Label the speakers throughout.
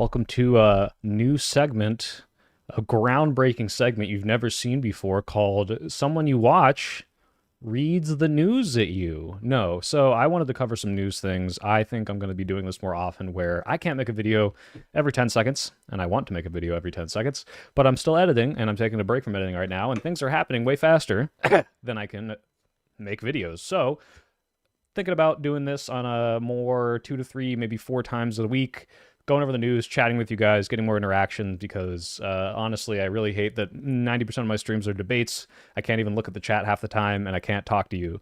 Speaker 1: Welcome to a new segment, a groundbreaking segment you've never seen before called Someone You Watch Reads the News at You. No, so I wanted to cover some news things. I think I'm going to be doing this more often where I can't make a video every 10 seconds, and I want to make a video every 10 seconds, but I'm still editing, and I'm taking a break from editing right now, and things are happening way faster than I can make videos. So, thinking about doing this on a more 2 to 3, maybe 4 times a week, going over the news, chatting with you guys, getting more interaction because honestly, I really hate that 90% of my streams are debates. I can't even look at the chat half the time and I can't talk to you.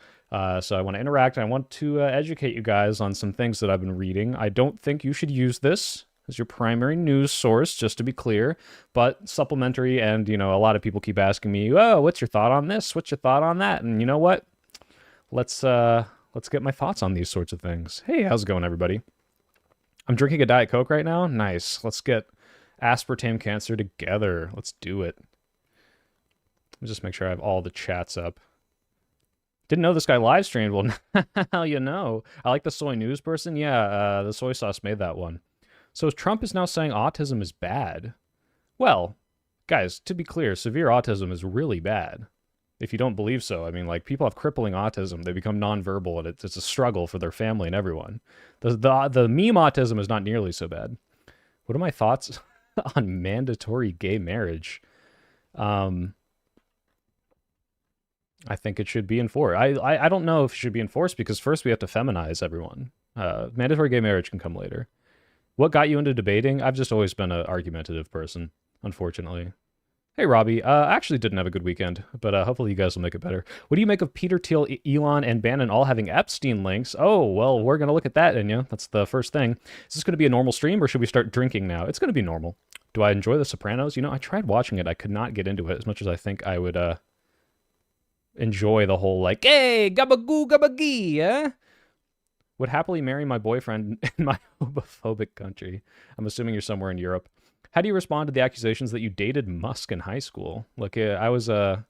Speaker 1: So I want to interact and I want to educate you guys on some things that I've been reading. I don't think you should use this as your primary news source, just to be clear, but supplementary. And, a lot of people keep asking me, oh, what's your thought on this? What's your thought on that? And you know what? Let's get my thoughts on these sorts of things. Hey, how's it going, everybody? I'm drinking a Diet Coke right now. Nice. Let's get aspartame cancer together. Let's do it. Let me just make sure I have all the chats up. Didn't know this guy live streamed. Well, now you know. I like the soy news person. Yeah, the soy sauce made that one. So Trump is now saying autism is bad. Well, guys, to be clear, severe autism is really bad. If you don't believe so, I mean, like, people have crippling autism. They become nonverbal, and it's a struggle for their family and everyone. The meme autism is not nearly so bad. What are my thoughts on mandatory gay marriage? I think it should be enforced. I don't know if it should be enforced because first we have to feminize everyone. Mandatory gay marriage can come later. What got you into debating? I've just always been an argumentative person, unfortunately. Hey, Robbie. I actually didn't have a good weekend, but hopefully you guys will make it better. What do you make of Peter Thiel, Elon, and Bannon all having Epstein links? Oh, well, we're going to look at that, Inya. That's the first thing. Is this going to be a normal stream, or should we start drinking now? It's going to be normal. Do I enjoy The Sopranos? I tried watching it. I could not get into it as much as I think I would enjoy the whole, like, hey, gabagoo, gabagee, eh? Would happily marry my boyfriend in my homophobic country. I'm assuming you're somewhere in Europe. How do you respond to the accusations that you dated Musk in high school? Look, I wasn't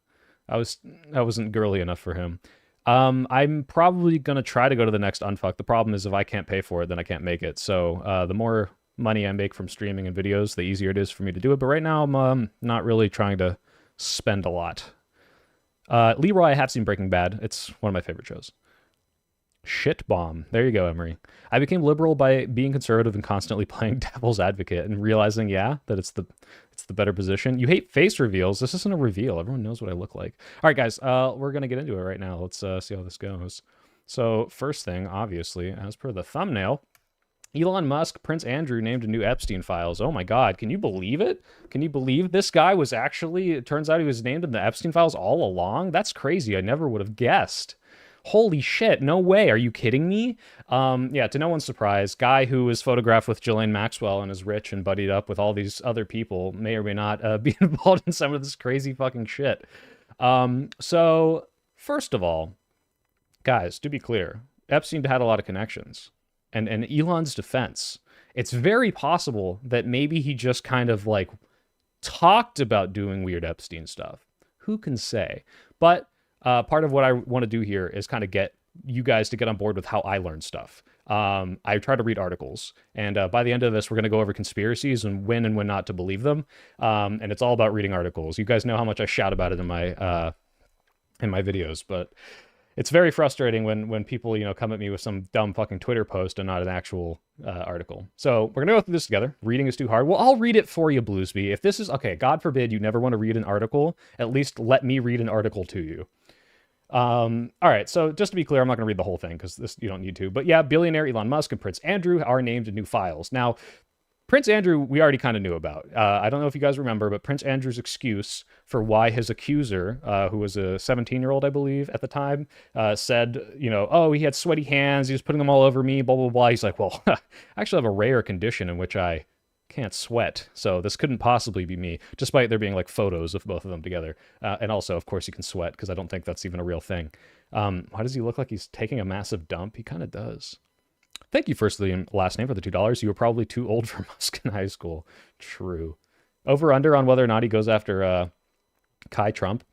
Speaker 1: girly enough for him. I'm probably gonna try to go to the next Unfuck. The problem is if I can't pay for it, then I can't make it. So the more money I make from streaming and videos, the easier it is for me to do it. But right now, I'm not really trying to spend a lot. Leroy, I have seen Breaking Bad. It's one of my favorite shows. Shit bomb. There you go, Emery. I became liberal by being conservative and constantly playing devil's advocate and realizing, that it's the better position. You hate face reveals. This isn't a reveal. Everyone knows what I look like. All right, guys, we're going to get into it right now. Let's see how this goes. So first thing, obviously, as per the thumbnail, Elon Musk, Prince Andrew named a new Epstein files. Oh my God, can you believe it? Can you believe this guy was actually, it turns out he was named in the Epstein files all along? That's crazy. I never would have guessed. Holy shit, no way. Are you kidding me? Yeah, to no one's surprise, guy who was photographed with Ghislaine Maxwell and is rich and buddied up with all these other people may or may not be involved in some of this crazy fucking shit. So, first of all, guys, to be clear, Epstein had a lot of connections. And Elon's defense, it's very possible that maybe he just kind of, like, talked about doing weird Epstein stuff. Who can say? But part of what I want to do here is kind of get you guys to get on board with how I learn stuff. I try to read articles, and by the end of this, we're going to go over conspiracies and when not to believe them. And it's all about reading articles. You guys know how much I shout about it in my videos, but it's very frustrating when people, come at me with some dumb fucking Twitter post and not an actual article. So we're going to go through this together. Reading is too hard. Well, I'll read it for you, Bluesby. If this is, okay, God forbid you never want to read an article, at least let me read an article to you. All right, so just to be clear, I'm not going to read the whole thing because this you don't need to. But yeah, billionaire Elon Musk and Prince Andrew are named in new files. Now, Prince Andrew, we already kind of knew about. I don't know if you guys remember, but Prince Andrew's excuse for why his accuser, who was a 17-year-old, I believe, at the time, said, oh, he had sweaty hands, he was putting them all over me, blah, blah, blah. He's like, well, I actually have a rare condition in which I can't sweat, so this couldn't possibly be me, despite there being like photos of both of them together. And also, of course, you can sweat, because I don't think that's even a real thing. Why does he look like he's taking a massive dump? He kind of does. Thank you, first last name, for the $2. You were probably too old for Musk in high school. True. Over under on whether or not he goes after Kai Trump.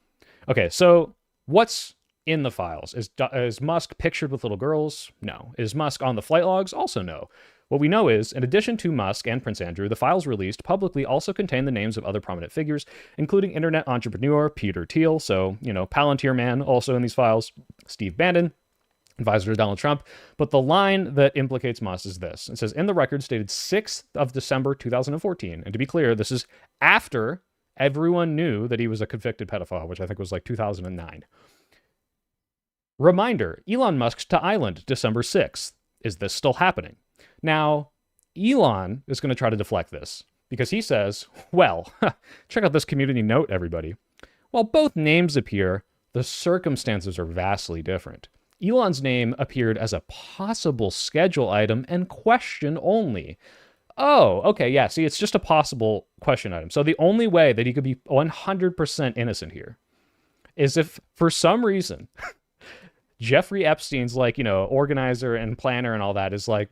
Speaker 1: Okay, so what's in the files? Is Musk pictured with little girls? No. Is Musk on the flight logs? Also no. What we know is, in addition to Musk and Prince Andrew, the files released publicly also contain the names of other prominent figures, including internet entrepreneur Peter Thiel, so, Palantir man also in these files, Steve Bannon, advisor to Donald Trump. But the line that implicates Musk is this. It says, in the records dated 6th of December 2014, and to be clear, this is after everyone knew that he was a convicted pedophile, which I think was like 2009. Reminder, Elon Musk to island, December 6th. Is this still happening? Now, Elon is going to try to deflect this because he says, well, check out this community note, everybody. While both names appear, the circumstances are vastly different. Elon's name appeared as a possible schedule item and question only. Oh, okay, yeah, see, it's just a possible question item. So the only way that he could be 100% innocent here is if, for some reason, Jeffrey Epstein's organizer and planner and all that is like,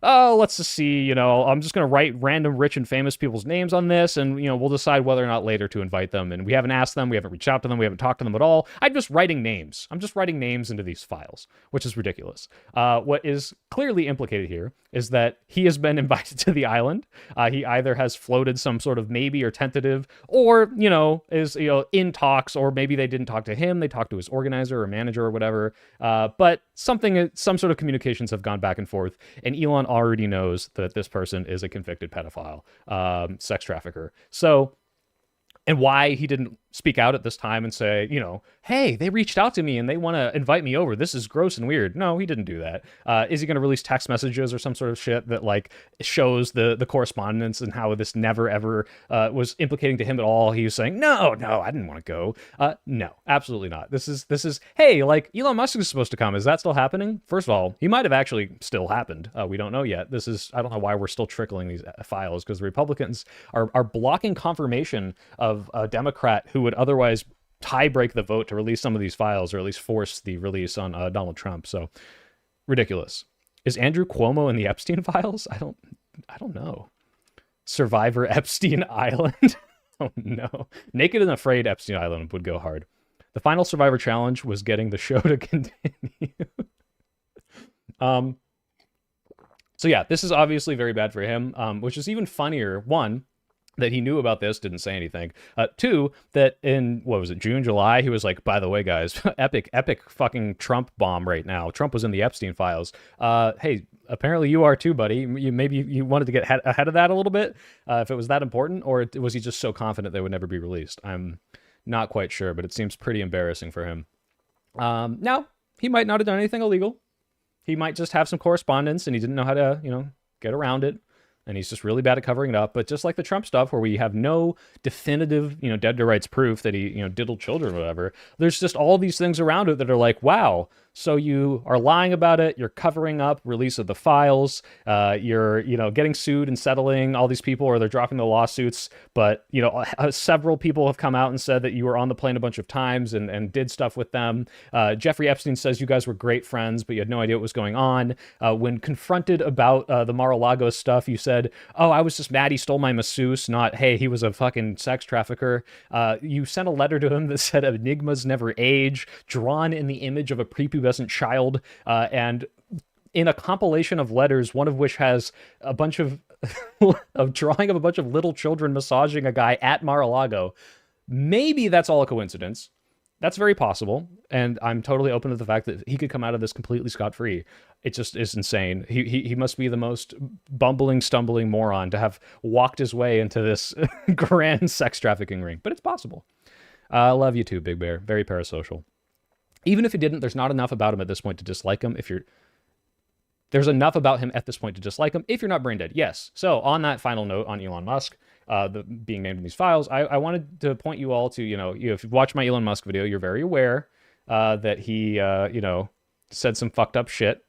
Speaker 1: oh, let's just see, I'm just going to write random rich and famous people's names on this, and, we'll decide whether or not later to invite them. And we haven't asked them, we haven't reached out to them, we haven't talked to them at all. I'm just writing names. I'm just writing names into these files, which is ridiculous. What is clearly implicated here is that he has been invited to the island. He either has floated some sort of maybe or tentative, or, is, in talks, or maybe they didn't talk to him, they talked to his organizer or manager or whatever. But some sort of communications have gone back and forth, and Elon already knows that this person is a convicted pedophile, sex trafficker. So, and why he didn't speak out at this time and say, hey, they reached out to me and they want to invite me over. This is gross and weird. No, he didn't do that. Is he going to release text messages or some sort of shit that shows the correspondence and how this never ever was implicating to him at all? He was saying, no, I didn't want to go. No, absolutely not. This is, hey, Elon Musk is supposed to come. Is that still happening? First of all, he might have actually still happened. We don't know yet. I don't know why we're still trickling these files, because the Republicans are blocking confirmation of a Democrat who would otherwise tie break the vote to release some of these files, or at least force the release on Donald Trump. So ridiculous. Is Andrew Cuomo in the Epstein files? I don't know. Survivor Epstein Island. Oh no. Naked and Afraid Epstein Island would go hard. The final Survivor challenge was getting the show to continue. So yeah, this is obviously very bad for him, which is even funnier. One, that he knew about this, didn't say anything. Two, that in, June, July, he was like, by the way, guys, epic fucking Trump bomb right now. Trump was in the Epstein files. Hey, apparently you are too, buddy. Maybe you wanted to get ahead of that a little bit, if it was that important, or was he just so confident they would never be released? I'm not quite sure, but it seems pretty embarrassing for him. Now, he might not have done anything illegal. He might just have some correspondence and he didn't know how to, get around it. And he's just really bad at covering it up. But just like the Trump stuff, where we have no definitive, dead to rights proof that he, diddled children or whatever, there's just all these things around it that are like, wow, so you are lying about it, you're covering up release of the files, you're, getting sued and settling all these people, or they're dropping the lawsuits, but, several people have come out and said that you were on the plane a bunch of times and did stuff with them. Jeffrey Epstein says you guys were great friends, but you had no idea what was going on. When confronted about the Mar-a-Lago stuff, you said, oh, I was just mad he stole my masseuse, not, hey, he was a fucking sex trafficker. You sent a letter to him that said enigmas never age, drawn in the image of a prepubescent child, and in a compilation of letters, one of which has a bunch of drawing of a bunch of little children massaging a guy at Mar-a-Lago. Maybe that's all a coincidence. That's very possible, and I'm totally open to the fact that he could come out of this completely scot-free. It just is insane. He must be the most bumbling, stumbling moron to have walked his way into this grand sex trafficking ring, but it's possible. I love you too, Big Bear. Very parasocial. Even if he didn't, there's not enough about him at this point to dislike him. There's enough about him at this point to dislike him if you're not brain dead. Yes. So on that final note on Elon Musk, being named in these files, I wanted to point you all to, if you've watched my Elon Musk video, you're very aware that he, said some fucked up shit.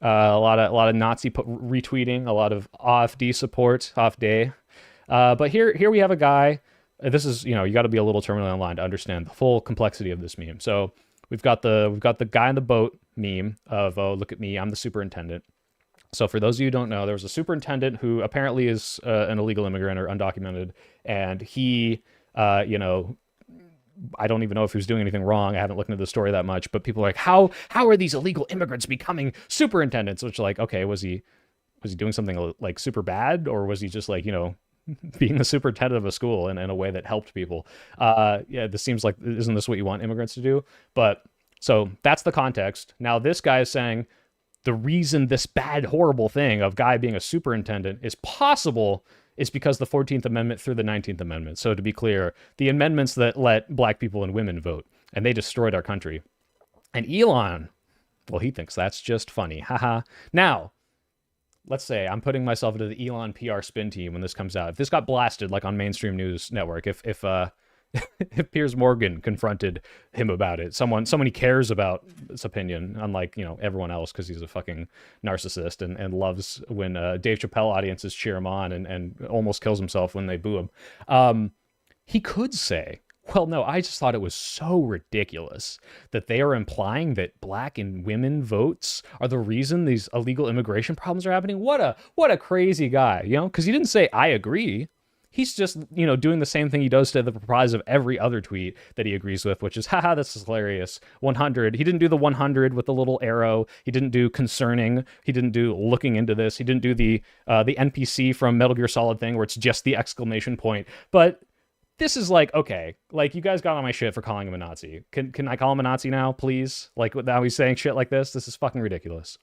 Speaker 1: A lot of Nazi retweeting, a lot of AfD support, AfD. But here we have a guy. This is, you got to be a little terminally online to understand the full complexity of this meme. So we've got the guy on the boat meme of, oh, look at me, I'm the superintendent. So for those of you who don't know, there was a superintendent who apparently is an illegal immigrant or undocumented, and he, I don't even know if he was doing anything wrong. I haven't looked into the story that much, but people are like, how are these illegal immigrants becoming superintendents? Which, like, okay, was he Was he doing something like super bad, or was he just like, being the superintendent of a school in a way that helped people? Yeah, this seems like, isn't this what you want immigrants to do? But so that's the context. Now this guy is saying the reason this bad, horrible thing of guy being a superintendent is possible is because the 14th Amendment through the 19th Amendment. So to be clear, the amendments that let black people and women vote, and they destroyed our country. And Elon, well, he thinks that's just funny. Haha. Now, let's say I'm putting myself into the Elon PR spin team when this comes out. If this got blasted like on mainstream news network, if if Piers Morgan confronted him about it, someone he cares about his opinion, unlike everyone else, because he's a fucking narcissist and loves when Dave Chappelle audiences cheer him on and almost kills himself when they boo him. He could say, well, no, I just thought it was so ridiculous that they are implying that black and women votes are the reason these illegal immigration problems are happening. What a crazy guy, because he didn't say I agree. He's just, doing the same thing he does to the replies of every other tweet that he agrees with, which is, haha, this is hilarious. 100. He didn't do the 100 with the little arrow. He didn't do concerning. He didn't do looking into this. He didn't do the NPC from Metal Gear Solid thing where it's just the exclamation point. But this is like, okay, like you guys got on my shit for calling him a Nazi. Can I call him a Nazi now, please? Like now he's saying shit like this. This is fucking ridiculous.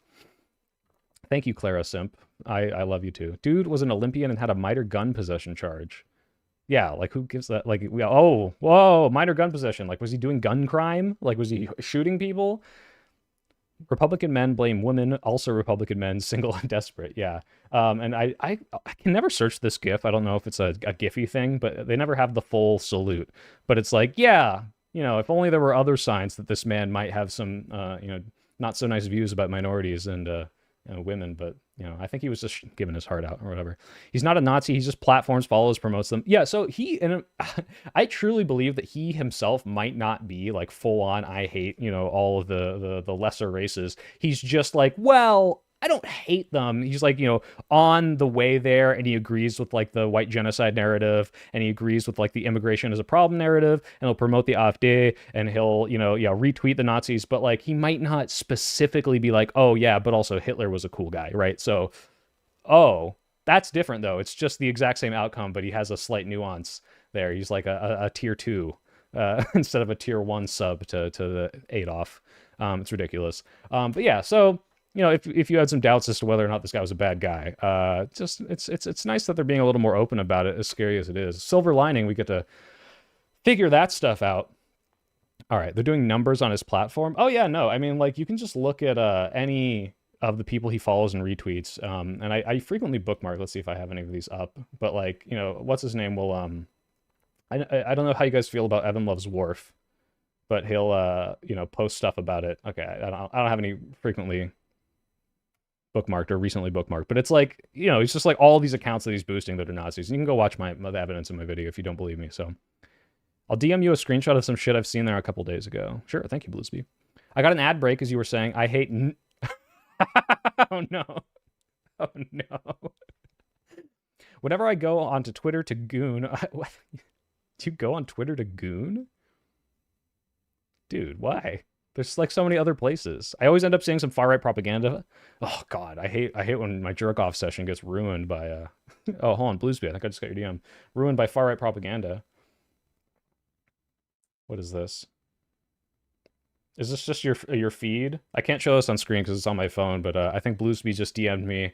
Speaker 1: Thank you, Clara Simp. I love you too. Dude was an Olympian and had a minor gun possession charge. Yeah, like who gives that? Like, whoa, minor gun possession. Like, was he doing gun crime? Like, was he shooting people? Republican men blame women, also Republican men, single and desperate. Yeah. And I can never search this GIF. I don't know if it's a Giphy thing, but they never have the full salute. But it's like, yeah, if only there were other signs that this man might have some, not so nice views about minorities and women, but I think he was just giving his heart out or whatever. He's not a Nazi. He just platforms, follows, promotes them. Yeah. So I truly believe that he himself might not be like full on, I hate, all of the lesser races. He's just like, well, I don't hate them. He's like, on the way there, and he agrees with like the white genocide narrative, and he agrees with like the immigration as a problem narrative, and he'll promote the AfD, and he'll, retweet the Nazis, but like he might not specifically be like, oh yeah, but also Hitler was a cool guy, right? So, that's different though. It's just the exact same outcome, but he has a slight nuance there. He's like a tier 2 instead of a tier 1 sub to the Adolf. It's ridiculous. But yeah, so if you had some doubts as to whether or not this guy was a bad guy, it's nice that they're being a little more open about it, as scary as it is. Silver lining, we get to figure that stuff out. All right, they're doing numbers on his platform. Oh yeah, no, I mean, like you can just look at any of the people he follows and retweets. And I frequently bookmark. Let's see if I have any of these up. But like, what's his name will I don't know how you guys feel about Evan Loves Worf, but he'll post stuff about it. Okay, I don't have any frequently bookmarked or recently bookmarked, but it's like, it's just like all these accounts that he's boosting that are Nazis. And you can go watch the evidence in my video if you don't believe me. So I'll DM you a screenshot of some shit I've seen there a couple days ago. Sure, thank you, Bluesby. I got an ad break as you were saying. I hate. Oh no! Oh no! Whenever I go onto Twitter to goon, what? Do you go on Twitter to goon? Dude, why? There's like so many other places. I always end up seeing some far right propaganda. Oh God, I hate when my jerk off session gets ruined by oh, hold on, Bluesby. I think I just got your DM. Ruined by far right propaganda. What is this? Is this just your feed? I can't show this on screen because it's on my phone, but I think Bluesby just DM'd me.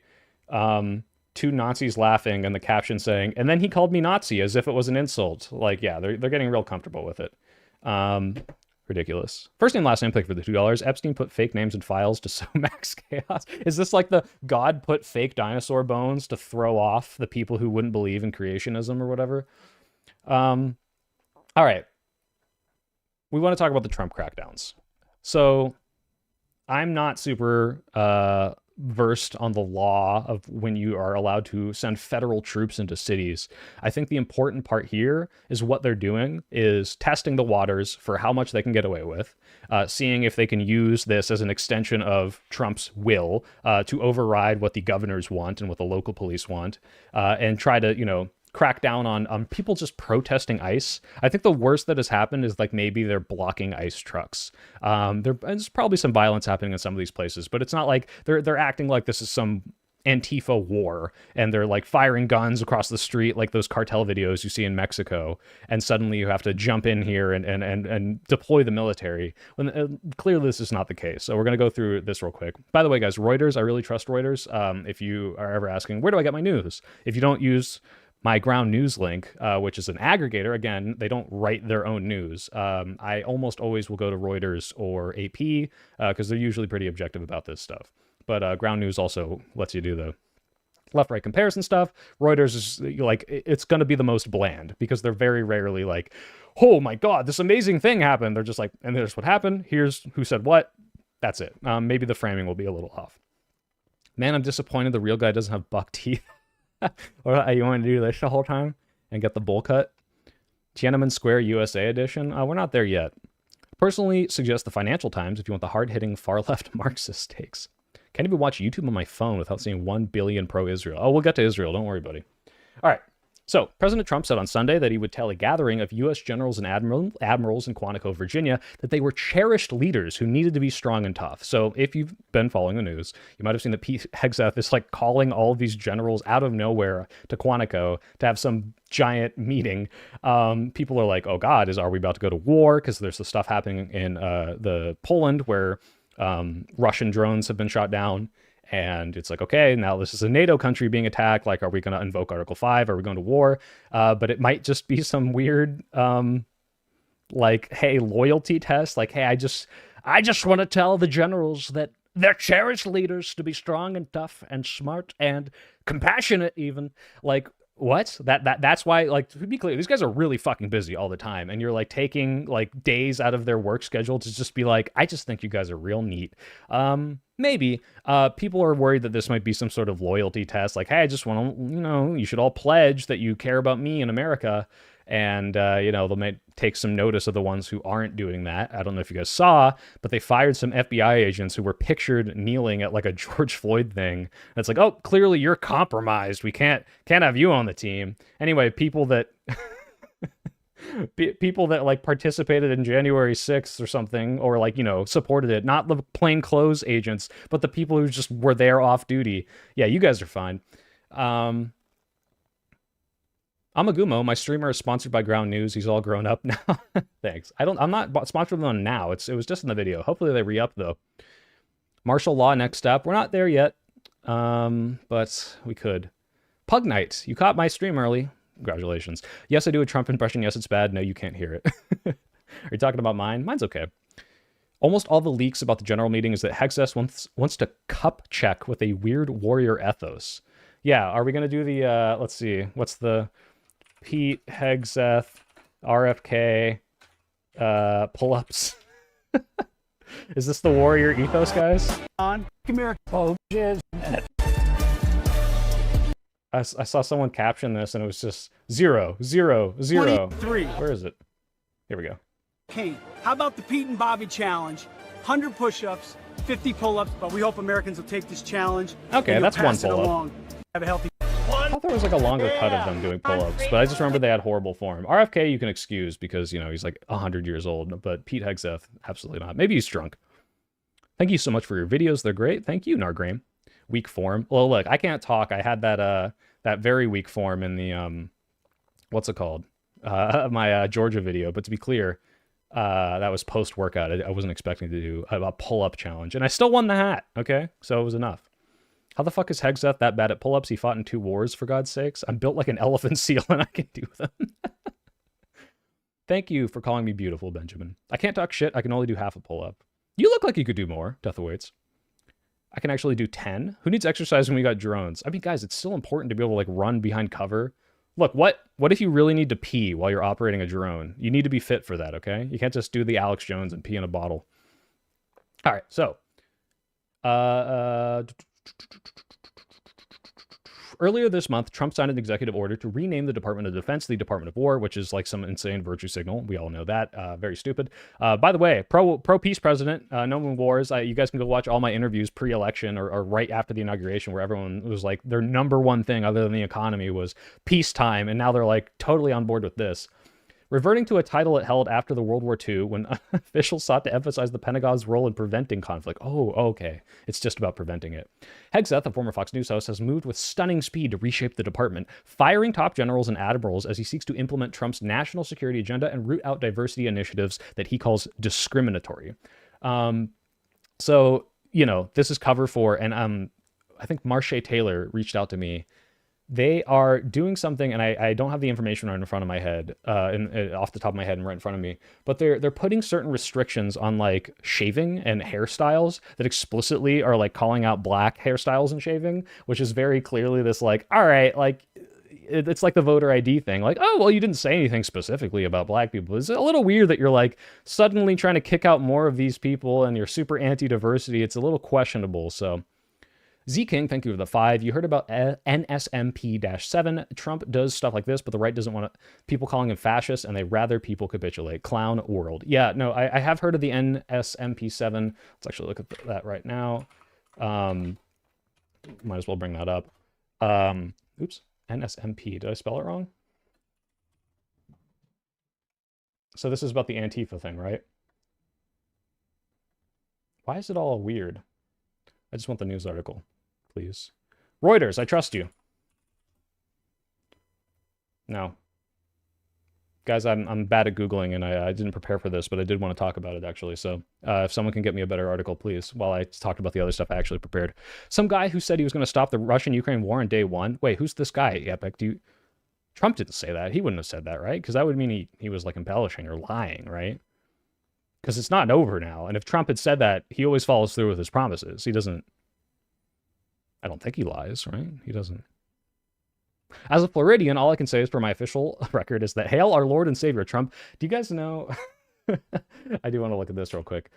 Speaker 1: 2 Nazis laughing and the caption saying, and then he called me Nazi as if it was an insult. Like, yeah, they're getting real comfortable with it. Ridiculous. First name, last name, pick for the $2. Epstein put fake names in files to sow max chaos. Is this like the God put fake dinosaur bones to throw off the people who wouldn't believe in creationism or whatever? All right. We want to talk about the Trump crackdowns. So I'm not super versed on the law of when you are allowed to send federal troops into cities. I think the important part here is what they're doing is testing the waters for how much they can get away with, seeing if they can use this as an extension of Trump's will to override what the governors want and what the local police want, and try to, crack down on people just protesting ICE. I think the worst that has happened is like maybe they're blocking ICE trucks. There's probably some violence happening in some of these places, but it's not like they're acting like this is some Antifa war, and they're like firing guns across the street like those cartel videos you see in Mexico, and suddenly you have to jump in here and deploy the military, when clearly this is not the case. So we're going to go through this real quick. By the way, guys, Reuters, I really trust Reuters. If you are ever asking, where do I get my news? If you don't use my ground news link, which is an aggregator, again, they don't write their own news. I almost always will go to Reuters or AP because they're usually pretty objective about this stuff. But ground news also lets you do the left-right comparison stuff. Reuters is like, it's going to be the most bland because they're very rarely like, oh my God, this amazing thing happened. They're just like, and here's what happened. Here's who said what. That's it. Maybe the framing will be a little off. Man, I'm disappointed the real guy doesn't have buck teeth. Or you want to do this the whole time and get the bowl cut? Tiananmen Square USA edition? We're not there yet. Personally suggest the Financial Times if you want the hard-hitting far-left Marxist takes. Can't even watch YouTube on my phone without seeing 1 billion pro-Israel. Oh, we'll get to Israel. Don't worry, buddy. All right. So, President Trump said on Sunday that he would tell a gathering of U.S. generals and admirals in Quantico, Virginia, that they were cherished leaders who needed to be strong and tough. So, if you've been following the news, you might have seen that Pete Hegseth is like calling all of these generals out of nowhere to Quantico to have some giant meeting. People are like, oh God, are we about to go to war? Because there's the stuff happening in the Poland where Russian drones have been shot down. And it's like, okay, now this is a NATO country being attacked. Like, are we going to invoke Article 5? Are we going to war? But it might just be some weird, like, hey, loyalty test. Like, hey, I just want to tell the generals that they're cherished leaders to be strong and tough and smart and compassionate even. Like, what? That's why, like, to be clear, these guys are really fucking busy all the time. And you're like taking like days out of their work schedule to just be like, I just think you guys are real neat. Maybe people are worried that this might be some sort of loyalty test. Like, hey, I just want to, you should all pledge that you care about me in America. And, they might take some notice of the ones who aren't doing that. I don't know if you guys saw, but they fired some FBI agents who were pictured kneeling at like a George Floyd thing. And it's like, oh, clearly you're compromised. We can't have you on the team. Anyway, people that like participated in January 6th or something, or like, supported it, not the plainclothes agents, but the people who just were there off duty. Yeah, you guys are fine. Amagumo, my streamer, is sponsored by Ground News. He's all grown up now. Thanks. I'm not sponsored with them now. It was just in the video. Hopefully they re-up though. Martial law next step. We're not there yet. But we could. Pug Night, you caught my stream early. Congratulations. Yes, I do a Trump impression. Yes, it's bad. No, you can't hear it. Are you talking about mine? Mine's okay. Almost all the leaks about the general meeting is that Hegseth wants to cup check with a weird warrior ethos. Yeah, are we going to do the, let's see, what's the Pete Hegseth RFK pull-ups? Is this the warrior ethos, guys?
Speaker 2: On American coaches.
Speaker 1: I saw someone caption this and it was just 0, 0, 0.
Speaker 2: 23.
Speaker 1: Where is it? Here we go.
Speaker 2: Okay, how about the Pete and Bobby challenge? 100 push-ups, 50 pull-ups, but we hope Americans will take this challenge.
Speaker 1: Okay, that's one pull-up.
Speaker 2: Have a healthy.
Speaker 1: I thought there was like a longer cut of them doing pull-ups, but I just remember they had horrible form. RFK you can excuse because, he's like 100 years old, but Pete Hegseth, absolutely not. Maybe he's drunk. Thank you so much for your videos. They're great. Thank you, Nargrame. Weak form. Well, look, I can't talk. I had that very weak form in the, what's it called? My Georgia video, but to be clear, that was post-workout. I wasn't expecting to do a pull-up challenge, and I still won the hat, okay? So it was enough. How the fuck is Hegseth that bad at pull-ups? He fought in 2 wars, for God's sakes. I'm built like an elephant seal, and I can do them. Thank you for calling me beautiful, Benjamin. I can't talk shit. I can only do half a pull-up. You look like you could do more, Death Awaits. I can actually do 10. Who needs exercise when we got drones? I mean, guys, it's still important to be able to like run behind cover. Look, what if you really need to pee while you're operating a drone? You need to be fit for that, okay? You can't just do the Alex Jones and pee in a bottle. All right, so earlier this month, Trump signed an executive order to rename the Department of Defense the Department of War, which is like some insane virtue signal. We all know that. Very stupid. By the way, pro-peace president, no more wars. You guys can go watch all my interviews pre-election or right after the inauguration where everyone was like, their number one thing other than the economy was peacetime, and now they're like totally on board with this. reverting to a title it held after the World War II when officials sought to emphasize the Pentagon's role in preventing conflict. Oh, okay. It's just about preventing it. Hegseth, a former Fox News host, has moved with stunning speed to reshape the department, firing top generals and admirals as he seeks to implement Trump's national security agenda and root out diversity initiatives that he calls discriminatory. So, you know, this is cover for, and I think Marche Taylor reached out to me. They are doing something, and I don't have the information right in front of my head, off the top of my head and right in front of me, but they're putting certain restrictions on like shaving and hairstyles that explicitly are like calling out black hairstyles and shaving, which is very clearly this like, all right, like it's like the voter ID thing. Like, oh, well, you didn't say anything specifically about black people. It's a little weird that you're like suddenly trying to kick out more of these people and you're super anti-diversity. It's a little questionable. So Z King, thank you for the 5. You heard about NSMP-7. Trump does stuff like this, but the right doesn't want people calling him fascist, and they rather people capitulate. Clown world. Yeah, no, I have heard of the NSMP-7. Let's actually look at that right now. Might as well bring that up. Oops, NSMP. Did I spell it wrong? So this is about the Antifa thing, right? Why is it all weird? I just want the news article, please. Reuters, I trust you. No. Guys, I'm bad at Googling, and I didn't prepare for this, but I did want to talk about it, actually. So if someone can get me a better article, please, while I talked about the other stuff I actually prepared. Some guy who said he was going to stop the Russian-Ukraine war on day one. Wait, who's this guy, Epic? Trump didn't say that. He wouldn't have said that, right? Because that would mean he was, like, embellishing or lying, right? Because it's not over now. And if Trump had said that, he always follows through with his promises. He doesn't... I don't think he lies, right? He doesn't. As a Floridian, all I can say is, for my official record, is that hail our Lord and Savior, Trump. Do you guys know... I do want to look at this real quick.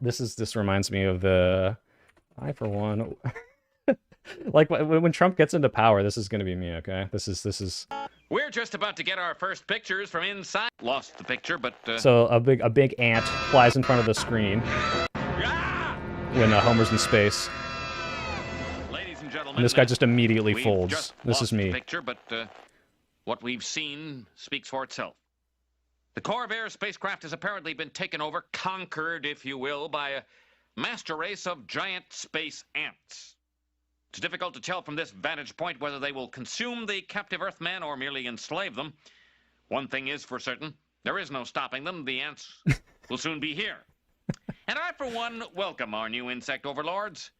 Speaker 1: This reminds me of the... I, for one... like, when Trump gets into power, this is going to be me, okay? This is...
Speaker 3: We're just about to get our first pictures from inside. Lost the picture, but...
Speaker 1: So, a big ant flies in front of the screen when Homer's in space. And this guy just immediately folds. This is me.
Speaker 3: Picture, but what we've seen speaks for itself. The Corvair spacecraft has apparently been taken over, conquered, if you will, by a master race of giant space ants. It's difficult to tell from this vantage point whether they will consume the captive Earthmen or merely enslave them. One thing is for certain, there is no stopping them. The ants will soon be here. And I, for one, welcome our new insect overlords.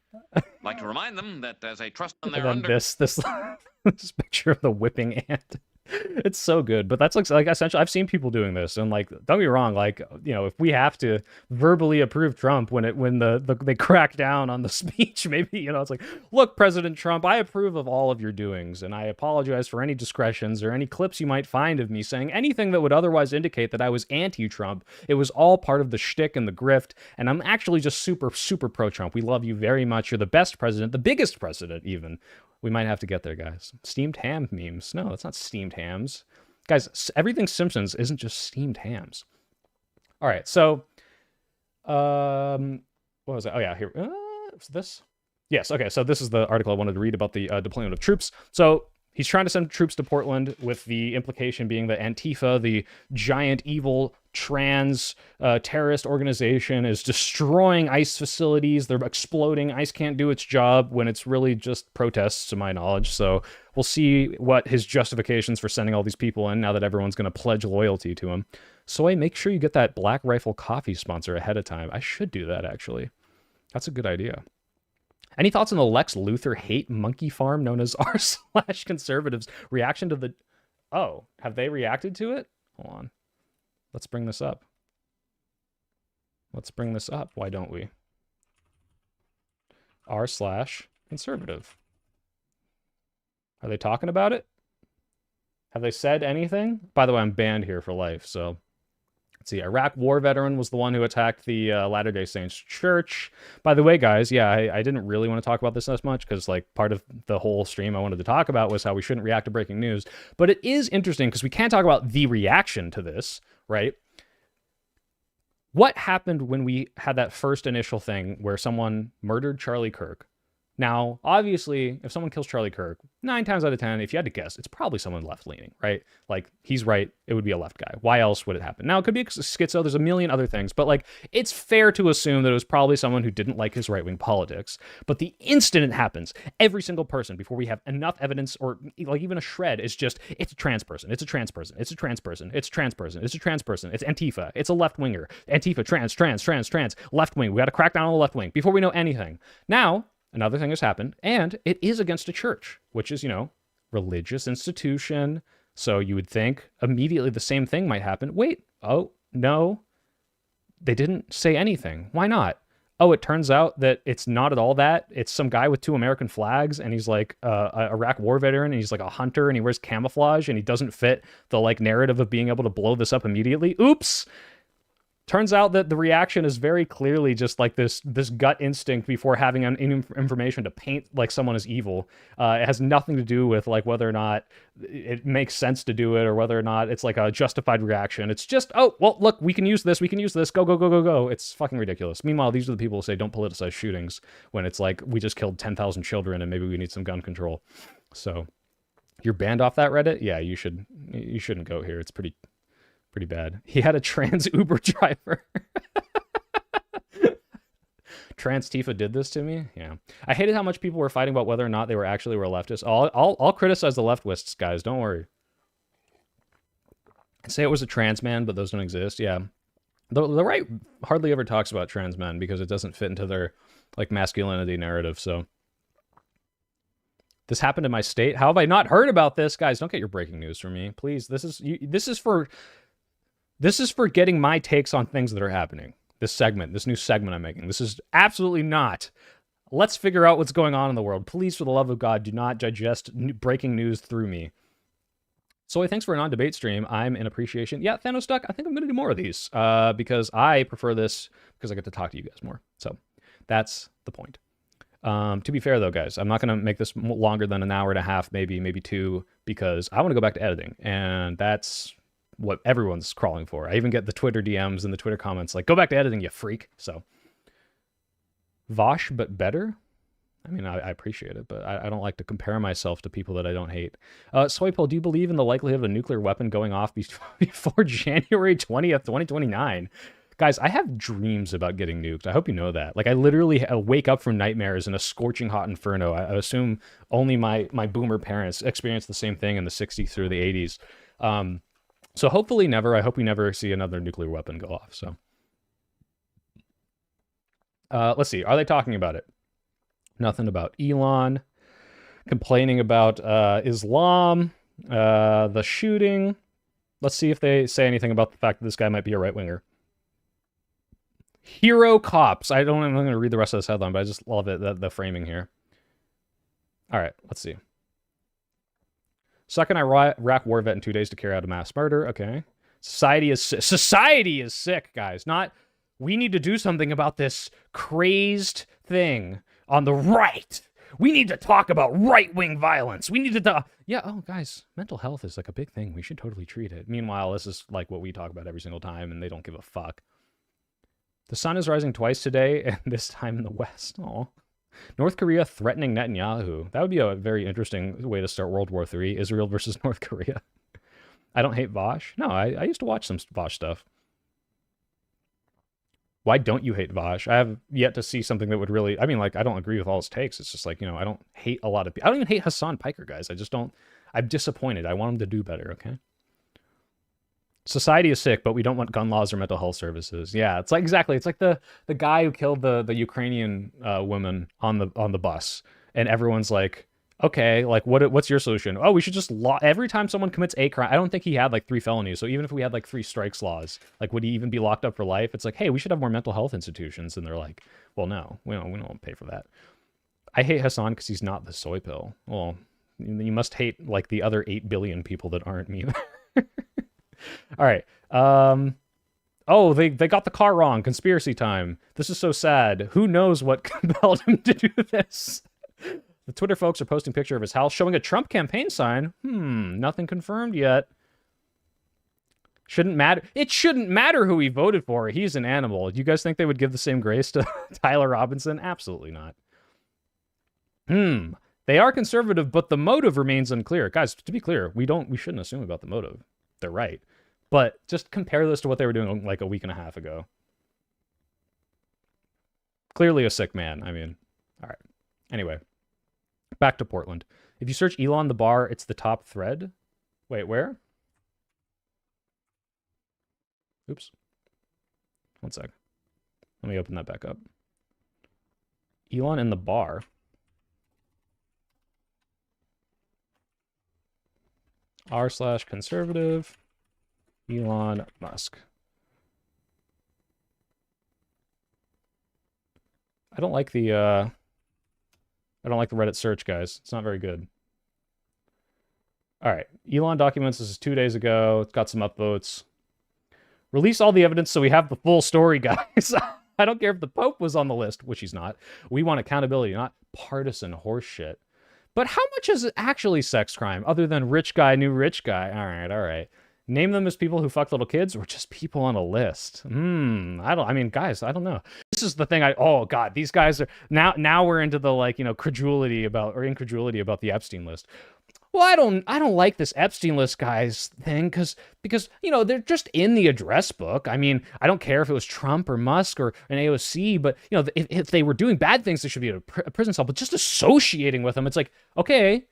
Speaker 3: Like to remind them that as a trust on their under...
Speaker 1: this picture of the whipping ant. It's so good, but that's like essentially, I've seen people doing this, and like, don't get me wrong, like, you know, if we have to verbally approve Trump when they crack down on the speech, maybe, you know, it's like, look, President Trump, I approve of all of your doings, and I apologize for any discretions or any clips you might find of me saying anything that would otherwise indicate that I was anti-Trump. It was all part of the shtick and the grift, and I'm actually just super pro-Trump. We love you very much. You're the best president, the biggest president, even. We might have to get there, guys. Steamed ham memes. No, that's not steamed hams. Guys, everything Simpsons isn't just steamed hams. All right, so... what was that? Oh, yeah, here. Was this? Yes, okay, so this is the article I wanted to read about the deployment of troops. So he's trying to send troops to Portland, with the implication being that Antifa, the giant evil trans terrorist organization, is destroying ICE facilities. They're exploding. ICE can't do its job when it's really just protests, to my knowledge. So we'll see what his justifications for sending all these people in, now that everyone's going to pledge loyalty to him. Soy, make sure you get that Black Rifle coffee sponsor ahead of time. I should do that, actually. That's a good idea. Any thoughts on the Lex Luthor hate monkey farm known as r/conservatives reaction to the... Oh, have they reacted to it? Hold on. Let's bring this up. Let's bring this up. Why don't we? r/conservative. Are they talking about it? Have they said anything? By the way, I'm banned here for life, so... Let's see, Iraq war veteran was the one who attacked the Latter-day Saints church. By the way, guys, yeah, I didn't really want to talk about this as much, because like part of the whole stream I wanted to talk about was how we shouldn't react to breaking news. But it is interesting, because we can't talk about the reaction to this, right? What happened when we had that first initial thing where someone murdered Charlie Kirk? Now, obviously, if someone kills Charlie Kirk, 9 times out of 10, if you had to guess, it's probably someone left-leaning, right? Like, he's right, it would be a left guy. Why else would it happen? Now, it could be schizo, there's a million other things, but, like, it's fair to assume that it was probably someone who didn't like his right-wing politics. But the instant it happens, every single person, before we have enough evidence or, like, even a shred, is just, it's a trans person, it's a trans person, it's a trans person, it's a trans person, it's a trans person, it's Antifa, it's a left-winger, Antifa, trans, left-wing, we gotta crack down on the left-wing, before we know anything. Now, another thing has happened, and it is against a church, which is, religious institution. So you would think immediately the same thing might happen. Wait, oh, no, they didn't say anything. Why not? Oh, it turns out that it's not at all that. It's some guy with 2 American flags, and he's like a Iraq war veteran, and he's like a hunter, and he wears camouflage, and he doesn't fit the like narrative of being able to blow this up immediately. Oops. Turns out that the reaction is very clearly just like this gut instinct before having information to paint like someone as evil. It has nothing to do with like whether or not it makes sense to do it or whether or not it's like a justified reaction. It's just, oh, well, look, we can use this. Go. It's fucking ridiculous. Meanwhile, these are the people who say don't politicize shootings when it's like we just killed 10,000 children and maybe we need some gun control. So you're banned off that Reddit? Yeah, you shouldn't go here. It's pretty bad. He had a trans Uber driver. Trans Tifa did this to me. Yeah, I hated how much people were fighting about whether or not they were leftists. I'll criticize the leftists, guys. Don't worry. I'd say it was a trans man, but those don't exist. Yeah, the right hardly ever talks about trans men because it doesn't fit into their like masculinity narrative. So this happened in my state. How have I not heard about this, guys? Don't get your breaking news from me, please. This is for getting my takes on things that are happening. This new segment I'm making. This is absolutely not. Let's figure out what's going on in the world. Please, for the love of God, do not digest breaking news through me. Soy, thanks for a non-debate stream. I'm in appreciation. Yeah, Thanos Duck, I think I'm going to do more of these because I prefer this because I get to talk to you guys more. So that's the point. To be fair, though, guys, I'm not going to make this longer than an hour and a half, maybe 2, because I want to go back to editing, and that's what everyone's crawling for. I even get the Twitter DMs and the Twitter comments like, go back to editing, you freak. So Vosh, but better? I mean, I appreciate it, but I don't like to compare myself to people that I don't hate. Soypol, do you believe in the likelihood of a nuclear weapon going off before January 20th, 2029? Guys, I have dreams about getting nuked. I hope you know that. Like, I literally wake up from nightmares in a scorching hot inferno. I assume only my boomer parents experienced the same thing in the 60s through the 80s. So hopefully never. I hope we never see another nuclear weapon go off. So let's see. Are they talking about it? Nothing about Elon. Complaining about Islam. The shooting. Let's see if they say anything about the fact that this guy might be a right-winger. Hero cops. I'm going to read the rest of this headline, but I just love it, the framing here. All right, let's see. Second Iraq war vet in 2 days to carry out a mass murder. Okay. Society is sick, guys. Not, we need to do something about this crazed thing on the right. We need to talk about right-wing violence. We need to... Yeah, oh, guys, mental health is like a big thing. We should totally treat it. Meanwhile, this is like what we talk about every single time, and they don't give a fuck. The sun is rising twice today, and this time in the West. Aw. North Korea threatening Netanyahu. That would be a very interesting way to start World War III. Israel versus North Korea. I don't hate Vosh. No, I used to watch some Vosh stuff. Why don't you hate Vosh? I have yet to see something that would really... I mean, like, I don't agree with all his takes. It's just like, I don't hate a lot of people. I don't even hate Hassan Piker, guys. I just don't... I'm disappointed. I want him to do better, okay? Society is sick, but we don't want gun laws or mental health services. Yeah, it's like exactly. It's like the guy who killed the Ukrainian woman on the bus, and everyone's like, okay, like what's your solution? Oh, we should just every time someone commits a crime. I don't think he had like 3 felonies, so even if we had like 3 strikes laws, like would he even be locked up for life? It's like, hey, we should have more mental health institutions, and they're like, well, no, we don't pay for that. I hate Hassan because he's not the soy pill. Well, you must hate like the other 8 billion people that aren't me. All right. Oh, they got the car wrong. Conspiracy time. This is so sad. Who knows what compelled him to do this? The Twitter folks are posting a picture of his house showing a Trump campaign sign. Nothing confirmed yet. Shouldn't matter. It shouldn't matter who he voted for. He's an animal. Do you guys think they would give the same grace to Tyler Robinson? Absolutely not. They are conservative, but the motive remains unclear. Guys, to be clear, we shouldn't assume about the motive. They're right. But just compare this to what they were doing like a week and a half ago. Clearly a sick man. I mean, all right. Anyway, back to Portland. If you search Elon the bar, it's the top thread. Wait, where? Oops. One sec. Let me open that back up. Elon in the bar. r/conservative Elon Musk. I don't like the Reddit search, guys. It's not very good. All right. Elon documents. This is 2 days ago. It's got some upvotes. Release all the evidence so we have the full story, guys. I don't care if the Pope was on the list, which he's not. We want accountability, not partisan horseshit. But how much is it actually sex crime other than rich guy knew rich guy? All right. Name them as people who fuck little kids or just people on a list. Guys, I don't know. This is the thing oh God, these guys are now we're into the incredulity about the Epstein list. Well, I don't like this Epstein list guys thing because they're just in the address book. I mean, I don't care if it was Trump or Musk or an AOC, but if they were doing bad things, they should be in a prison cell. But just associating with them, it's like, okay,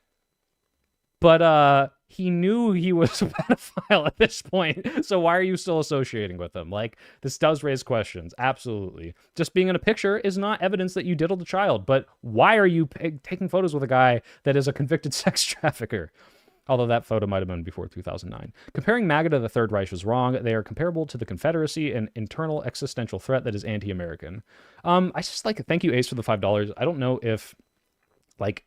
Speaker 1: but he knew he was a pedophile at this point, so why are you still associating with him? Like, this does raise questions, absolutely. Just being in a picture is not evidence that you diddled a child, but why are you taking photos with a guy that is a convicted sex trafficker? Although that photo might have been before 2009. Comparing MAGA to the Third Reich was wrong. They are comparable to the Confederacy, an internal existential threat that is anti-American. I just thank you, Ace, for the $5. I don't know if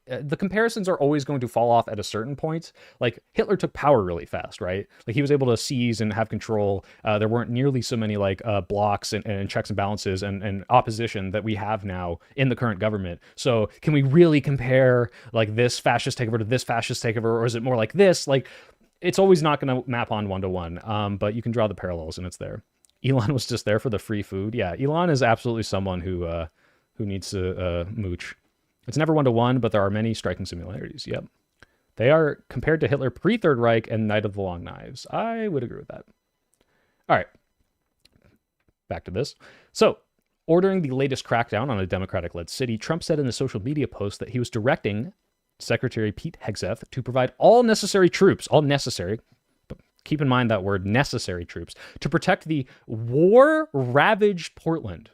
Speaker 1: the comparisons are always going to fall off at a certain point. Like, Hitler took power really fast, right? Like, he was able to seize and have control. There weren't nearly so many blocks and checks and balances and opposition that we have now in the current government. So can we really compare this fascist takeover to this fascist takeover, or is it more like this? It's always not going to map on one-to-one, but you can draw the parallels and it's there. Elon was just there for the free food. Yeah, Elon is absolutely someone who needs to mooch. It's never one-to-one, but there are many striking similarities. Yep. They are compared to Hitler pre-Third Reich and Night of the Long Knives. I would agree with that. All right. Back to this. So, ordering the latest crackdown on a Democratic-led city, Trump said in a social media post that he was directing Secretary Pete Hegseth to provide all necessary troops, all necessary, but keep in mind that word, necessary troops, to protect the war-ravaged Portland.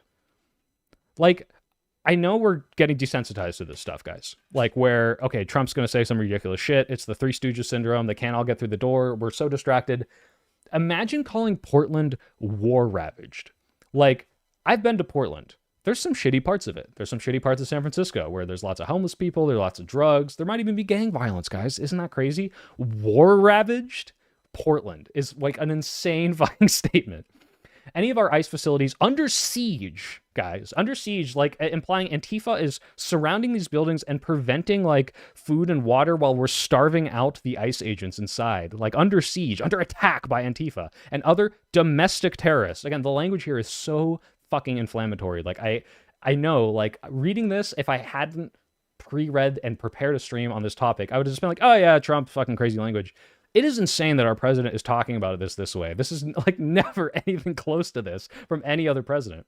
Speaker 1: I know we're getting desensitized to this stuff, guys. Okay, Trump's going to say some ridiculous shit. It's the Three Stooges syndrome. They can't all get through the door. We're so distracted. Imagine calling Portland war-ravaged. I've been to Portland. There's some shitty parts of it. There's some shitty parts of San Francisco where there's lots of homeless people. There's lots of drugs. There might even be gang violence, guys. Isn't that crazy? War-ravaged Portland is an insane fucking statement. Any of our ICE facilities under siege, guys, under siege, implying Antifa is surrounding these buildings and preventing food and water while we're starving out the ICE agents inside, under siege, under attack by Antifa and other domestic terrorists. Again, the language here is so fucking inflammatory. I know, reading this, if I hadn't pre-read and prepared a stream on this topic, I would have just been oh yeah, Trump, fucking crazy language. It is insane that our president is talking about this way. This is never anything close to this from any other president.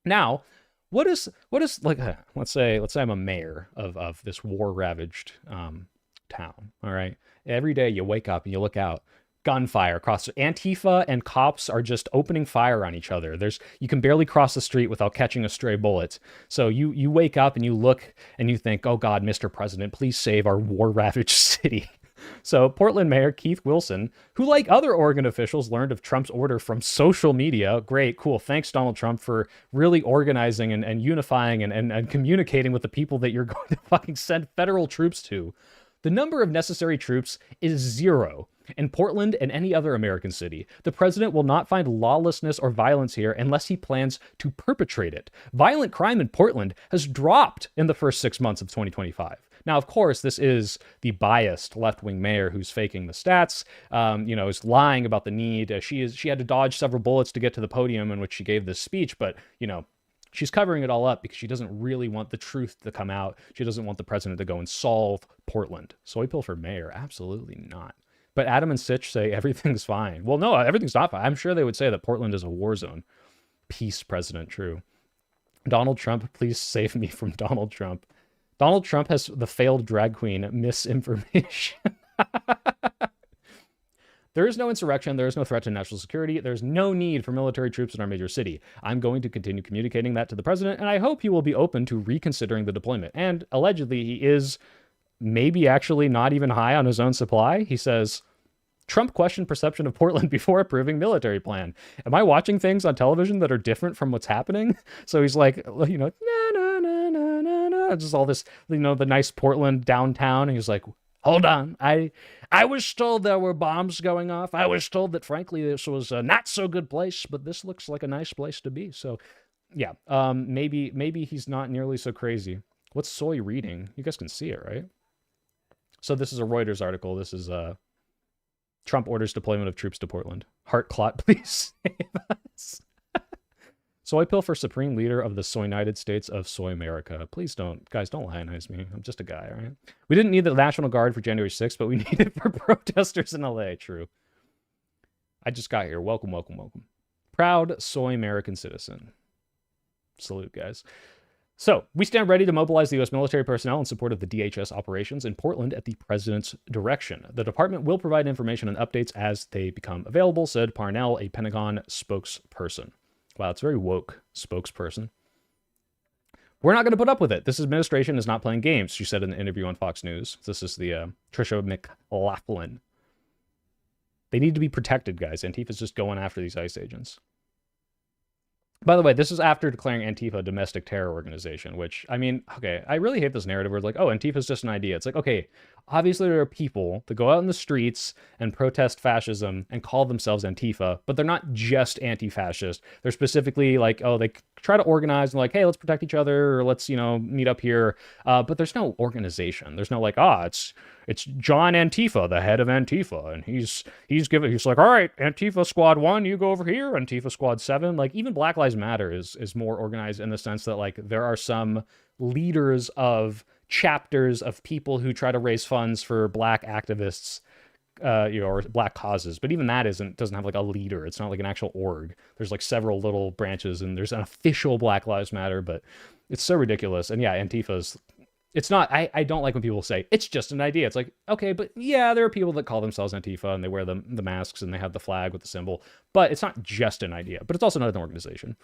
Speaker 1: Now, what is let's say I'm a mayor of this war-ravaged town. All right, every day you wake up and you look out, gunfire across. Antifa and cops are just opening fire on each other. You can barely cross the street without catching a stray bullet. So you wake up and you look and you think, oh God, Mr. President, please save our war-ravaged city. So Portland Mayor Keith Wilson, who like other Oregon officials learned of Trump's order from social media, great, cool, thanks Donald Trump for really organizing and unifying and communicating with the people that you're going to fucking send federal troops to. The number of necessary troops is 0 in Portland and any other American city. The president will not find lawlessness or violence here unless he plans to perpetrate it. Violent crime in Portland has dropped in the first 6 months of 2025. Now, of course, this is the biased left-wing mayor who's faking the stats, is lying about the need. She had to dodge several bullets to get to the podium in which she gave this speech, but, She's covering it all up because she doesn't really want the truth to come out. She doesn't want the president to go and solve Portland. Soy pill for mayor? Absolutely not. But Adam and Sitch say everything's fine. Well, no, everything's not fine. I'm sure they would say that Portland is a war zone. Peace, President, true. Donald Trump, please save me from Donald Trump. Donald Trump has the failed drag queen misinformation. There is no insurrection. There is no threat to national security. There's no need for military troops in our major city. I'm going to continue communicating that to the president, and I hope he will be open to reconsidering the deployment. And allegedly, he is maybe actually not even high on his own supply. He says, Trump questioned perception of Portland before approving military plan. Am I watching things on television that are different from what's happening? So he's like, you know, na, na, na, na, na, na, just all this, you know, the nice Portland downtown. And he's like, hold on. I was told there were bombs going off. I was told that, frankly, this was a not so good place, but this looks like a nice place to be. So, yeah, maybe he's not nearly so crazy. What's Soy reading? You guys can see it, right? So this is a Reuters article. This is Trump orders deployment of troops to Portland. Heart clot, please save us. Soy pill for supreme leader of the Soy-United States of Soy America. Please don't, guys, don't lionize me. I'm just a guy, all right? We didn't need the National Guard for January 6th, but we need it for protesters in LA. True. I just got here. Welcome, welcome, welcome. Proud Soy American citizen. Salute, guys. So, we stand ready to mobilize the U.S. military personnel in support of the DHS operations in Portland at the president's direction. The department will provide information and updates as they become available, said Parnell, a Pentagon spokesperson. Wow, it's very woke, spokesperson. We're not going to put up with it. This administration is not playing games, she said in the interview on Fox News. This is the Trisha McLaughlin. They need to be protected, guys. Antifa's just going after these ICE agents. By the way, this is after declaring Antifa a domestic terror organization, which, I mean, okay, I really hate this narrative where it's like, oh, Antifa's just an idea. It's like, okay, obviously there are people that go out in the streets and protest fascism and call themselves Antifa, but they're not just anti-fascist. They're specifically like, oh, they try to organize and like, hey, let's protect each other, or let's, you know, meet up here. But there's no organization. There's no like, it's John Antifa, the head of Antifa, and he's like, all right, Antifa Squad 1, you go over here, Antifa Squad 7. Like, even Black Lives Matter is more organized in the sense that like there are some leaders of chapters of people who try to raise funds for black activists, you know, or black causes. But even that doesn't have like a leader. It's not like an actual org. There's like several little branches, and there's an official Black Lives Matter, but it's so ridiculous. And yeah, Antifa's, it's not, I don't like when people say it's just an idea. It's like, okay, but yeah, there are people that call themselves Antifa and they wear the masks and they have the flag with the symbol, but it's not just an idea, but it's also not an organization.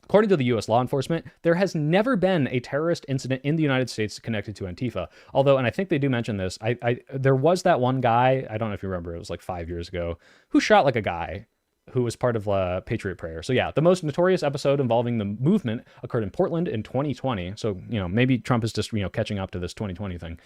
Speaker 1: According to the U.S. law enforcement, there has never been a terrorist incident in the United States connected to Antifa. Although, and I think they do mention this, there was that one guy, I don't know if you remember, it was like 5 years ago, who shot like a guy who was part of Patriot Prayer. So yeah, the most notorious episode involving the movement occurred in Portland in 2020. So, you know, maybe Trump is just, you know, catching up to this 2020 thing.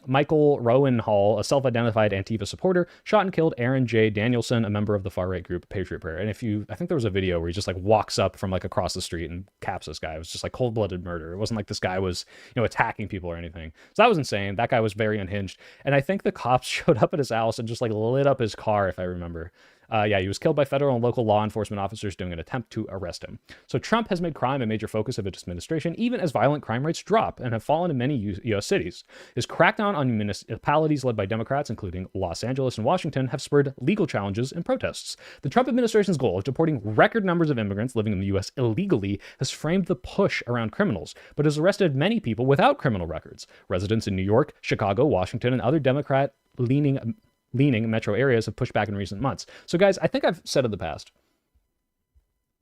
Speaker 1: Michael Rowan Hall, a self-identified Antifa supporter, shot and killed Aaron J. Danielson, a member of the far-right group Patriot Prayer. And I think there was a video where he just like walks up from like across the street and caps this guy. It was just like cold-blooded murder. It wasn't like this guy was, you know, attacking people or anything. So that was insane. That guy was very unhinged. And I think the cops showed up at his house and just like lit up his car, if I remember. Yeah, he was killed by federal and local law enforcement officers doing an attempt to arrest him. So Trump has made crime a major focus of his administration, even as violent crime rates drop and have fallen in many U.S. cities. His crackdown on municipalities led by Democrats, including Los Angeles and Washington, have spurred legal challenges and protests. The Trump administration's goal of deporting record numbers of immigrants living in the U.S. illegally has framed the push around criminals, but has arrested many people without criminal records. Residents in New York, Chicago, Washington, and other Democrat-leaning metro areas have pushed back in recent months. So guys, I think I've said in the past,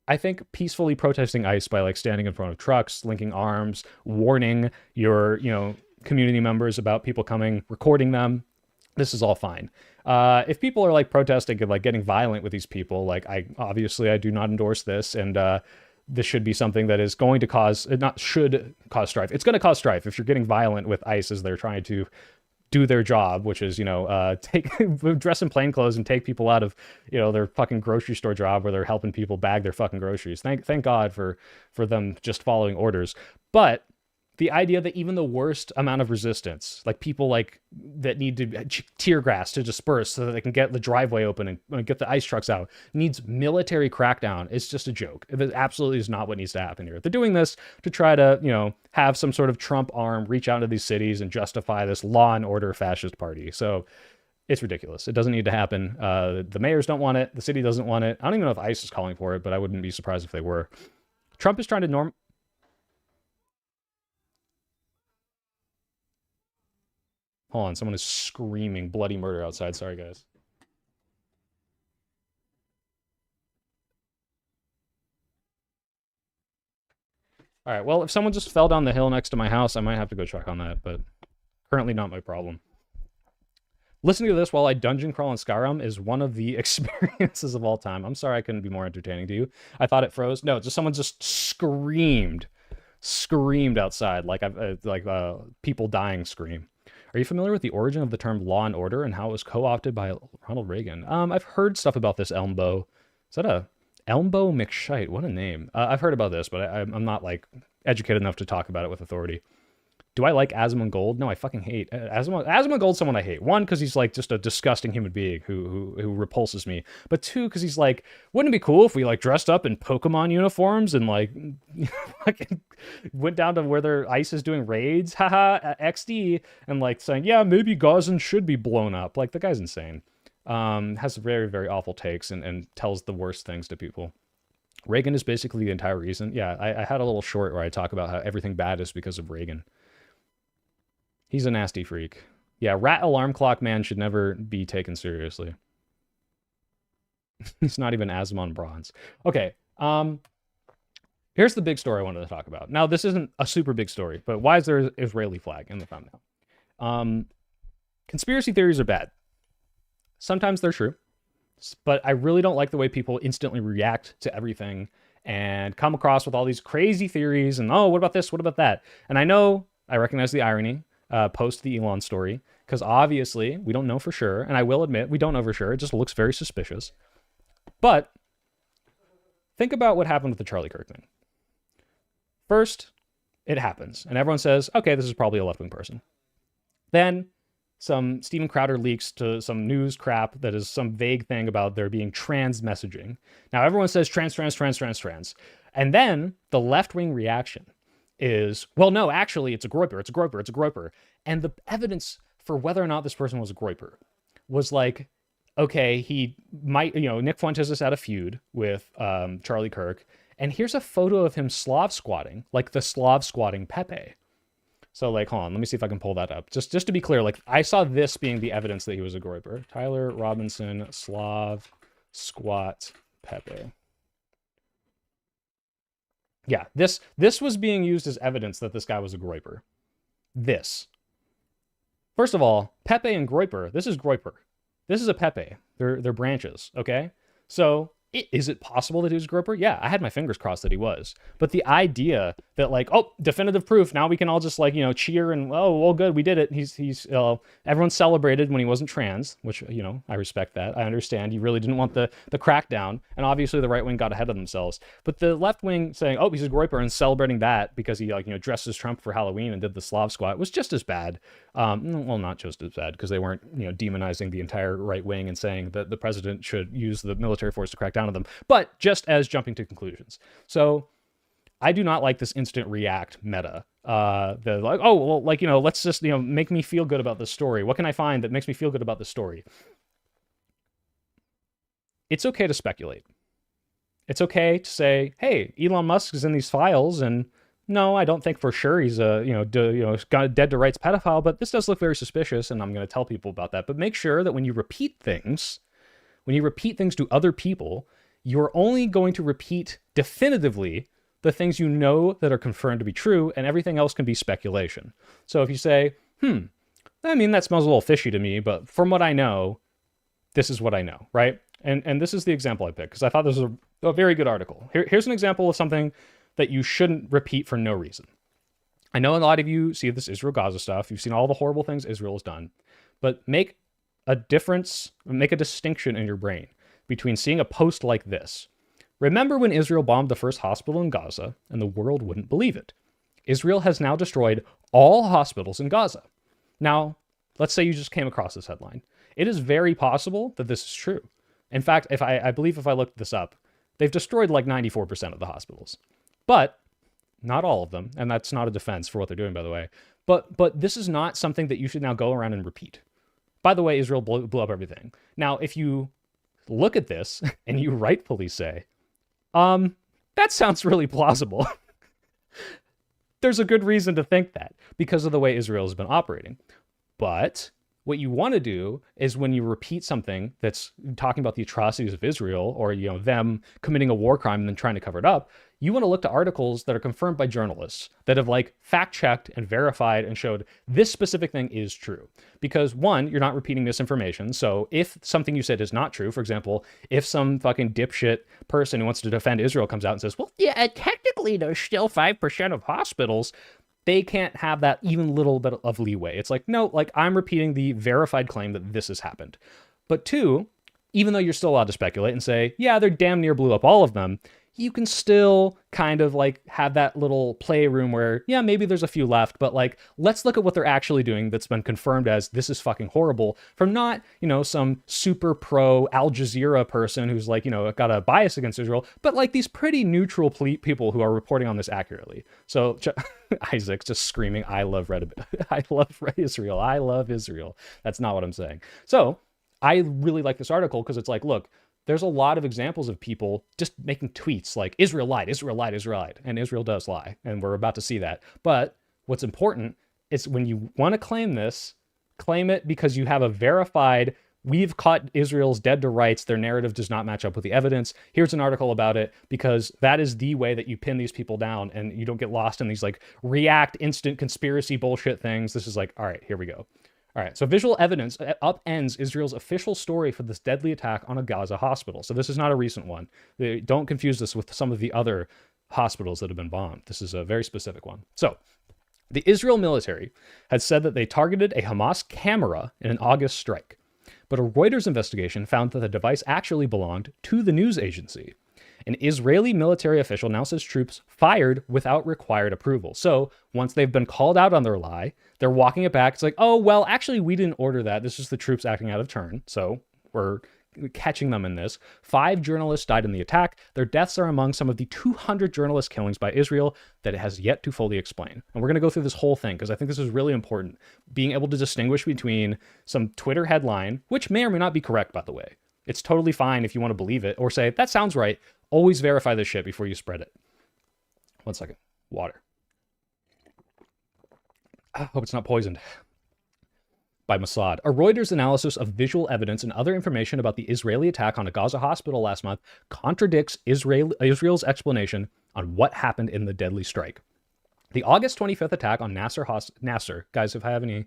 Speaker 1: I think peacefully protesting ICE by like standing in front of trucks, linking arms, warning your, you know, community members about people coming, recording them, this is all fine. If people are like protesting and like getting violent with these people, like I do not endorse this, and this should be something that is going to should cause strife. It's going to cause strife if you're getting violent with ICE as they're trying to do their job, which is, you know, dress in plain clothes and take people out of, you know, their fucking grocery store job where they're helping people bag their fucking groceries. Thank God for them just following orders. But the idea that even the worst amount of resistance, like people like that need to tear gas to disperse so that they can get the driveway open and get the ice trucks out, needs military crackdown. It's just a joke. It absolutely is not what needs to happen here. They're doing this to try to, you know, have some sort of Trump arm reach out to these cities and justify this law and order fascist party. So it's ridiculous. It doesn't need to happen. The mayors don't want it. The city doesn't want it. I don't even know if ICE is calling for it, but I wouldn't be surprised if they were. Trump is trying to Hold on, someone is screaming bloody murder outside. Sorry, guys. All right, well, if someone just fell down the hill next to my house, I might have to go check on that, but currently not my problem. Listening to this while I dungeon crawl in Skyrim is one of the experiences of all time. I'm sorry I couldn't be more entertaining to you. I thought it froze. No, just someone just screamed outside like people dying scream. Are you familiar with the origin of the term law and order and how it was co-opted by Ronald Reagan? I've heard stuff about this Elmbo. Is that a Elmbo McShite? What a name. I've heard about this, but I'm not like educated enough to talk about it with authority. Do I like Asmongold? No, I fucking hate Asmongold's someone I hate. One, because he's like just a disgusting human being who repulses me. But two, because he's like, wouldn't it be cool if we like dressed up in Pokemon uniforms and like went down to where their ICE is doing raids, haha, XD, and like saying, yeah, maybe Gazan should be blown up. Like the guy's insane. Has very, very awful takes and tells the worst things to people. Reagan is basically the entire reason. Yeah, I had a little short where I talk about how everything bad is because of Reagan. He's a nasty freak. Yeah, Rat Alarm Clock Man should never be taken seriously. He's not even Asmon Bronze. Okay, here's the big story I wanted to talk about. Now, this isn't a super big story, but why is there an Israeli flag in the thumbnail? Conspiracy theories are bad. Sometimes they're true, but I really don't like the way people instantly react to everything and come across with all these crazy theories and, oh, what about this? What about that? And I recognize the irony. Post the Elon story, because obviously we don't know for sure, and I will admit we don't know for sure. It just looks very suspicious. But think about what happened with the Charlie Kirk thing. First, it happens, and everyone says, okay, this is probably a left-wing person. Then some Steven Crowder leaks to some news crap that is some vague thing about there being trans messaging. Now everyone says trans. And then the left-wing reaction is, well, no, actually, it's a groiper. And the evidence for whether or not this person was a groiper was like, okay, he might, Nick Fuentes has had a feud with Charlie Kirk, and here's a photo of him Slav squatting, like the Slav squatting Pepe. So, like, hold on, let me see if I can pull that up. Just to be clear, like, I saw this being the evidence that he was a groiper. Tyler Robinson, Slav squat Pepe. Yeah, this was being used as evidence that this guy was a groiper. This. First of all, Pepe and groiper, this is groiper. This is a Pepe. They're branches, okay? So, is it possible that he was a groiper? Yeah, I had my fingers crossed that he was. But the idea that like, oh, definitive proof, now we can all just like, cheer and, oh, well, good, we did it. Everyone celebrated when he wasn't trans, which, I respect that. I understand. You really didn't want the crackdown. And obviously the right wing got ahead of themselves. But the left wing saying, oh, he's a groiper and celebrating that because he dressed as Trump for Halloween and did the Slav squat was just as bad. Well, not just as bad because they weren't, demonizing the entire right wing and saying that the president should use the military force to crack down on them, but just as jumping to conclusions. So I do not like this instant react meta. The like, oh, well, like, let's just, make me feel good about this story. What can I find that makes me feel good about this story? It's okay to speculate. It's okay to say, hey, Elon Musk is in these files, and no, I don't think for sure he's a, got a dead to rights pedophile, but this does look very suspicious, and I'm going to tell people about that. But make sure that when you repeat things to other people, you're only going to repeat definitively the things that are confirmed to be true, and everything else can be speculation. So if you say, that smells a little fishy to me, but from what I know, this is what I know, right? And this is the example I picked, because I thought this was a very good article. Here's an example of something that you shouldn't repeat for no reason. I know a lot of you see this Israel-Gaza stuff. You've seen all the horrible things Israel has done, but make a distinction in your brain between seeing a post like this. Remember when Israel bombed the first hospital in Gaza and the world wouldn't believe it? Israel has now destroyed all hospitals in Gaza. Now, let's say you just came across this headline. It is very possible that this is true. In fact, I believe if I looked this up, they've destroyed like 94% of the hospitals. But not all of them, and that's not a defense for what they're doing, by the way. But this is not something that you should now go around and repeat. By the way, Israel blew up everything. Now, if you look at this and you rightfully say, that sounds really plausible. There's a good reason to think that because of the way Israel has been operating. But what you want to do is when you repeat something that's talking about the atrocities of Israel or, them committing a war crime and then trying to cover it up, you want to look to articles that are confirmed by journalists that have like fact checked and verified and showed this specific thing is true. Because one, you're not repeating misinformation. So if something you said is not true, for example, if some fucking dipshit person who wants to defend Israel comes out and says, well, yeah, technically there's still 5% of hospitals, they can't have that even little bit of leeway. It's like, no, like I'm repeating the verified claim that this has happened. But two, even though you're still allowed to speculate and say, yeah, they're damn near blew up all of them, you can still kind of like have that little playroom where, yeah, maybe there's a few left, but like, let's look at what they're actually doing that's been confirmed as this is fucking horrible from not, some super pro Al Jazeera person who's like, got a bias against Israel, but like these pretty neutral people who are reporting on this accurately. So Isaac's just screaming, I love Israel. I love Israel. That's not what I'm saying. So I really like this article because it's like, look, there's a lot of examples of people just making tweets like Israel lied, Israel lied, Israel lied. And Israel does lie. And we're about to see that. But what's important is when you want to claim this, claim it because you have a verified, we've caught Israel's dead to rights. Their narrative does not match up with the evidence. Here's an article about it because that is the way that you pin these people down and you don't get lost in these like react instant conspiracy bullshit things. This is like, all right, here we go. All right, so visual evidence upends Israel's official story for this deadly attack on a Gaza hospital. So this is not a recent one. Don't confuse this with some of the other hospitals that have been bombed. This is a very specific one. So the Israel military had said that they targeted a Hamas camera in an August strike. But a Reuters investigation found that the device actually belonged to the news agency. An Israeli military official now says troops fired without required approval. So once they've been called out on their lie, they're walking it back. It's like, oh, well, actually, we didn't order that. This is the troops acting out of turn. So we're catching them in this. 5 journalists died in the attack. Their deaths are among some of the 200 journalist killings by Israel that it has yet to fully explain. And we're going to go through this whole thing because I think this is really important. Being able to distinguish between some Twitter headline, which may or may not be correct, by the way. It's totally fine if you want to believe it or say, that sounds right. Always verify this shit before you spread it. 1 second. Water. I hope it's not poisoned. By Mossad. A Reuters analysis of visual evidence and other information about the Israeli attack on a Gaza hospital last month contradicts Israel's explanation on what happened in the deadly strike. The August 25th attack on Nasser, guys, if I have any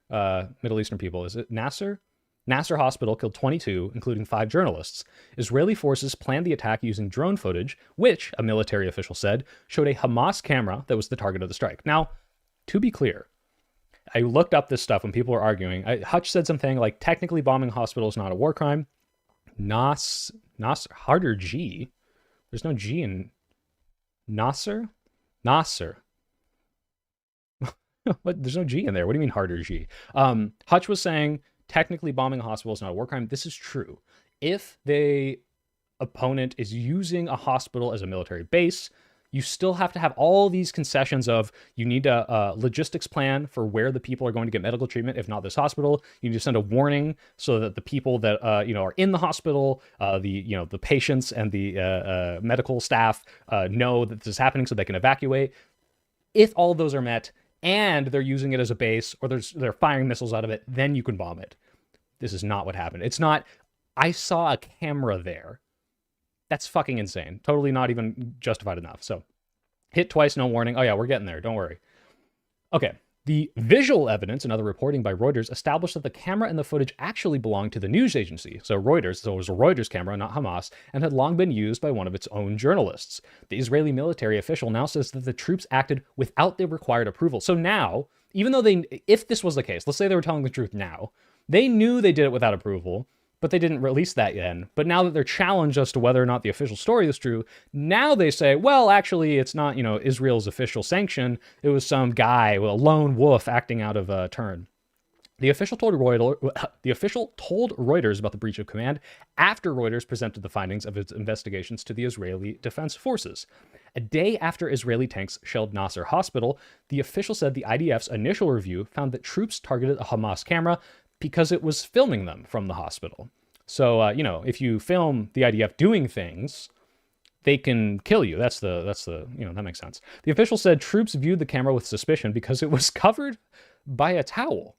Speaker 1: Middle Eastern people, is it Nasser? Nasser Hospital killed 22, including 5 journalists. Israeli forces planned the attack using drone footage, which, a military official said, showed a Hamas camera that was the target of the strike. Now, to be clear, I looked up this stuff when people were arguing. Hutch said something like, technically bombing a hospital is not a war crime. Harder G. There's no G in Nasser? Nasser. What? There's no G in there. What do you mean harder G? Hutch was saying, technically bombing a hospital is not a war crime. This is true. If the opponent is using a hospital as a military base, you still have to have all these concessions of you need a logistics plan for where the people are going to get medical treatment, if not this hospital. You need to send a warning so that the people that are in the hospital, the patients and the medical staff know that this is happening so they can evacuate. If all of those are met and they're using it as a base or they're firing missiles out of it, then you can bomb it. This is not what happened. It's not, I saw a camera there. That's fucking insane. Totally not even justified enough. So hit twice, no warning. Oh yeah, we're getting there. Don't worry. Okay. The visual evidence and other reporting by Reuters established that the camera and the footage actually belonged to the news agency. So Reuters, so it was a Reuters camera, not Hamas, and had long been used by one of its own journalists. The Israeli military official now says that the troops acted without the required approval. So now, even though if this was the case, let's say they were telling the truth now, they knew they did it without approval, but they didn't release that yet. But now that they're challenged as to whether or not the official story is true, now they say, well, actually, it's not, Israel's official sanction. It was some guy, a lone wolf acting out of turn. The official told Reuters about the breach of command after Reuters presented the findings of its investigations to the Israeli Defense Forces. A day after Israeli tanks shelled Nasser Hospital, the official said the IDF's initial review found that troops targeted a Hamas camera because it was filming them from the hospital. So, if you film the IDF doing things, they can kill you. That makes sense. The official said troops viewed the camera with suspicion because it was covered by a towel.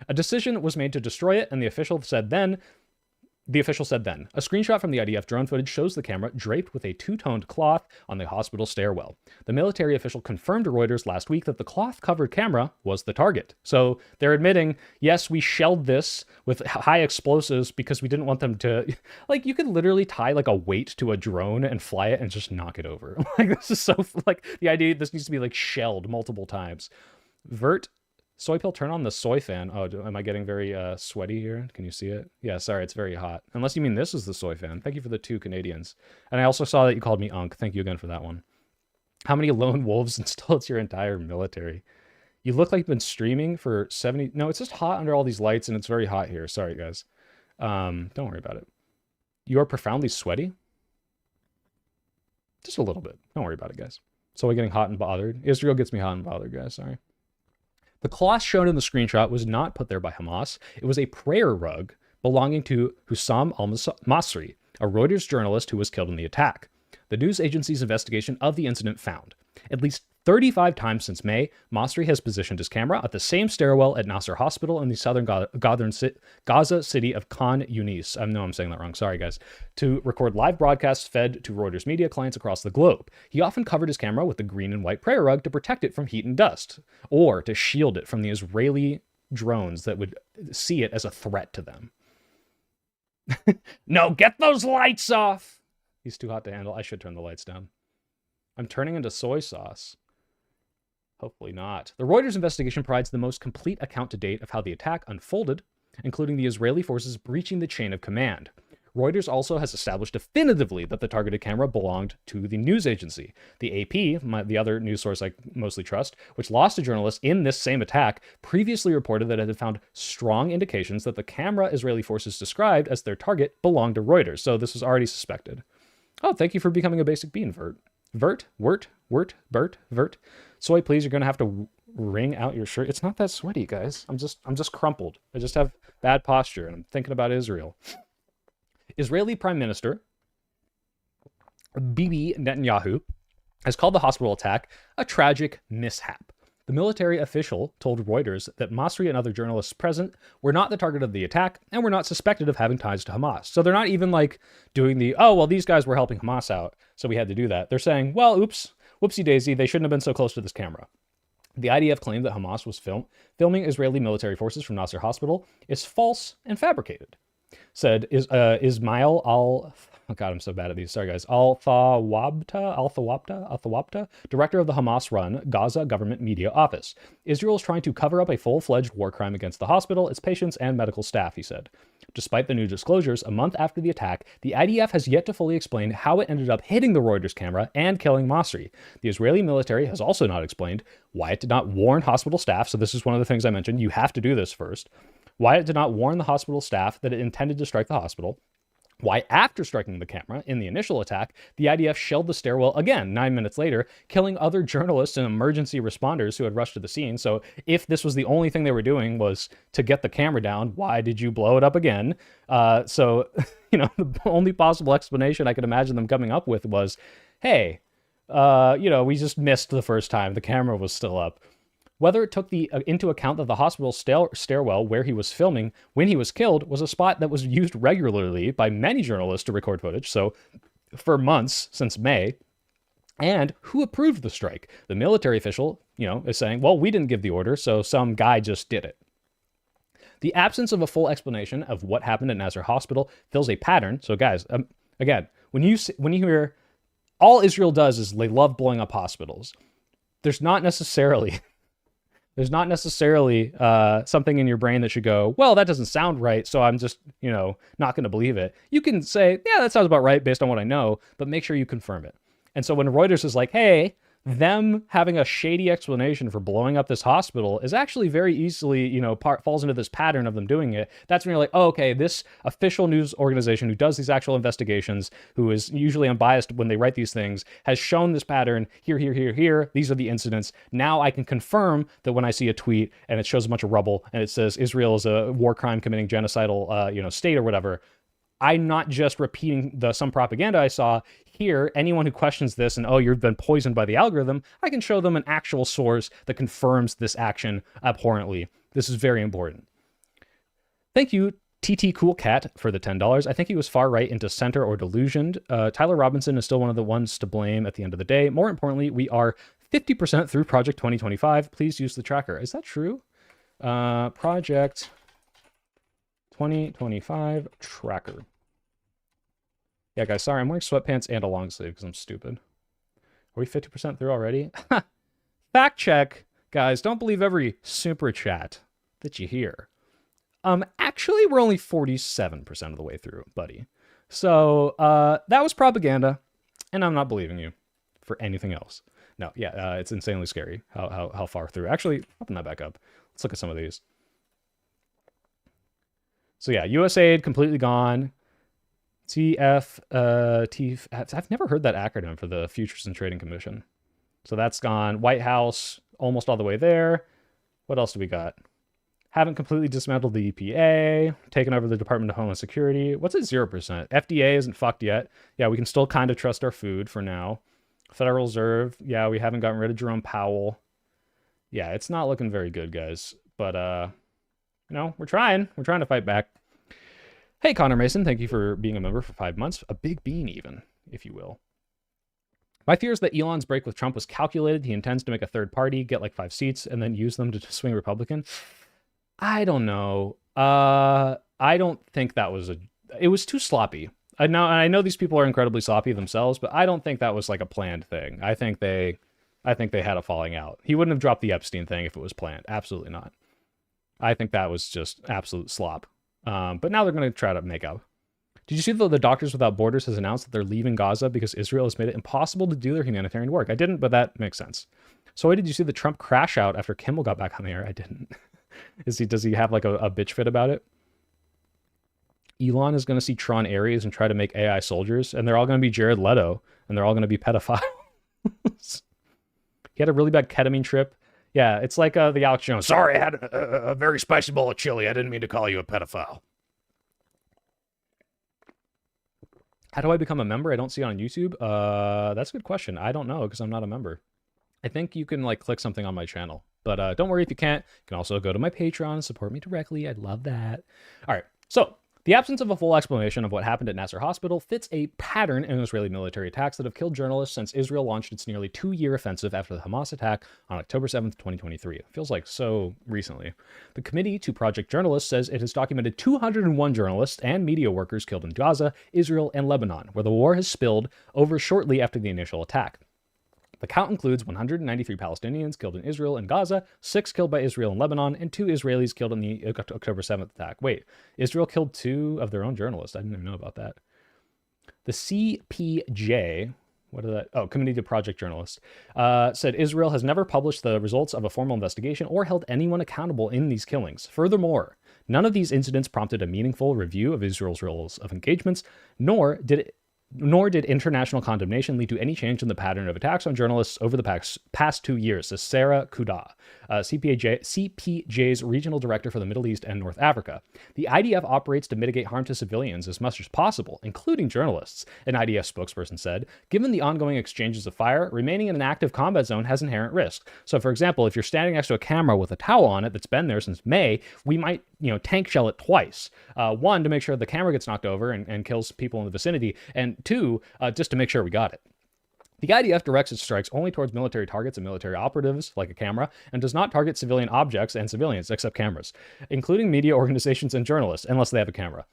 Speaker 1: A decision was made to destroy it, and the official said then, a screenshot from the IDF drone footage shows the camera draped with a two-toned cloth on the hospital stairwell. The military official confirmed to Reuters last week that the cloth-covered camera was the target. So they're admitting, yes, we shelled this with high explosives because we didn't want them to... Like, you could literally tie, like, a weight to a drone and fly it and just knock it over. Like, this is so... Like, the idea this needs to be, like, shelled multiple times. Vert... Soy pill, turn on the soy fan. Oh, am I getting very sweaty here? Can you see it? Yeah, sorry, it's very hot. Unless you mean this is the soy fan. Thank you for the 2 Canadians. And I also saw that you called me Unk. Thank you again for that one. How many lone wolves installed your entire military? You look like you've been streaming for 70... No, it's just hot under all these lights, and it's very hot here. Sorry, guys. Don't worry about it. You are profoundly sweaty? Just a little bit. Don't worry about it, guys. So we're getting hot and bothered. Israel gets me hot and bothered, guys. Sorry. The cloth shown in the screenshot was not put there by Hamas. It was a prayer rug belonging to Hussam al-Masri, a Reuters journalist who was killed in the attack. The news agency's investigation of the incident found at least 35 times since May, Masri has positioned his camera at the same stairwell at Nasser Hospital in the southern Gaza city of Khan Yunis. I know I'm saying that wrong. Sorry, guys. To record live broadcasts fed to Reuters media clients across the globe. He often covered his camera with the green and white prayer rug to protect it from heat and dust, or to shield it from the Israeli drones that would see it as a threat to them. No, get those lights off! He's too hot to handle. I should turn the lights down. I'm turning into soy sauce. Hopefully not. The Reuters investigation provides the most complete account to date of how the attack unfolded, including the Israeli forces breaching the chain of command. Reuters also has established definitively that the targeted camera belonged to the news agency. The AP, the other news source I mostly trust, which lost a journalist in this same attack, previously reported that it had found strong indications that the camera Israeli forces described as their target belonged to Reuters. So this was already suspected. Oh, thank you for becoming a basic bean, Vert. Vert. Soy, please, you're going to have to wring out your shirt. It's not that sweaty, guys. I'm just crumpled. I just have bad posture, and I'm thinking about Israel. Israeli Prime Minister Bibi Netanyahu has called the hospital attack a tragic mishap. The military official told Reuters that Masri and other journalists present were not the target of the attack and were not suspected of having ties to Hamas. So they're not even like doing the, oh, well, these guys were helping Hamas out, so we had to do that. They're saying, well, oops, whoopsie daisy, they shouldn't have been so close to this camera. The IDF claim that Hamas was filming Israeli military forces from Nasser Hospital is false and fabricated, said Ismail oh God, I'm so bad at these. Sorry, guys. Al-Thawabta, director of the Hamas-run Gaza Government Media Office. Israel is trying to cover up a full-fledged war crime against the hospital, its patients, and medical staff, he said. Despite the new disclosures, a month after the attack, the IDF has yet to fully explain how it ended up hitting the Reuters camera and killing Masri. The Israeli military has also not explained why it did not warn hospital staff, so this is one of the things I mentioned, you have to do this first, why it did not warn the hospital staff that it intended to strike the hospital, why, after striking the camera in the initial attack, the IDF shelled the stairwell again 9 minutes later, killing other journalists and emergency responders who had rushed to the scene. So if this was the only thing they were doing was to get the camera down, why did you blow it up again? So, the only possible explanation I could imagine them coming up with was, hey, we just missed the first time. The camera was still up. Whether it took into account that the hospital stairwell where he was filming when he was killed was a spot that was used regularly by many journalists to record footage, so for months since May, and who approved the strike. The military official, is saying, well, we didn't give the order, so some guy just did it. The absence of a full explanation of what happened at Nasser Hospital fills a pattern. So guys, again, when you hear all Israel does is they love blowing up hospitals, there's not necessarily... There's not necessarily something in your brain that should go, well, that doesn't sound right, so I'm just, not going to believe it. You can say, yeah, that sounds about right based on what I know, but make sure you confirm it. And so when Reuters is like, hey, them having a shady explanation for blowing up this hospital is actually very easily, falls into this pattern of them doing it. That's when you're like, oh, okay, this official news organization who does these actual investigations, who is usually unbiased when they write these things, has shown this pattern here, here, here, here. These are the incidents. Now I can confirm that when I see a tweet and it shows a bunch of rubble and it says Israel is a war crime committing genocidal, state or whatever, I'm not just repeating some propaganda I saw. Here, anyone who questions this and, oh, you've been poisoned by the algorithm, I can show them an actual source that confirms this action abhorrently. This is very important. Thank you, TT Cool Cat, for the $10. I think he was far right into center or delusioned. Tyler Robinson is still one of the ones to blame at the end of the day. More importantly, we are 50% through Project 2025. Please use the tracker. Is that true? Project 2025 tracker. Yeah, guys, sorry, I'm wearing sweatpants and a long sleeve because I'm stupid. Are we 50% through already? Fact check. Guys, don't believe every super chat that you hear. Actually, we're only 47% of the way through, buddy. So, that was propaganda, and I'm not believing you for anything else. No, yeah, it's insanely scary how far through. Actually, open that back up. Let's look at some of these. So yeah, USAID completely gone. I've never heard that acronym for the Futures and Trading Commission. So that's gone. White House, almost all the way there. What else do we got? Haven't completely dismantled the EPA, taken over the Department of Homeland Security. What's at 0%? FDA isn't fucked yet. Yeah, we can still kind of trust our food for now. Federal Reserve, yeah, we haven't gotten rid of Jerome Powell. Yeah, it's not looking very good, guys. But, we're trying. We're trying to fight back. Hey, Connor Mason, thank you for being a member for 5 months. A big bean even, if you will. My fear is that Elon's break with Trump was calculated. He intends to make a third party, get like 5 seats, and then use them to swing Republican. I don't know. I don't think that was it was too sloppy. I know these people are incredibly sloppy themselves, but I don't think that was like a planned thing. I think they had a falling out. He wouldn't have dropped the Epstein thing if it was planned. Absolutely not. I think that was just absolute slop. But now they're going to try to make up. Did you see that the Doctors Without Borders has announced that they're leaving Gaza because Israel has made it impossible to do their humanitarian work? I didn't, but that makes sense. So why did you see the Trump crash out after Kimmel got back on the air? I didn't. Does he have like a bitch fit about it? Elon is going to see Tron Ares and try to make AI soldiers, and they're all going to be Jared Leto, and they're all going to be pedophiles. He had a really bad ketamine trip. Yeah, it's like the Alex Jones. Sorry, I had a very spicy bowl of chili. I didn't mean to call you a pedophile. How do I become a member? I don't see it on YouTube. That's a good question. I don't know because I'm not a member. I think you can like click something on my channel. But don't worry if you can't. You can also go to my Patreon and support me directly. I'd love that. All right, so the absence of a full explanation of what happened at Nasser Hospital fits a pattern in Israeli military attacks that have killed journalists since Israel launched its nearly 2-year offensive after the Hamas attack on October 7th, 2023. It feels like so recently. The Committee to Project Journalists says it has documented 201 journalists and media workers killed in Gaza, Israel, and Lebanon, where the war has spilled over shortly after the initial attack. The count includes 193 Palestinians killed in Israel and Gaza, 6 killed by Israel and Lebanon, and 2 Israelis killed in the October 7th attack. Wait, Israel killed 2 of their own journalists. I didn't even know about that. The CPJ, what is that? Oh, Committee to Project Journalists, said Israel has never published the results of a formal investigation or held anyone accountable in these killings. Furthermore, none of these incidents prompted a meaningful review of Israel's rules of engagements, nor did international condemnation lead to any change in the pattern of attacks on journalists over the past 2 years, says Sarah Kuda, CPJ's regional director for the Middle East and North Africa. The IDF operates to mitigate harm to civilians as much as possible, including journalists, an IDF spokesperson said. Given the ongoing exchanges of fire, remaining in an active combat zone has inherent risk. So, for example, if you're standing next to a camera with a towel on it that's been there since May, we might, tank shell it twice. One, to make sure the camera gets knocked over and kills people in the vicinity, and 2, just to make sure we got it. The IDF directs its strikes only towards military targets and military operatives, like a camera, and does not target civilian objects and civilians, except cameras, including media organizations and journalists, unless they have a camera.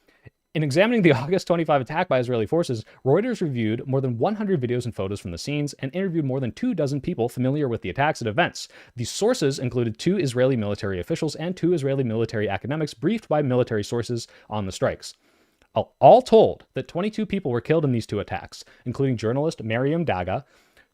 Speaker 1: In examining the August 25 attack by Israeli forces, Reuters reviewed more than 100 videos and photos from the scenes and interviewed more than 24 people familiar with the attacks and events. These sources included 2 Israeli military officials and 2 Israeli military academics briefed by military sources on the strikes. All told, that 22 people were killed in these 2 attacks, including journalist Mariam Daga,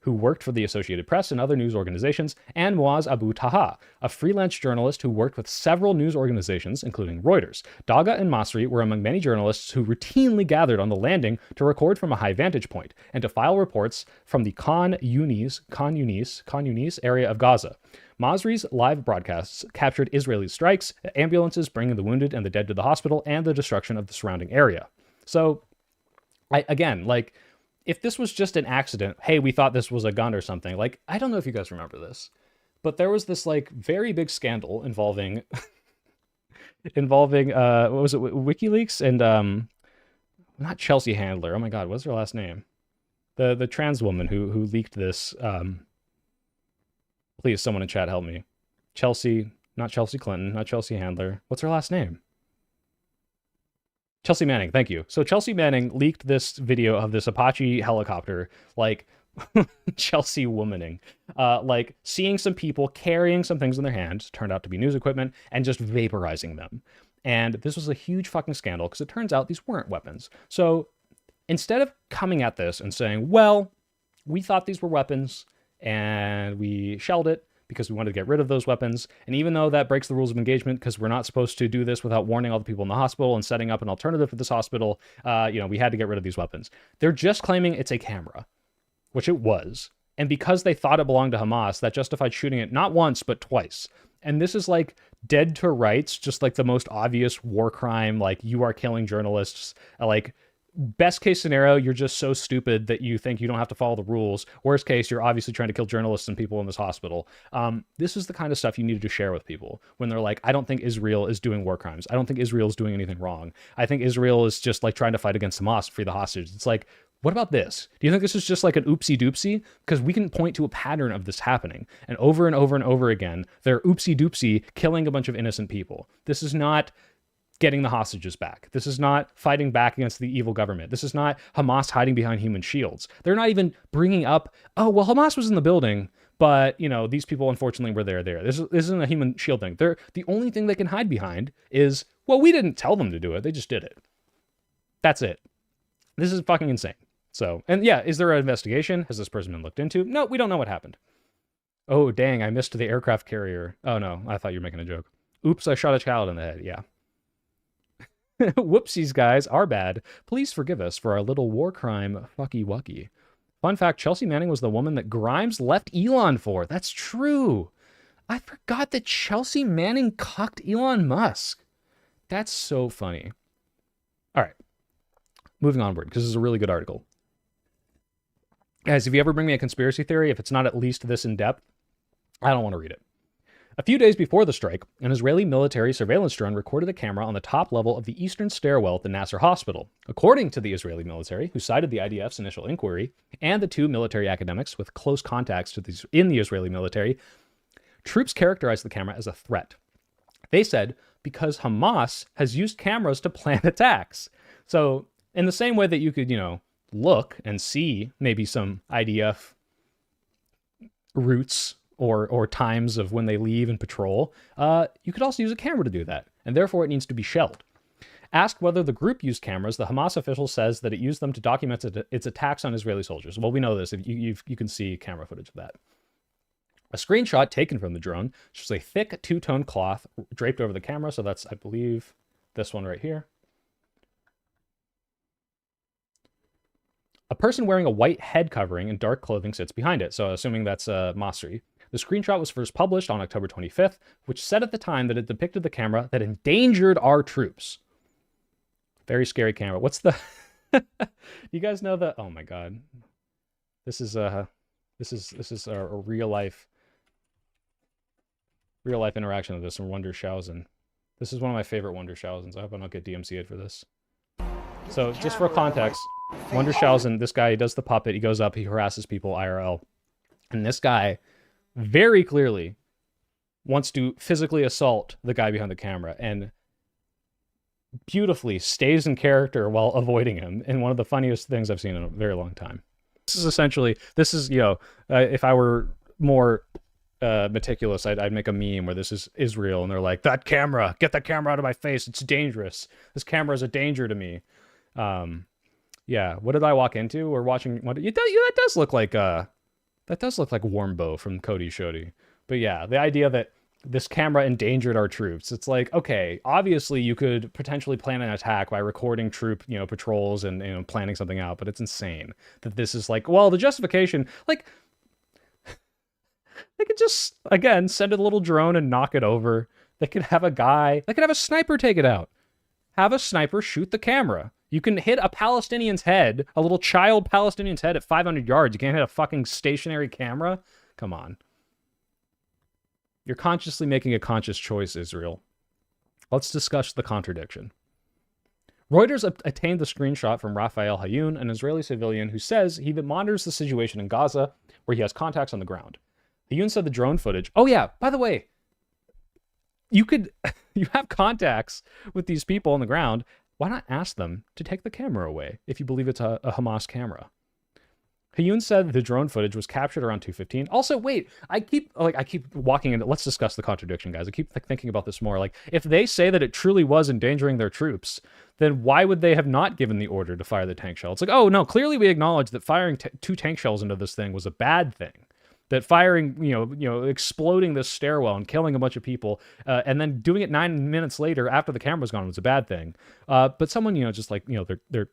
Speaker 1: who worked for the Associated Press and other news organizations, and Muaz Abu Taha, a freelance journalist who worked with several news organizations, including Reuters. Daga and Masri were among many journalists who routinely gathered on the landing to record from a high vantage point and to file reports from the Khan Yunis area of Gaza. Masri's live broadcasts captured Israeli strikes, ambulances bringing the wounded and the dead to the hospital, and the destruction of the surrounding area. So, if this was just an accident, hey, we thought this was a gun or something, like, I don't know if you guys remember this, but there was this, like, very big scandal involving, what was it, WikiLeaks and, not Chelsea Handler, oh my god, what's her last name? The trans woman who leaked this, please, someone in chat help me. Not Chelsea Clinton, not Chelsea Handler, what's her last name? Chelsea Manning, thank you. So Chelsea Manning leaked this video of this Apache helicopter, like, Chelsea womaning, like seeing some people carrying some things in their hands, turned out to be news equipment, and just vaporizing them. And this was a huge fucking scandal because it turns out these weren't weapons. So instead of coming at this and saying, well, we thought these were weapons and we shelled it because we wanted to get rid of those weapons. And even though that breaks the rules of engagement because we're not supposed to do this without warning all the people in the hospital and setting up an alternative for this hospital, we had to get rid of these weapons. They're just claiming it's a camera, which it was. And because they thought it belonged to Hamas, that justified shooting it not once, but twice. And this is like dead to rights, just like the most obvious war crime, like you are killing journalists, like best case scenario, you're just so stupid that you think you don't have to follow the rules. Worst case, you're obviously trying to kill journalists and people in this hospital. This is the kind of stuff you needed to share with people when they're like, I don't think Israel is doing war crimes. I don't think Israel is doing anything wrong. I think Israel is just like trying to fight against Hamas, free the hostages. It's like, what about this? Do you think this is just like an oopsie doopsie? Because we can point to a pattern of this happening. And over and over and over again, they're oopsie doopsie killing a bunch of innocent people. This is not getting the hostages back. This is not fighting back against the evil government. This is not Hamas hiding behind human shields. They're not even bringing up, oh, well, Hamas was in the building, but, these people unfortunately were there. This isn't a human shield thing. The only thing they can hide behind is, well, we didn't tell them to do it. They just did it. That's it. This is fucking insane. So, and yeah, is there an investigation? Has this person been looked into? No, we don't know what happened. Oh, dang, I missed the aircraft carrier. Oh, no, I thought you were making a joke. Oops, I shot a child in the head. Yeah. Whoopsies, guys, our bad. Please forgive us for our little war crime fucky wucky. Fun fact, Chelsea Manning was the woman that Grimes left Elon for. That's true. I forgot that Chelsea Manning cucked Elon Musk. That's so funny. All right. Moving onward, because this is a really good article. Guys, if you ever bring me a conspiracy theory, if it's not at least this in-depth, I don't want to read it. A few days before the strike, an Israeli military surveillance drone recorded a camera on the top level of the eastern stairwell at the Nasser hospital. According to the Israeli military, who cited the IDF's initial inquiry, and the 2 military academics with close contacts in the Israeli military, troops characterized the camera as a threat. They said, because Hamas has used cameras to plan attacks. So, in the same way that you could, look and see maybe some IDF routes or times of when they leave and patrol, you could also use a camera to do that, and therefore it needs to be shelled. Asked whether the group used cameras, the Hamas official says that it used them to document its attacks on Israeli soldiers. Well, we know this. You can see camera footage of that. A screenshot taken from the drone shows a thick 2-tone cloth draped over the camera, so that's, I believe, this one right here. A person wearing a white head covering and dark clothing sits behind it, so assuming that's Masri. The screenshot was first published on October 25th, which said at the time that it depicted the camera that endangered our troops. Very scary camera. What's the... You guys know the... Oh my god. This is a real life interaction of this from Wundershausen. This is one of my favorite Wunderschausens. I hope I don't get DMCA'd for this. So, just for context, Wundershausen, this guy, he does the puppet, he goes up, he harasses people IRL. And this guy very clearly wants to physically assault the guy behind the camera. And beautifully stays in character while avoiding him in one of the funniest things I've seen in a very long time. This is, you know, if I were more meticulous, I'd make a meme where this is Israel and they're like, that camera, get the camera out of my face. It's dangerous. This camera is a danger to me. Yeah. What did I walk into? We're watching that does look like Warmbow from Cody Shody. But yeah, the idea that this camera endangered our troops. It's like, okay, obviously you could potentially plan an attack by recording troop, you know, patrols and, you know, planning something out, but it's insane that this is like, well, the justification, like, they could just, again, send a little drone and knock it over. They could have a sniper take it out. Have a sniper shoot the camera. You can hit a Palestinian's head, a little child Palestinian's head at 500 yards. You can't hit a fucking stationary camera? Come on. You're consciously making a conscious choice, Israel. Let's discuss the contradiction. Reuters obtained the screenshot from Raphael Hayun, an Israeli civilian who says he monitors the situation in Gaza, where he has contacts on the ground. Hayun said the drone footage... Oh yeah, by the way, you have contacts with these people on the ground. Why not ask them to take the camera away if you believe it's a Hamas camera? Hayun said the drone footage was captured around 2:15. Also, wait, I keep walking into... Let's discuss the contradiction, guys. I keep thinking about this more. Like, if they say that it truly was endangering their troops, then why would they have not given the order to fire the tank shell? It's like, oh, no, clearly we acknowledge that firing 2 tank shells into this thing was a bad thing. That firing, exploding this stairwell and killing a bunch of people, and then doing it 9 minutes later after the camera's gone was a bad thing. But someone, just like, their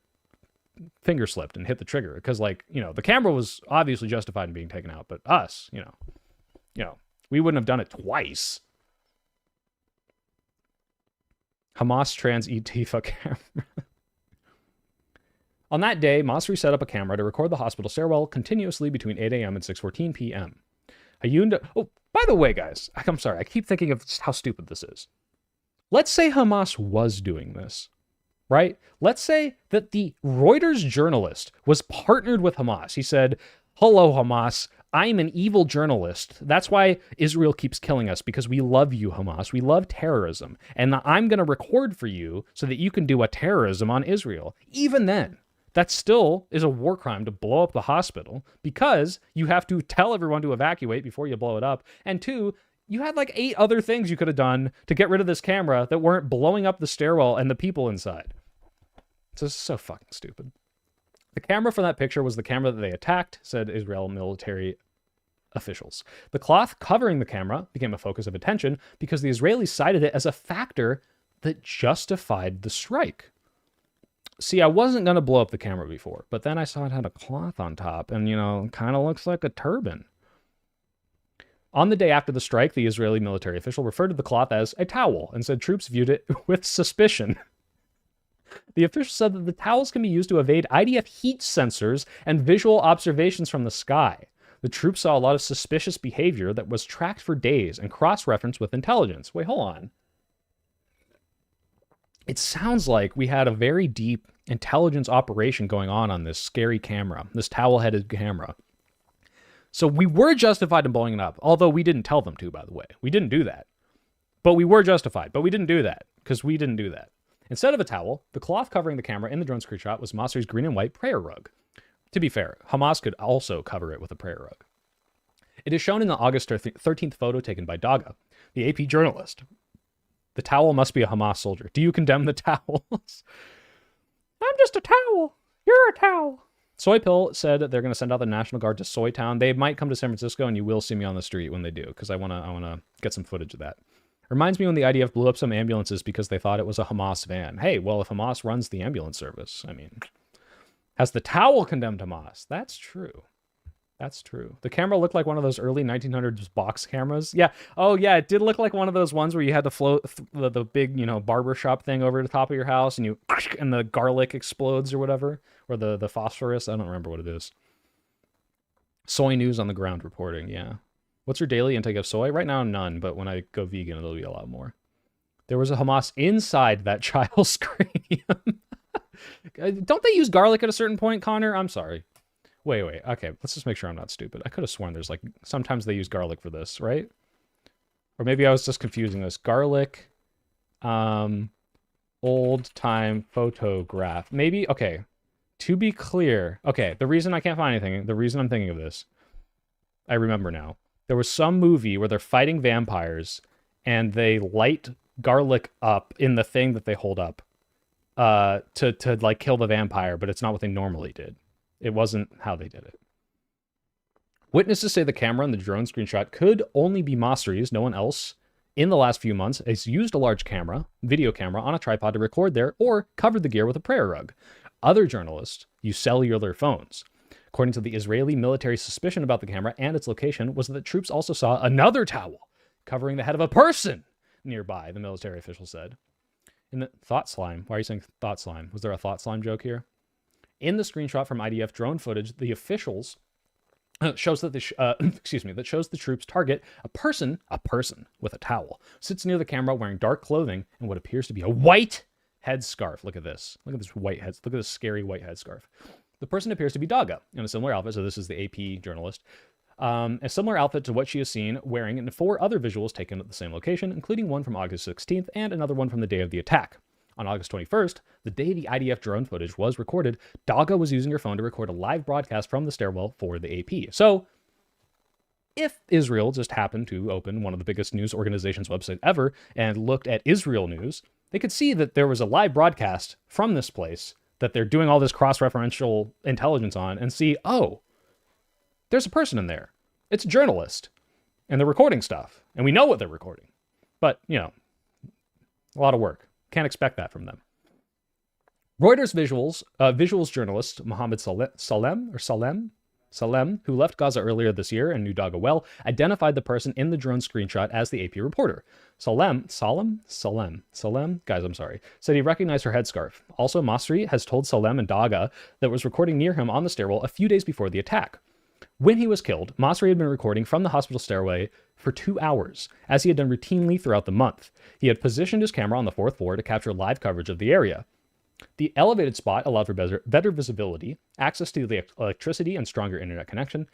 Speaker 1: finger slipped and hit the trigger because, like, the camera was obviously justified in being taken out, but us, we wouldn't have done it twice. Hamas trans Tifa camera. On that day, Masri set up a camera to record the hospital stairwell continuously between 8 a.m. and 6:14 p.m. Oh, by the way, guys, I'm sorry. I keep thinking of just how stupid this is. Let's say Hamas was doing this, right? Let's say that the Reuters journalist was partnered with Hamas. He said, hello, Hamas. I'm an evil journalist. That's why Israel keeps killing us, because we love you, Hamas. We love terrorism. And I'm going to record for you so that you can do a terrorism on Israel. Even then, that still is a war crime to blow up the hospital, because you have to tell everyone to evacuate before you blow it up. And 2, you had like 8 other things you could have done to get rid of this camera that weren't blowing up the stairwell and the people inside. So this is so fucking stupid. The camera from that picture was the camera that they attacked, said Israel military officials. The cloth covering the camera became a focus of attention because the Israelis cited it as a factor that justified the strike. See, I wasn't going to blow up the camera before, but then I saw it had a cloth on top and, kind of looks like a turban. On the day after the strike, the Israeli military official referred to the cloth as a towel and said troops viewed it with suspicion. The official said that the towels can be used to evade IDF heat sensors and visual observations from the sky. The troops saw a lot of suspicious behavior that was tracked for days and cross-referenced with intelligence. Wait, hold on. It sounds like we had a very deep intelligence operation going on this scary camera, this towel-headed camera. So we were justified in blowing it up, although we didn't tell them to, by the way. We didn't do that. But we were justified, but we didn't do that, because we didn't do that. Instead of a towel, the cloth covering the camera in the drone screenshot was Masri's green and white prayer rug. To be fair, Hamas could also cover it with a prayer rug. It is shown in the August 13th photo taken by Daga, the AP journalist. The towel must be a Hamas soldier. Do you condemn the towels? I'm just a towel. You're a towel. Soy Pill said they're going to send out the National Guard to Soy Town. They might come to San Francisco, and you will see me on the street when they do, because I want to get some footage of that. Reminds me when the IDF blew up some ambulances because they thought it was a Hamas van. Hey, well, if Hamas runs the ambulance service, has the towel condemned Hamas? That's true. That's true. The camera looked like one of those early 1900s box cameras. Yeah. Oh, yeah. It did look like one of those ones where you had to float the big, barbershop thing over the top of your house and the garlic explodes or whatever. Or the phosphorus. I don't remember what it is. Soy News on the ground reporting. Yeah. What's your daily intake of soy? Right now, none. But when I go vegan, it'll be a lot more. There was a Hamas inside that child's cranium. Don't they use garlic at a certain point, Connor? I'm sorry. Wait. Okay, let's just make sure I'm not stupid. I could have sworn there's sometimes they use garlic for this, right? Or maybe I was just confusing this. Garlic, old-time photograph. Maybe, okay. To be clear, okay, the reason I can't find anything, the reason I'm thinking of this, I remember now. There was some movie where they're fighting vampires, and they light garlic up in the thing that they hold up to like kill the vampire, but it's not what they normally did. It wasn't how they did it. Witnesses say the camera in the drone screenshot could only be Masri's. No one else in the last few months has used a large camera, video camera, on a tripod to record there or covered the gear with a prayer rug. Other journalists use cellular phones. According to the Israeli military, suspicion about the camera and its location was that the troops also saw another towel covering the head of a person nearby, the military official said. In the thought slime, why are you saying thought slime? Was there a thought slime joke here? In the screenshot from IDF drone footage, the officials shows that that shows the troops target a person with a towel, sits near the camera wearing dark clothing and what appears to be a white headscarf. Look at this. Look at this white head. Look at this scary white headscarf. The person appears to be Daga in a similar outfit. So this is the AP journalist. A similar outfit to what she is seen wearing in 4 other visuals taken at the same location, including one from August 16th and another one from the day of the attack. On August 21st, the day the IDF drone footage was recorded, Daga was using her phone to record a live broadcast from the stairwell for the AP. So, if Israel just happened to open one of the biggest news organizations' website ever and looked at Israel news, they could see that there was a live broadcast from this place that they're doing all this cross-referential intelligence on and see, oh, there's a person in there. It's a journalist. And they're recording stuff. And we know what they're recording. But, you know, a lot of work. Can't expect that from them. Reuters visuals journalist Mohammed Salem, who left Gaza earlier this year and knew Daga well, identified the person in the drone screenshot as the AP reporter. Salem, guys, I'm sorry, said he recognized her headscarf. Also, Masri has told Salem and Daga that was recording near him on the stairwell a few days before the attack. When he was killed, Masri had been recording from the hospital stairway for 2 hours, as he had done routinely throughout the month. He had positioned his camera on the 4th floor to capture live coverage of the area. The elevated spot allowed for better visibility, access to the electricity, and stronger internet connection.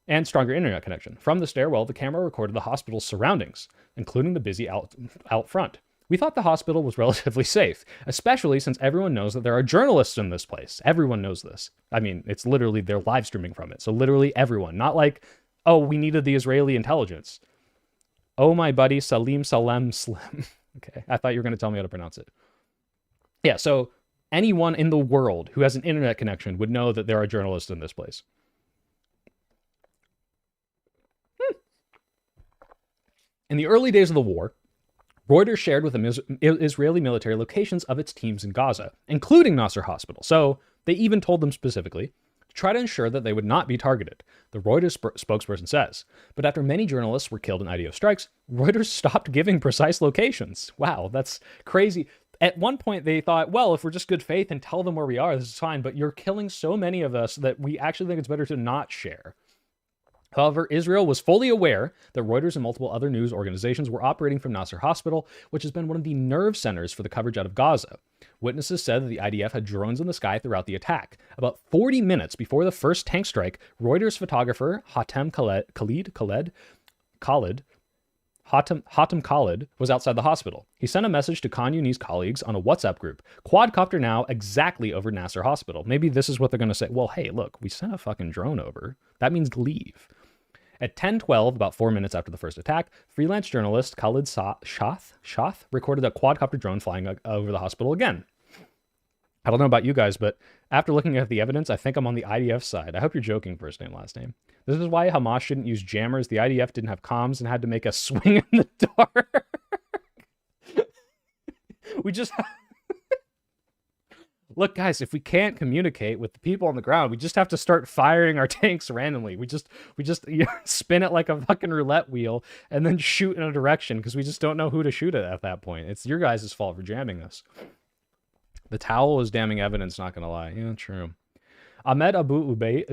Speaker 1: From the stairwell, the camera recorded the hospital's surroundings, including the busy out front. We thought the hospital was relatively safe, especially since everyone knows that there are journalists in this place. Everyone knows this. I mean, it's literally, they're live streaming from it. So literally everyone, not like, oh, we needed the Israeli intelligence. Oh, my buddy, Salem Slim. Okay, I thought you were going to tell me how to pronounce it. Yeah, so anyone in the world who has an internet connection would know that there are journalists in this place. In the early days of the war, Reuters shared with the Israeli military locations of its teams in Gaza, including Nasser Hospital. So they even told them specifically to try to ensure that they would not be targeted, the Reuters spokesperson says. But after many journalists were killed in IDF strikes, Reuters stopped giving precise locations. Wow, that's crazy. At one point, they thought, well, if we're just good faith and tell them where we are, this is fine. But you're killing so many of us that we actually think it's better to not share. However, Israel was fully aware that Reuters and multiple other news organizations were operating from Nasser Hospital, which has been one of the nerve centers for the coverage out of Gaza. Witnesses said that the IDF had drones in the sky throughout the attack. About 40 minutes before the first tank strike, Reuters photographer Hatem Khalid was outside the hospital. He sent a message to Khan Yunis colleagues on a WhatsApp group. Quadcopter now exactly over Nasser Hospital. Maybe this is what they're going to say. Well, hey, look, we sent a fucking drone over. That means leave. At 10:12, about 4 minutes after the first attack, freelance journalist Khalid Shath recorded a quadcopter drone flying over the hospital again. I don't know about you guys, but after looking at the evidence, I think I'm on the IDF side. I hope you're joking, first name, last name. This is why Hamas shouldn't use jammers. The IDF didn't have comms and had to make a swing in the dark. We just... Look, guys, if we can't communicate with the people on the ground, we just have to start firing our tanks randomly. We just spin it like a fucking roulette wheel and then shoot in a direction because we just don't know who to shoot at that point. It's your guys' fault for jamming us. The towel is damning evidence, not gonna lie. Yeah, true. Ahmed Abu Ubaid,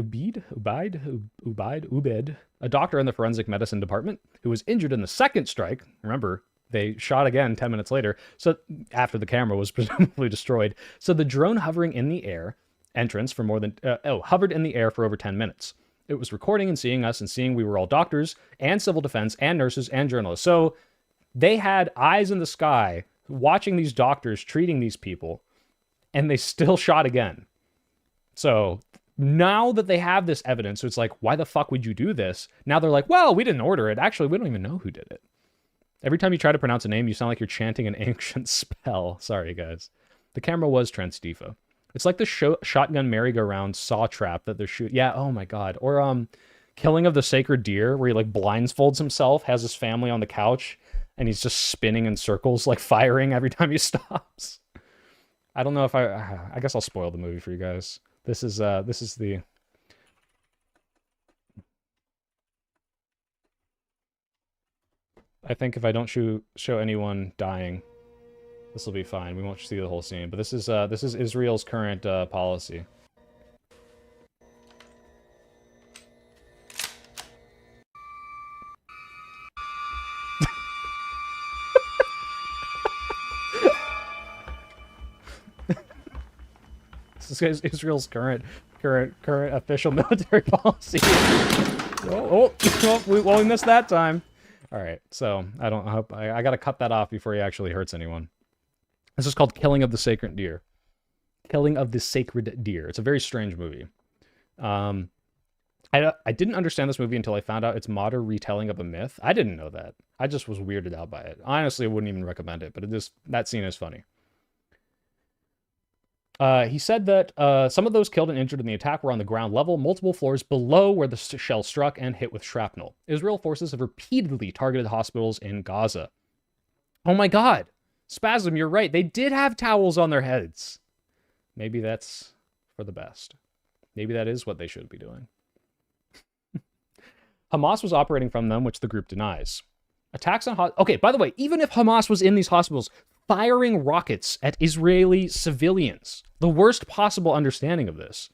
Speaker 1: a doctor in the forensic medicine department who was injured in the second strike. Remember, they shot again 10 minutes later, so after the camera was presumably destroyed. So the drone hovering in the air entrance for more than hovered in the air for over 10 minutes. It was recording and seeing us and seeing we were all doctors and civil defense and nurses and journalists. So they had eyes in the sky watching these doctors treating these people, and they still shot again. So now that they have this evidence, so it's like, why the fuck would you do this? Now they're like, well, we didn't order it. Actually, we don't even know who did it. Every time you try to pronounce a name, you sound like you're chanting an ancient spell. Sorry, guys. The camera was Transtifa. It's like the shotgun merry-go-round saw trap that they're shooting. Yeah, oh my god. Or Killing of the Sacred Deer, where he like blindfolds himself, has his family on the couch, and he's just spinning in circles, like firing every time he stops. I don't know if I guess I'll spoil the movie for you guys. This is the... I think if I don't show anyone dying, this will be fine. We won't see the whole scene. But this is Israel's current policy. This is Israel's current official military policy. Oh, we missed that time. All right, so I gotta cut that off before he actually hurts anyone. This is called Killing of the Sacred Deer. Killing of the Sacred Deer. It's a very strange movie. I didn't understand this movie until I found out it's modern retelling of a myth. I didn't know that. I just was weirded out by it. Honestly, I wouldn't even recommend it, but that scene is funny. He said that some of those killed and injured in the attack were on the ground level, multiple floors below where the shell struck and hit with shrapnel. Israel forces have repeatedly targeted hospitals in Gaza. Oh my god! Spasm, you're right. They did have towels on their heads. Maybe that's for the best. Maybe that is what they should be doing. Hamas was operating from them, which the group denies. Attacks on... Okay, by the way, even if Hamas was in these hospitals, firing rockets at Israeli civilians, the worst possible understanding of this,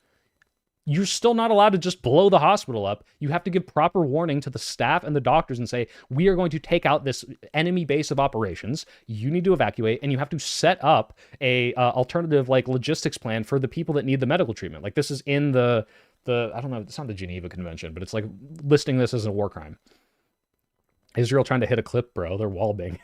Speaker 1: you're still not allowed to just blow the hospital up. You have to give proper warning to the staff and the doctors and say, we are going to take out this enemy base of operations. You need to evacuate, and you have to set up a alternative like logistics plan for the people that need the medical treatment. Like this is in the I don't know, it's not the Geneva Convention, but it's like listing this as a war crime. Israel trying to hit a clip, bro. They're wall banging.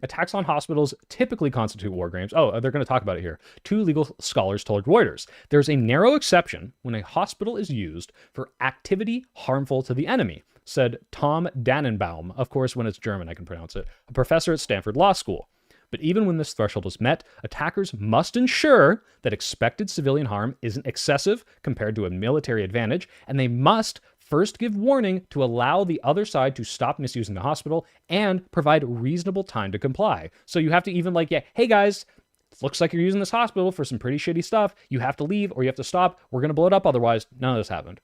Speaker 1: Attacks on hospitals typically constitute war crimes. Oh, they're going to talk about it here. Two legal scholars told Reuters, there's a narrow exception when a hospital is used for activity harmful to the enemy, said Tom Dannenbaum. Of course, when it's German, I can pronounce it. A professor at Stanford Law School. But even when this threshold is met, attackers must ensure that expected civilian harm isn't excessive compared to a military advantage, and they must first give warning to allow the other side to stop misusing the hospital and provide reasonable time to comply. So you have to even like, yeah, hey guys, it looks like you're using this hospital for some pretty shitty stuff. You have to leave or you have to stop. We're going to blow it up otherwise. None of this happened.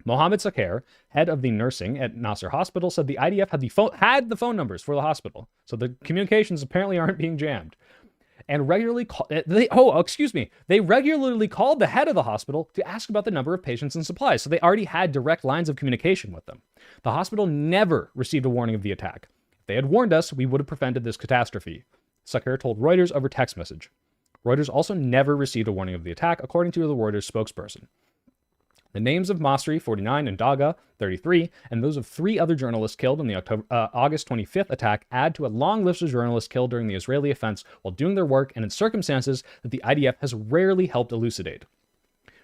Speaker 1: Mohammed Sakher, head of the nursing at Nasser Hospital, said the IDF had the phone numbers for the hospital. So the communications apparently aren't being jammed. And regularly they regularly called the head of the hospital to ask about the number of patients and supplies. So they already had direct lines of communication with them. The hospital never received a warning of the attack. If they had warned us, we would have prevented this catastrophe, Sakher told Reuters over text message. Reuters also never received a warning of the attack, according to the Reuters spokesperson. The names of Masri, 49, and Daga, 33, and those of 3 other journalists killed in the August 25th attack add to a long list of journalists killed during the Israeli offense while doing their work and in circumstances that the IDF has rarely helped elucidate.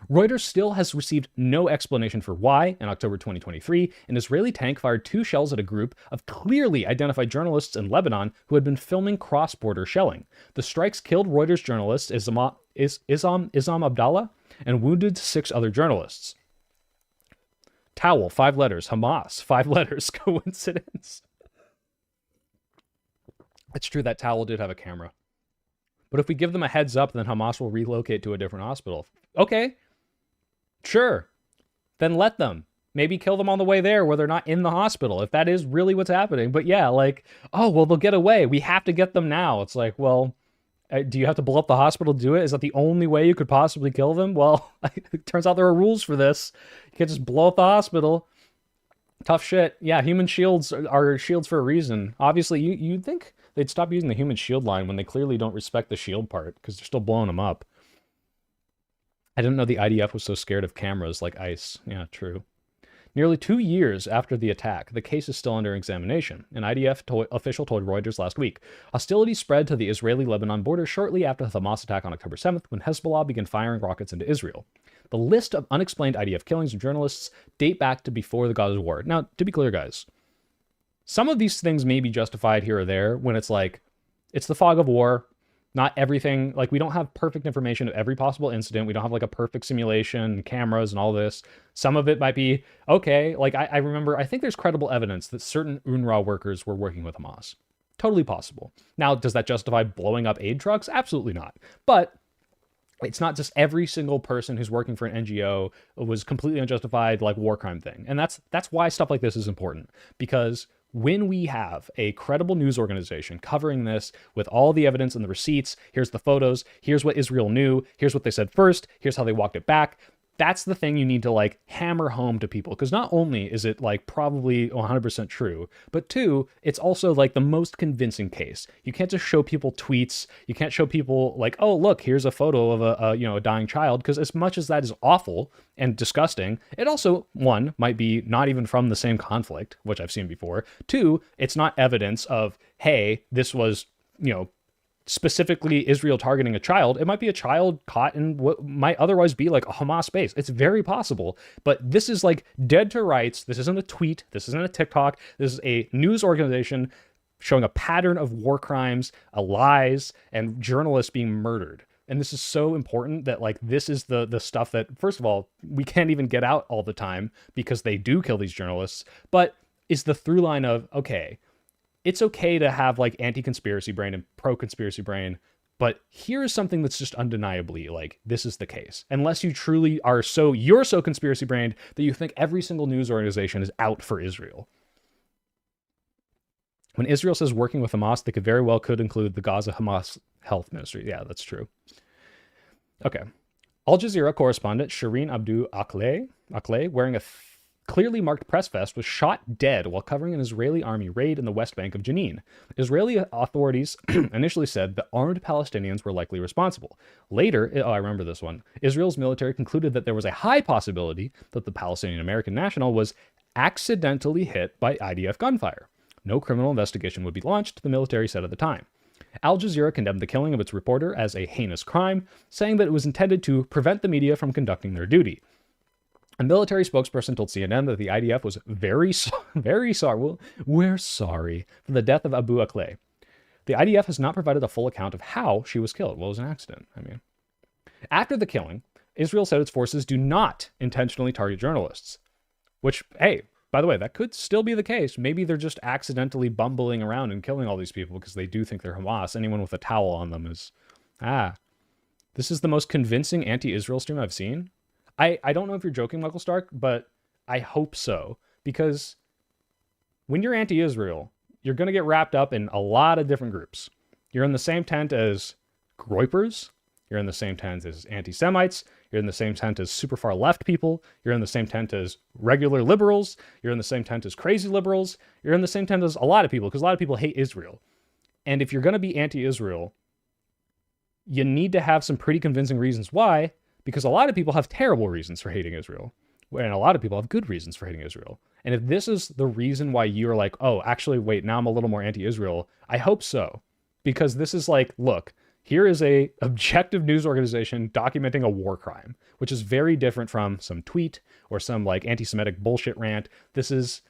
Speaker 1: Reuters still has received no explanation for why, in October 2023, an Israeli tank fired 2 shells at a group of clearly identified journalists in Lebanon who had been filming cross-border shelling. The strikes killed Reuters journalist Isam Abdallah and wounded 6 other journalists. Towel, 5 letters. Hamas, 5 letters. Coincidence? It's true that Towel did have a camera. But if we give them a heads up, then Hamas will relocate to a different hospital. Okay. Sure. Then let them. Maybe kill them on the way there where they're not in the hospital, if that is really what's happening. But yeah, like, oh, well, they'll get away. We have to get them now. It's like, well, do you have to blow up the hospital to do it? Is that the only way you could possibly kill them? Well, it turns out there are rules for this. You can't just blow up the hospital. Tough shit. Yeah, human shields are shields for a reason. Obviously, you'd think they'd stop using the human shield line when they clearly don't respect the shield part, because they're still blowing them up. I didn't know the IDF was so scared of cameras like ICE. Yeah, true. Nearly 2 years after the attack, the case is still under examination. An IDF official told Reuters last week. Hostilities spread to the Israeli-Lebanon border shortly after the Hamas attack on October 7th, when Hezbollah began firing rockets into Israel. The list of unexplained IDF killings of journalists date back to before the Gaza war. Now, to be clear, guys, some of these things may be justified here or there when it's like, it's the fog of war. Not everything, like we don't have perfect information of every possible incident. We don't have like a perfect simulation, cameras and all this. Some of it might be, okay, like I remember, I think there's credible evidence that certain UNRWA workers were working with Hamas. Totally possible. Now, does that justify blowing up aid trucks? Absolutely not. But it's not just every single person who's working for an NGO was completely unjustified, like war crime thing. And that's why stuff like this is important, because when we have a credible news organization covering this with all the evidence and the receipts, here's the photos, here's what Israel knew, here's what they said first, here's how they walked it back. That's the thing you need to like hammer home to people, because not only is it like probably 100% true, but two, it's also like the most convincing case. You can't just show people tweets. You can't show people like, oh, look, here's a photo of a dying child, because as much as that is awful and disgusting, it also, one, might be not even from the same conflict, which I've seen before. Two, it's not evidence of, hey, this was, specifically Israel targeting a child. It might be a child caught in what might otherwise be like a Hamas base. It's very possible, but this is like dead to rights. This isn't a tweet. This isn't a TikTok. This is a news organization showing a pattern of war crimes, lies, and journalists being murdered. And this is so important that like this is the stuff that, first of all, we can't even get out all the time because they do kill these journalists, but is the through line of, okay, it's okay to have like anti-conspiracy brain and pro-conspiracy brain, but here is something that's just undeniably like, this is the case. Unless you truly are you're so conspiracy brained that you think every single news organization is out for Israel. When Israel says working with Hamas, they could include the Gaza Hamas Health Ministry. Yeah, that's true. Okay. Al Jazeera correspondent Shireen Abu Akleh, wearing a clearly marked press vest, was shot dead while covering an Israeli army raid in the West Bank of Jenin. Israeli authorities initially said that armed Palestinians were likely responsible. Later, I remember this one, Israel's military concluded that there was a high possibility that the Palestinian American national was accidentally hit by IDF gunfire. No criminal investigation would be launched, the military said at the time. Al Jazeera condemned the killing of its reporter as a heinous crime, saying that it was intended to prevent the media from conducting their duty. A military spokesperson told CNN that the IDF was very sorry. Well, we're sorry for the death of Abu Akleh. The IDF has not provided a full account of how she was killed. Well, it was an accident. After the killing, Israel said its forces do not intentionally target journalists. Which, hey, by the way, that could still be the case. Maybe they're just accidentally bumbling around and killing all these people because they do think they're Hamas. Anyone with a towel on them is, this is the most convincing anti-Israel stream I've seen. I don't know if you're joking, Michael Stark, but I hope so. Because when you're anti-Israel, you're going to get wrapped up in a lot of different groups. You're in the same tent as Groypers. You're in the same tent as anti-Semites. You're in the same tent as super far left people. You're in the same tent as regular liberals. You're in the same tent as crazy liberals. You're in the same tent as a lot of people, because a lot of people hate Israel. And if you're going to be anti-Israel, you need to have some pretty convincing reasons why, because a lot of people have terrible reasons for hating Israel, and a lot of people have good reasons for hating Israel. And if this is the reason why you're like, oh, actually, wait, now I'm a little more anti-Israel, I hope so. Because this is like, look, here is a objective news organization documenting a war crime, which is very different from some tweet or some like anti-Semitic bullshit rant. This is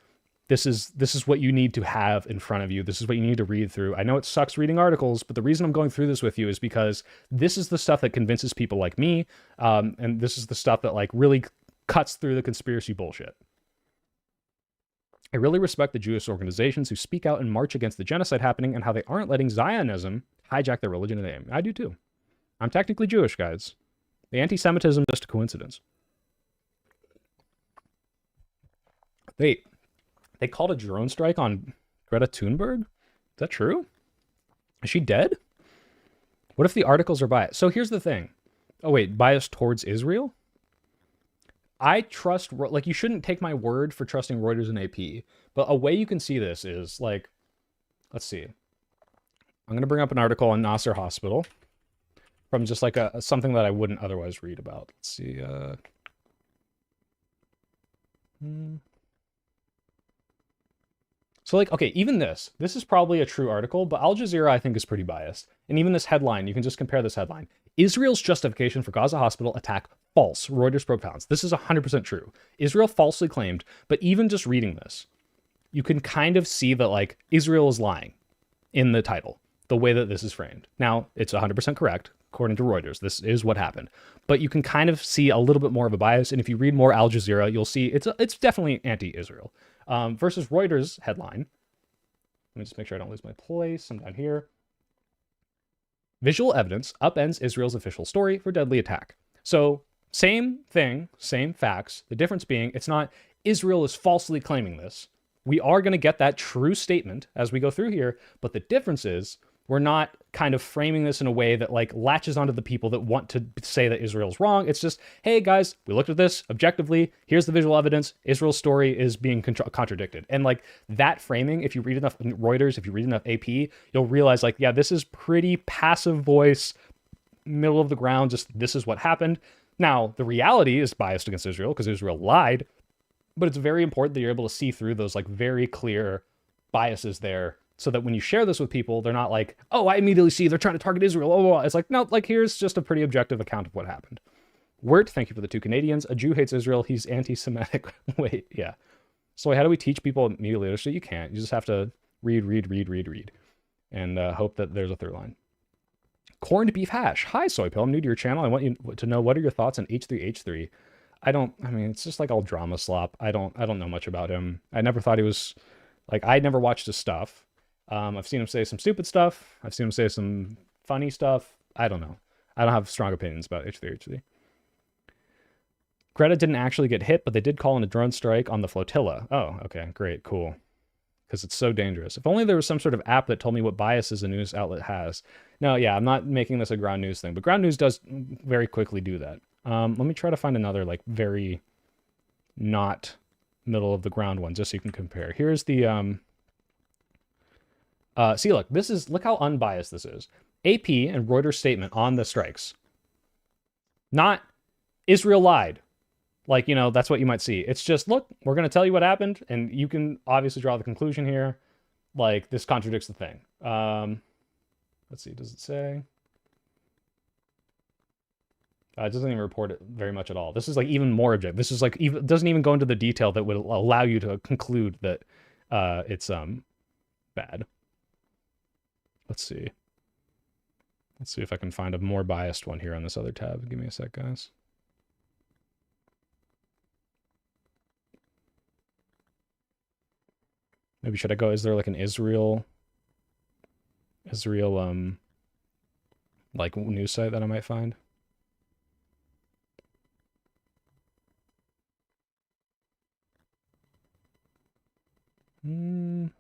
Speaker 1: what you need to have in front of you. This is what you need to read through. I know it sucks reading articles, but the reason I'm going through this with you is because this is the stuff that convinces people like me. And this is the stuff that like really cuts through the conspiracy bullshit. I really respect the Jewish organizations who speak out and march against the genocide happening and how they aren't letting Zionism hijack their religion and name. I do too. I'm technically Jewish, guys. The anti-Semitism is just a coincidence. Wait. They called a drone strike on Greta Thunberg? Is that true? Is she dead? What if the articles are biased? So here's the thing. Oh, wait, biased towards Israel? I trust, like, you shouldn't take my word for trusting Reuters and AP, but a way you can see this is, like, let's see. I'm going to bring up an article on Nasser Hospital from just, like, something that I wouldn't otherwise read about. Let's see. So like, okay, even this is probably a true article, but Al Jazeera I think is pretty biased. And even this headline, you can just compare this headline. Israel's justification for Gaza hospital attack false. Reuters broke pounds. This is 100% true. Israel falsely claimed, but even just reading this, you can kind of see that like Israel is lying in the title, the way that this is framed. Now, it's 100% correct, according to Reuters. This is what happened. But you can kind of see a little bit more of a bias. And if you read more Al Jazeera, you'll see it's definitely anti-Israel. Versus Reuters headline. Let me just make sure I don't lose my place. I'm down here. Visual evidence upends Israel's official story for deadly attack. So same thing, same facts. The difference being it's not Israel is falsely claiming this. We are going to get that true statement as we go through here. But the difference is we're not kind of framing this in a way that like latches onto the people that want to say that Israel's wrong. It's just, hey guys, we looked at this objectively. Here's the visual evidence. Israel's story is being contradicted. And like that framing, if you read enough Reuters, if you read enough AP, you'll realize like, yeah, this is pretty passive voice, middle of the ground. Just this is what happened. Now, the reality is biased against Israel because Israel lied, but it's very important that you're able to see through those like very clear biases there, so that when you share this with people, they're not like, oh, I immediately see they're trying to target Israel. Oh, it's like, no, like here's just a pretty objective account of what happened. Wirt, thank you for the 2 Canadians. A Jew hates Israel. He's anti-Semitic. Wait, yeah. So how do we teach people media literacy? You can't. You just have to read, and hope that there's a through line. Corned beef hash. Hi, Soy Pill. I'm new to your channel. I want you to know what are your thoughts on H3H3. I mean, it's just like all drama slop. I don't know much about him. I never thought he was like, I never watched his stuff. I've seen him say some stupid stuff. I've seen him say some funny stuff. I don't know. I don't have strong opinions about H3H3. Greta didn't actually get hit, but they did call in a drone strike on the flotilla. Oh, okay, great, cool. Because it's so dangerous. If only there was some sort of app that told me what biases a news outlet has. No, yeah, I'm not making this a ground news thing, but ground news does very quickly do that. Let me try to find another like very not middle of the ground one, just so you can compare. Here's the see, look how unbiased this is. AP and Reuters statement on the strikes. Not Israel lied. Like, you know, that's what you might see. It's just, look, we're going to tell you what happened, and you can obviously draw the conclusion here. Like, this contradicts the thing. Let's see, does it say? It doesn't even report it very much at all. This is like even more objective. This is like, even doesn't even go into the detail that would allow you to conclude that it's bad. Let's see. Let's see if I can find a more biased one here on this other tab. Give me a sec, guys. Maybe should I go, is there like an Israel like news site that I might find? I'm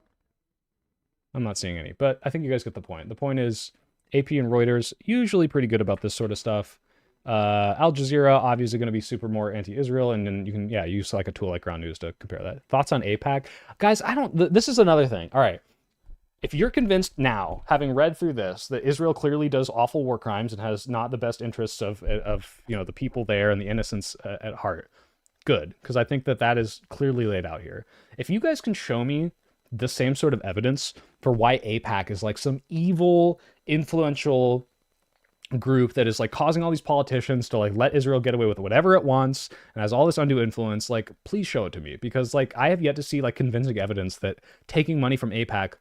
Speaker 1: not seeing any, but I think you guys get the point. The point is AP and Reuters usually pretty good about this sort of stuff. Al Jazeera obviously going to be super more anti-Israel, and then you can use like a tool like Ground News to compare that. Thoughts on AIPAC, guys? This is another thing. All right, if you're convinced now, having read through this, that Israel clearly does awful war crimes and has not the best interests of the people there and the innocents at heart, good, because I think that is clearly laid out here. If you guys can show me the same sort of evidence for why AIPAC is like some evil, influential group that is like causing all these politicians to like let Israel get away with whatever it wants and has all this undue influence, like please show it to me, because like I have yet to see like convincing evidence that taking money from AIPAC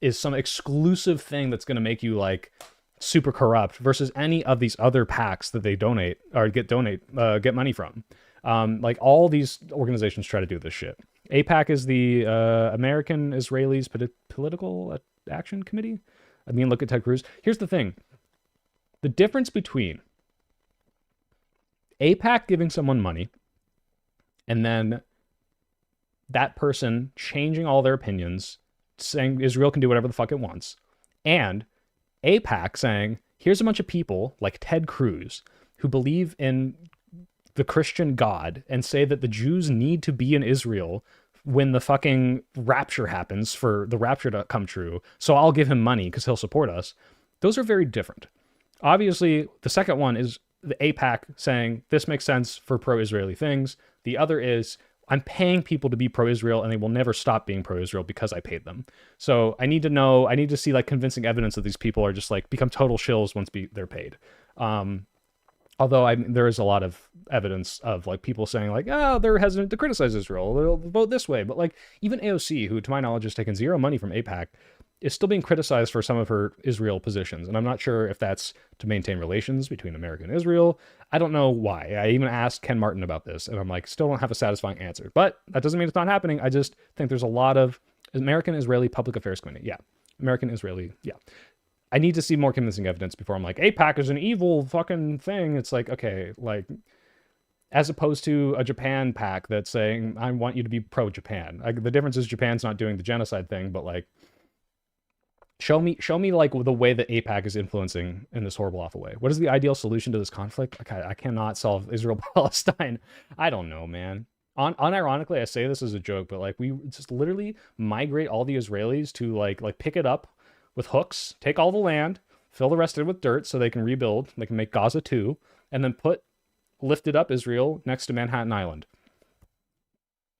Speaker 1: is some exclusive thing that's going to make you like super corrupt versus any of these other PACs that they donate or get money from. Like all these organizations try to do this shit. AIPAC is the American Israelis Political Action Committee. I mean, look at Ted Cruz. Here's the thing. The difference between AIPAC giving someone money and then that person changing all their opinions, saying Israel can do whatever the fuck it wants, and AIPAC saying, here's a bunch of people like Ted Cruz who believe in the Christian God and say that the Jews need to be in Israel when the fucking rapture happens for the rapture to come true. So I'll give him money because he'll support us. Those are very different. Obviously, the second one is the AIPAC saying this makes sense for pro-Israeli things. The other is, I'm paying people to be pro-Israel, and they will never stop being pro-Israel because I paid them. So I need to see like convincing evidence that these people are just like become total shills once they're paid. Although there is a lot of evidence of like people saying like, oh, they're hesitant to criticize Israel, they'll vote this way. But like even AOC, who to my knowledge has taken zero money from AIPAC, is still being criticized for some of her Israel positions. And I'm not sure if that's to maintain relations between America and Israel. I don't know why. I even asked Ken Martin about this, and I'm like, still don't have a satisfying answer. But that doesn't mean it's not happening. I just think there's a lot of American-Israeli Public Affairs Committee. Yeah. American-Israeli. Yeah. I need to see more convincing evidence before I'm like, AIPAC is an evil fucking thing. It's like, okay, like, as opposed to a Japan pack that's saying, I want you to be pro-Japan. Like, the difference is Japan's not doing the genocide thing, but like, show me like the way that AIPAC is influencing in this horrible, awful way. What is the ideal solution to this conflict? Okay, I cannot solve Israel-Palestine. I don't know, man. Unironically, I say this as a joke, but like, we just literally migrate all the Israelis to like pick it up with hooks, take all the land, fill the rest in with dirt so they can rebuild. They can make Gaza 2, and then put lifted up Israel next to Manhattan Island.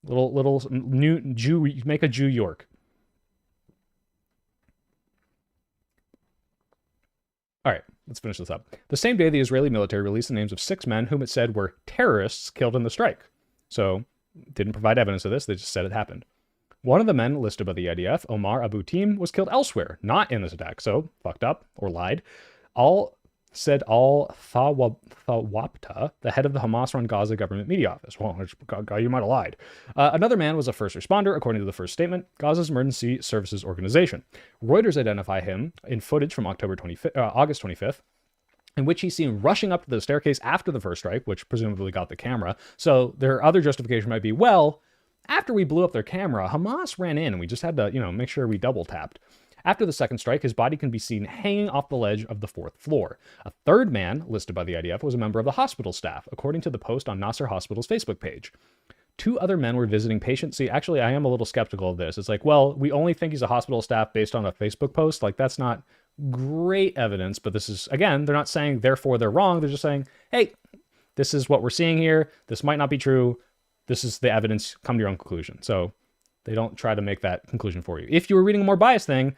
Speaker 1: Little new Jew, make a Jew York. All right, let's finish this up. The same day, the Israeli military released the names of 6 men whom it said were terrorists killed in the strike. So, didn't provide evidence of this, they just said it happened. One of the men listed by the IDF, Omar Abu Tim, was killed elsewhere, not in this attack, so fucked up or lied. Said Thawabta, the head of the Hamas-run Gaza government media office. Well, you might have lied. Another man was a first responder, according to the first statement, Gaza's Emergency Services Organization. Reuters identify him in footage from August 25th, in which he's seen rushing up to the staircase after the first strike, which presumably got the camera. So their other justification might be, well, after we blew up their camera, Hamas ran in and we just had to, make sure we double tapped. After the second strike, his body can be seen hanging off the ledge of the 4th floor. A third man, listed by the IDF, was a member of the hospital staff, according to the post on Nasser Hospital's Facebook page. 2 other men were visiting patients. See, actually, I am a little skeptical of this. It's like, well, we only think he's a hospital staff based on a Facebook post. Like, that's not great evidence, but this is, again, they're not saying, therefore, they're wrong. They're just saying, hey, this is what we're seeing here. This might not be true. This is the evidence. Come to your own conclusion. So they don't try to make that conclusion for you. If you were reading a more biased thing,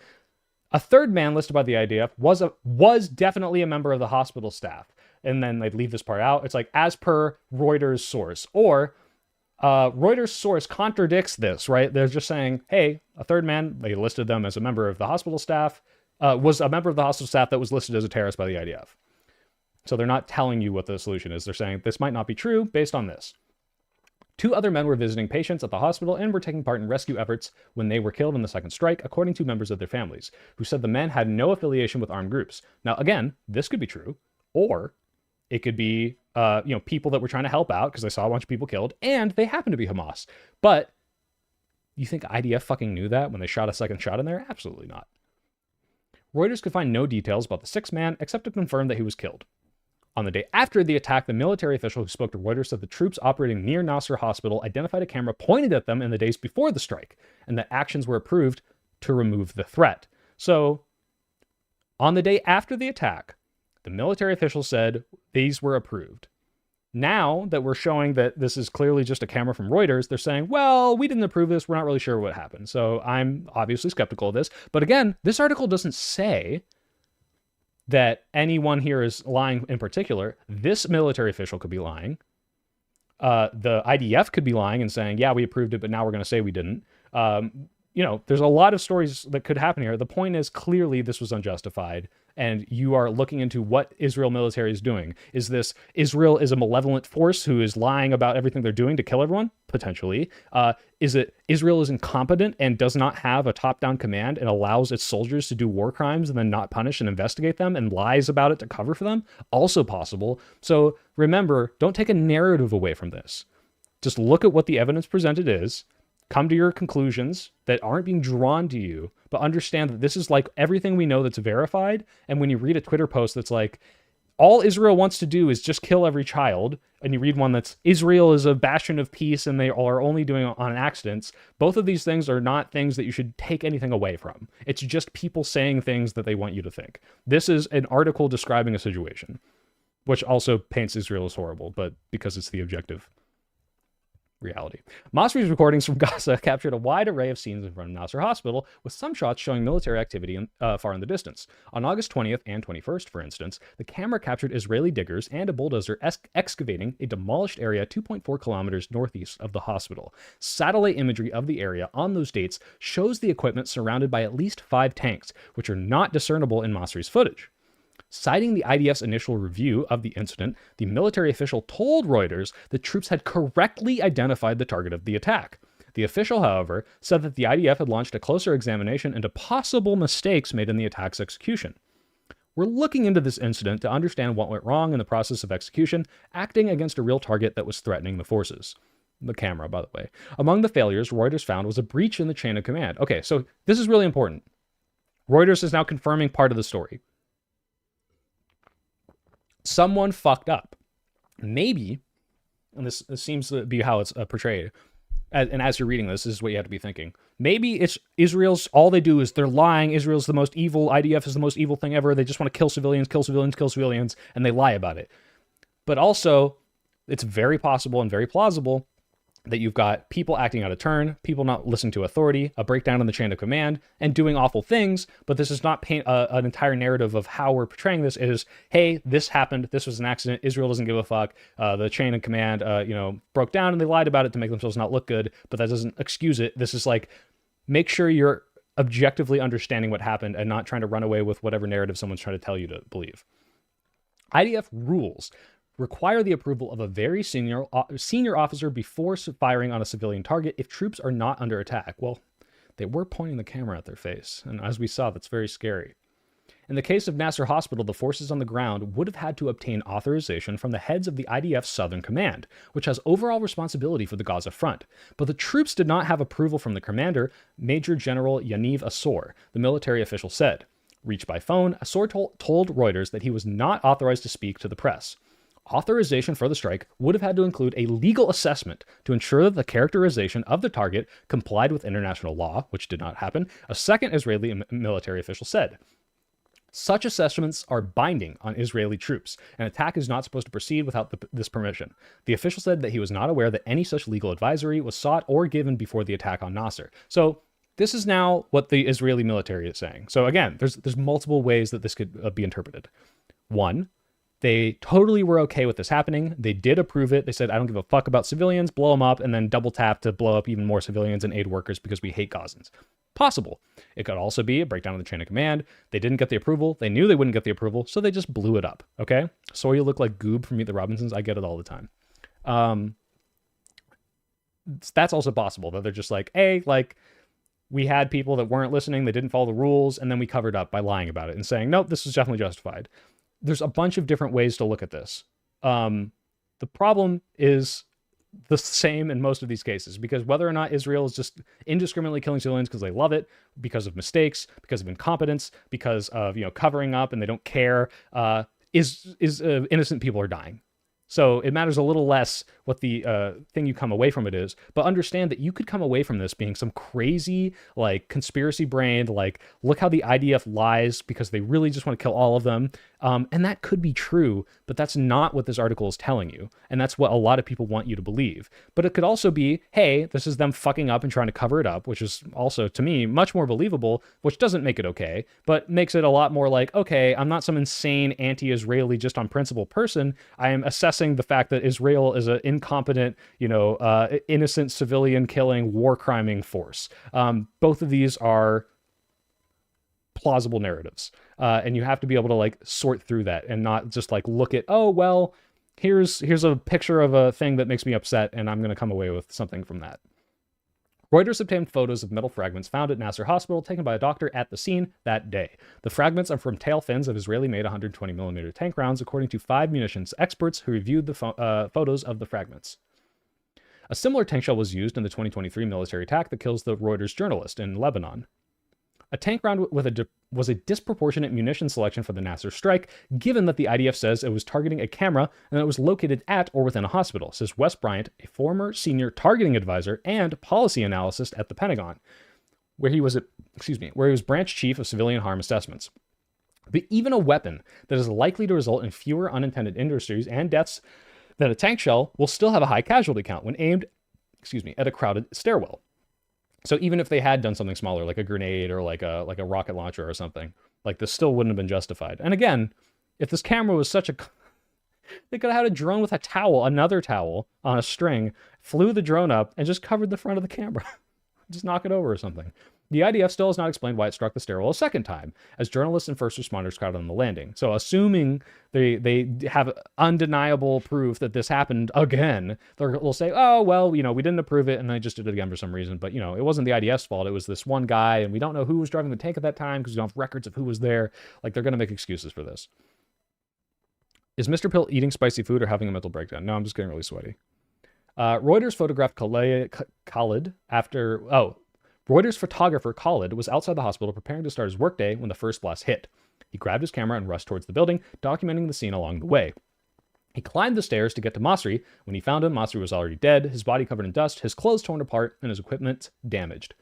Speaker 1: a third man listed by the IDF was definitely a member of the hospital staff. And then they'd leave this part out. It's like, as per Reuters source. Or Reuters source contradicts this, right? They're just saying, hey, a third man, they listed them as a member of the hospital staff, was a member of the hospital staff that was listed as a terrorist by the IDF. So they're not telling you what the solution is. They're saying this might not be true based on this. 2 other men were visiting patients at the hospital and were taking part in rescue efforts when they were killed in the second strike, according to members of their families, who said the men had no affiliation with armed groups. Now, again, this could be true, or it could be, people that were trying to help out because they saw a bunch of people killed, and they happen to be Hamas. But you think IDF fucking knew that when they shot a second shot in there? Absolutely not. Reuters could find no details about the 6th man except to confirm that he was killed. On the day after the attack, the military official who spoke to Reuters said the troops operating near Nasser Hospital identified a camera pointed at them in the days before the strike, and that actions were approved to remove the threat. So, on the day after the attack, the military official said these were approved. Now that we're showing that this is clearly just a camera from Reuters, they're saying, well, we didn't approve this. We're not really sure what happened. So I'm obviously skeptical of this. But again, this article doesn't say that anyone here is lying in particular. This military official could be lying. The IDF could be lying and saying, yeah, we approved it, but now we're going to say we didn't. There's a lot of stories that could happen here. The point is, clearly this was unjustified, and you are looking into what Israel military is doing. Is this Israel is a malevolent force who is lying about everything they're doing to kill everyone? Potentially. Is it Israel is incompetent and does not have a top-down command and allows its soldiers to do war crimes and then not punish and investigate them and lies about it to cover for them? Also possible. So remember, don't take a narrative away from this. Just look at what the evidence presented is, come to your conclusions that aren't being drawn to you, but understand that this is like everything we know that's verified. And when you read a Twitter post that's like, all Israel wants to do is just kill every child, and you read one that's Israel is a bastion of peace and they are only doing it on accidents, both of these things are not things that you should take anything away from. It's just people saying things that they want you to think. This is an article describing a situation, which also paints Israel as horrible, but because it's the objective. reality. Masri's recordings from Gaza captured a wide array of scenes in front of Nasser Hospital, with some shots showing military activity far in the distance. On August 20th and 21st, for instance, the camera captured Israeli diggers and a bulldozer excavating a demolished area 2.4 kilometers northeast of the hospital. Satellite imagery of the area on those dates shows the equipment surrounded by at least 5 tanks, which are not discernible in Masri's footage. Citing the IDF's initial review of the incident, the military official told Reuters that troops had correctly identified the target of the attack. The official, however, said that the IDF had launched a closer examination into possible mistakes made in the attack's execution. We're looking into this incident to understand what went wrong in the process of execution, acting against a real target that was threatening the forces. The camera, by the way. Among the failures Reuters found was a breach in the chain of command. Okay, so this is really important. Reuters is now confirming part of the story. Someone fucked up. Maybe, and this seems to be how it's portrayed, and as you're reading this is what you have to be thinking. Maybe it's Israel's, all they do is they're lying. Israel's the most evil. IDF is the most evil thing ever. They just want to kill civilians, and they lie about it. But also, it's very possible and very plausible that you've got people acting out of turn, people not listening to authority, a breakdown in the chain of command, and doing awful things. But this is not paint an entire narrative of how we're portraying this. It is, hey, this happened. This was an accident. Israel doesn't give a fuck. The chain of command, broke down, and they lied about it to make themselves not look good. But that doesn't excuse it. This is like, make sure you're objectively understanding what happened and not trying to run away with whatever narrative someone's trying to tell you to believe. IDF rules require the approval of a very senior officer before firing on a civilian target if troops are not under attack. Well, they were pointing the camera at their face, and as we saw, that's very scary. In the case of Nasser Hospital, the forces on the ground would have had to obtain authorization from the heads of the IDF's Southern Command, which has overall responsibility for the Gaza front. But the troops did not have approval from the commander, Major General Yaniv Assor, the military official said. Reached by phone, Assor told Reuters that he was not authorized to speak to the press. Authorization for the strike would have had to include a legal assessment to ensure that the characterization of the target complied with international law, which did not happen, a second Israeli military official said. Such assessments are binding on Israeli troops. An attack is not supposed to proceed without this permission. The official said that he was not aware that any such legal advisory was sought or given before the attack on Nasser. So this is now what the Israeli military is saying. So again, there's multiple ways that this could be interpreted. One, they totally were okay with this happening. They did approve it. They said, I don't give a fuck about civilians, blow them up, and then double tap to blow up even more civilians and aid workers because we hate Gazans. Possible. It could also be a breakdown of the chain of command. They didn't get the approval. They knew they wouldn't get the approval, so they just blew it up. Okay? So you look like Goob from Meet the Robinsons. I get it all the time. That's also possible, that they're just like, hey, like, we had people that weren't listening, they didn't follow the rules, and then we covered up by lying about it and saying, nope, this is definitely justified. There's a bunch of different ways to look at this. The problem is the same in most of these cases, because whether or not Israel is just indiscriminately killing civilians because they love it, because of mistakes, because of incompetence, because of covering up and they don't care, innocent people are dying. So it matters a little less what the thing you come away from it is, but understand that you could come away from this being some crazy, like, conspiracy brained, like, look how the IDF lies because they really just want to kill all of them. And that could be true, but that's not what this article is telling you. And that's what a lot of people want you to believe. But it could also be, hey, this is them fucking up and trying to cover it up, which is also, to me, much more believable, which doesn't make it okay, but makes it a lot more like, okay, I'm not some insane anti-Israeli just on principle person. I am assessing the fact that Israel is an incompetent, innocent civilian killing, war criming force. Both of these are plausible narratives. And you have to be able to like sort through that and not just like look at, oh, well, here's a picture of a thing that makes me upset and I'm going to come away with something from that. Reuters obtained photos of metal fragments found at Nasser Hospital taken by a doctor at the scene that day. The fragments are from tail fins of Israeli-made 120mm tank rounds, according to 5 munitions experts who reviewed the photos of the fragments. A similar tank shell was used in the 2023 military attack that kills the Reuters journalist in Lebanon. A tank round was a disproportionate munition selection for the Nasser strike, given that the IDF says it was targeting a camera and that it was located at or within a hospital, says Wes Bryant, a former senior targeting advisor and policy analyst at the Pentagon, where he was branch chief of civilian harm assessments. But even a weapon that is likely to result in fewer unintended injuries and deaths than a tank shell will still have a high casualty count when aimed at a crowded stairwell. So even if they had done something smaller, like a grenade or like a rocket launcher or something, like this still wouldn't have been justified. And again, if this camera was such a, they could have had a drone with a towel, another towel on a string, flew the drone up and just covered the front of the camera. Just knock it over or something. The IDF still has not explained why it struck the stairwell a second time, as journalists and first responders crowded on the landing. So assuming they have undeniable proof that this happened again, they'll say, oh, well, we didn't approve it, and they just did it again for some reason. But, it wasn't the IDF's fault. It was this one guy, and we don't know who was driving the tank at that time because we don't have records of who was there. Like, they're going to make excuses for this. Is Mr. Pill eating spicy food or having a mental breakdown? No, I'm just getting really sweaty. Reuters photographed Khalid after... Oh, Reuters photographer Khalid was outside the hospital preparing to start his workday when the first blast hit. He grabbed his camera and rushed towards the building, documenting the scene along the way. He climbed the stairs to get to Masri. When he found him, Masri was already dead, his body covered in dust, his clothes torn apart, and his equipment damaged.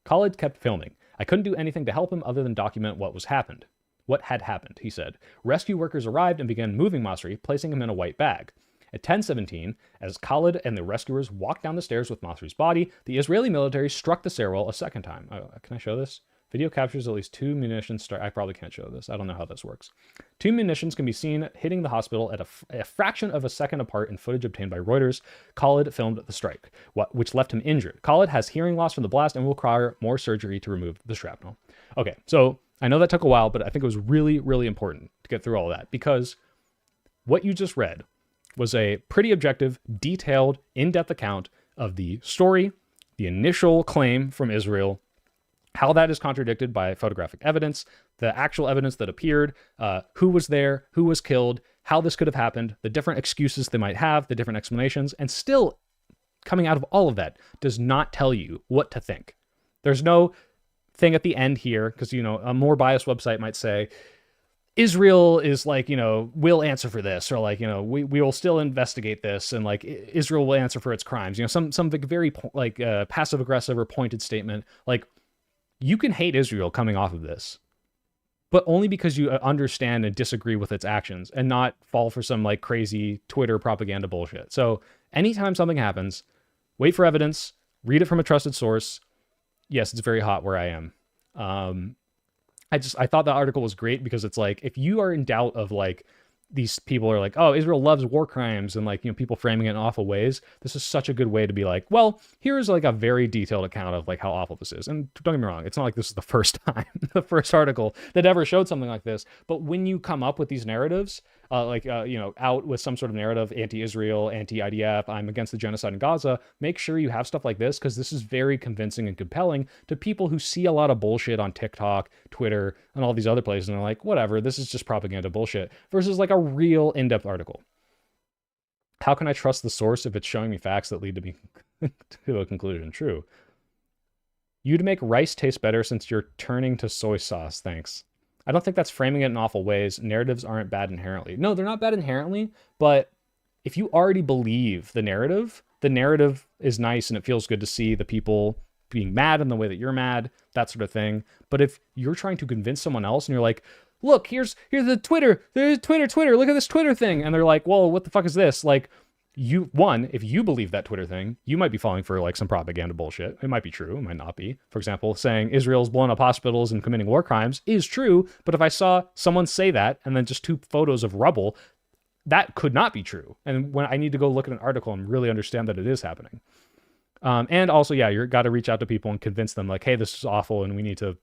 Speaker 1: Khalid kept filming. I couldn't do anything to help him other than document what had happened, he said. Rescue workers arrived and began moving Masri, placing him in a white bag. At 10:17, as Khalid and the rescuers walked down the stairs with Masri's body, the Israeli military struck the stairwell a second time. Can I show this? Video captures at least 2 munitions. I probably can't show this. I don't know how this works. 2 munitions can be seen hitting the hospital at a fraction of a second apart in footage obtained by Reuters. Khalid filmed the strike, which left him injured. Khalid has hearing loss from the blast and will require more surgery to remove the shrapnel. Okay, so I know that took a while, but I think it was really, really important to get through all of that, because what you just read was a pretty objective, detailed, in-depth account of the story, the initial claim from Israel, how that is contradicted by photographic evidence, the actual evidence that appeared, who was there, who was killed, how this could have happened, the different excuses they might have, the different explanations, and still coming out of all of that does not tell you what to think. There's no thing at the end here, because, a more biased website might say, Israel is like, we'll answer for this, or like, we will still investigate this, and like Israel will answer for its crimes. Some very like passive aggressive or pointed statement. Like, you can hate Israel coming off of this, but only because you understand and disagree with its actions, and not fall for some like crazy Twitter propaganda bullshit. So anytime something happens, wait for evidence, read it from a trusted source. Yes, it's very hot where I am. I thought the article was great because it's like, if you are in doubt of like, these people are like, oh, Israel loves war crimes, and like, people framing it in awful ways, this is such a good way to be like, well, here's like a very detailed account of like how awful this is. And don't get me wrong, it's not like this is the first time, the first article that ever showed something like this. But when you come up with these narratives, out with some sort of narrative, anti-Israel, anti-IDF, I'm against the genocide in Gaza, make sure you have stuff like this, because this is very convincing and compelling to people who see a lot of bullshit on TikTok, Twitter, and all these other places, and they're like, whatever, this is just propaganda bullshit, versus like a real in-depth article. How can I trust the source if it's showing me facts that lead to me to a conclusion? True. You'd make rice taste better since you're turning to soy sauce. Thanks. I don't think that's framing it in awful ways. Narratives aren't bad inherently. No, they're not bad inherently, but if you already believe the narrative is nice and it feels good to see the people being mad in the way that you're mad, that sort of thing. But if you're trying to convince someone else and you're like, look, here's the Twitter, there's Twitter, look at this Twitter thing. And they're like, well, what the fuck is this? Like, if you believe that Twitter thing, you might be falling for like some propaganda bullshit. It might be true, it might not be. For example, saying Israel's blown up hospitals and committing war crimes is true, but if I saw someone say that and then just 2 photos of rubble, that could not be true. And when I need to go look at an article and really understand that it is happening. And also, yeah, you got to reach out to people and convince them like, hey, this is awful and we need to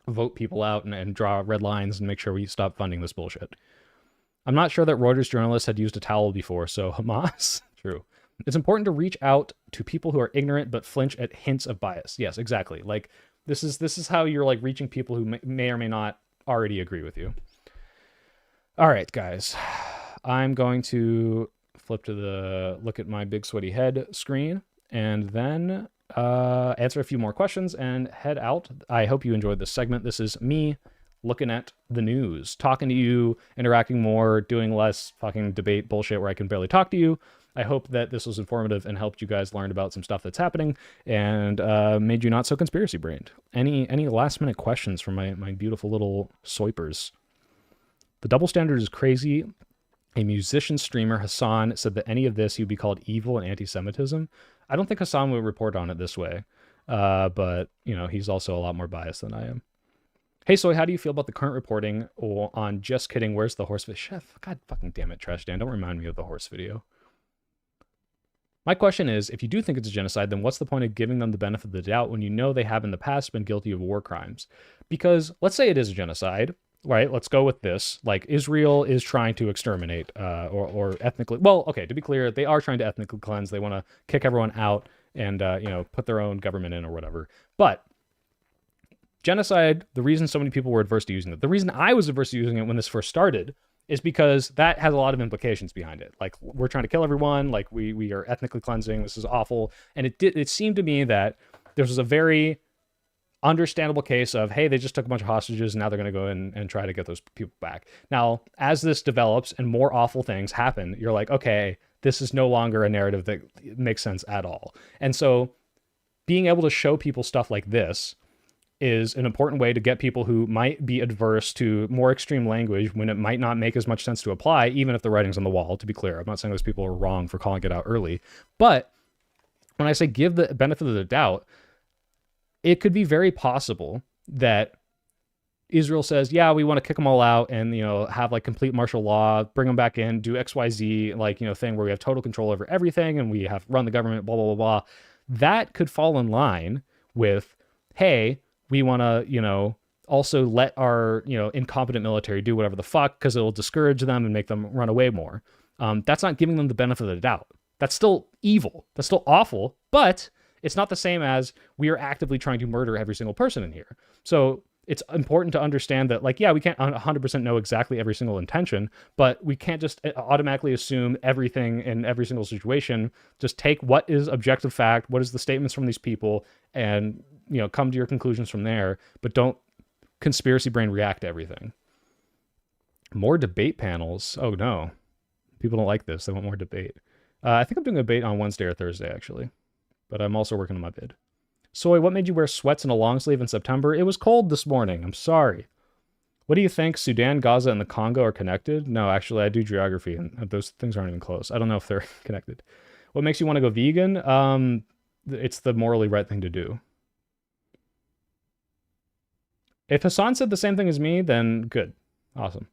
Speaker 1: vote people out and draw red lines and make sure we stop funding this bullshit. I'm not sure that Reuters journalists had used a towel before, so Hamas. True. It's important to reach out to people who are ignorant but flinch at hints of bias. Yes, exactly. Like, this is how you're like reaching people who may or may not already agree with you. All right, guys. I'm going to flip to look at my big sweaty head screen and then answer a few more questions and head out. I hope you enjoyed this segment. This is me looking at the news, talking to you, interacting more, doing less fucking debate bullshit where I can barely talk to you. I hope that this was informative and helped you guys learn about some stuff that's happening and made you not so conspiracy brained. Any last minute questions from my beautiful little soipers? The double standard is crazy. A musician streamer, Hassan, said that any of this he would be called evil and anti-Semitism. I don't think Hassan would report on it this way, but you know, he's also a lot more biased than I am. Hey, Soy, how do you feel about the current reporting on Just Kidding, Where's the Horse video? Chef, God fucking damn it, Trash Dan, don't remind me of the horse video. My question is, if you do think it's a genocide, then what's the point of giving them the benefit of the doubt when you know they have in the past been guilty of war crimes? Because let's say it is a genocide, right? Let's go with this. Like, Israel is trying to exterminate or ethnically... Well, okay, to be clear, they are trying to ethnically cleanse. They want to kick everyone out and, you know, put their own government in or whatever. But genocide, the reason so many people were adverse to using it, the reason I was adverse to using it when this first started is because that has a lot of implications behind it. Like, we're trying to kill everyone, like we are ethnically cleansing, this is awful. And it seemed to me that there was a very understandable case of, hey, they just took a bunch of hostages and now they're going to go in and try to get those people back. Now, as this develops and more awful things happen, you're like, okay, this is no longer a narrative that makes sense at all. And so being able to show people stuff like this is an important way to get people who might be adverse to more extreme language when it might not make as much sense to apply, even if the writing's on the wall, to be clear. I'm not saying those people are wrong for calling it out early. But when I say give the benefit of the doubt, it could be very possible that Israel says, yeah, we want to kick them all out and, you know, have like complete martial law, bring them back in, do XYZ, like, you know, thing where we have total control over everything and we have run the government, blah, blah, blah, blah. That could fall in line with, hey, we want to, you know, also let our, you know, incompetent military do whatever the fuck because it'll discourage them and make them run away more. That's not giving them the benefit of the doubt. That's still evil. That's still awful, but it's not the same as we are actively trying to murder every single person in here. So it's important to understand that, like, yeah, we can't 100% know exactly every single intention, but we can't just automatically assume everything in every single situation. Just take what is objective fact, what is the statements from these people, and, you know, come to your conclusions from there, but don't conspiracy brain react to everything. More debate panels. Oh no, people don't like this. They want more debate. I think I'm doing a debate on Wednesday or Thursday, actually, but I'm also working on my bid. Soy, what made you wear sweats and a long sleeve in September? It was cold this morning. I'm sorry. What do you think? Sudan, Gaza, and the Congo are connected? No, actually, I do geography, and those things aren't even close. I don't know if they're connected. What makes you want to go vegan? It's the morally right thing to do. If Hassan said the same thing as me, then good. Awesome.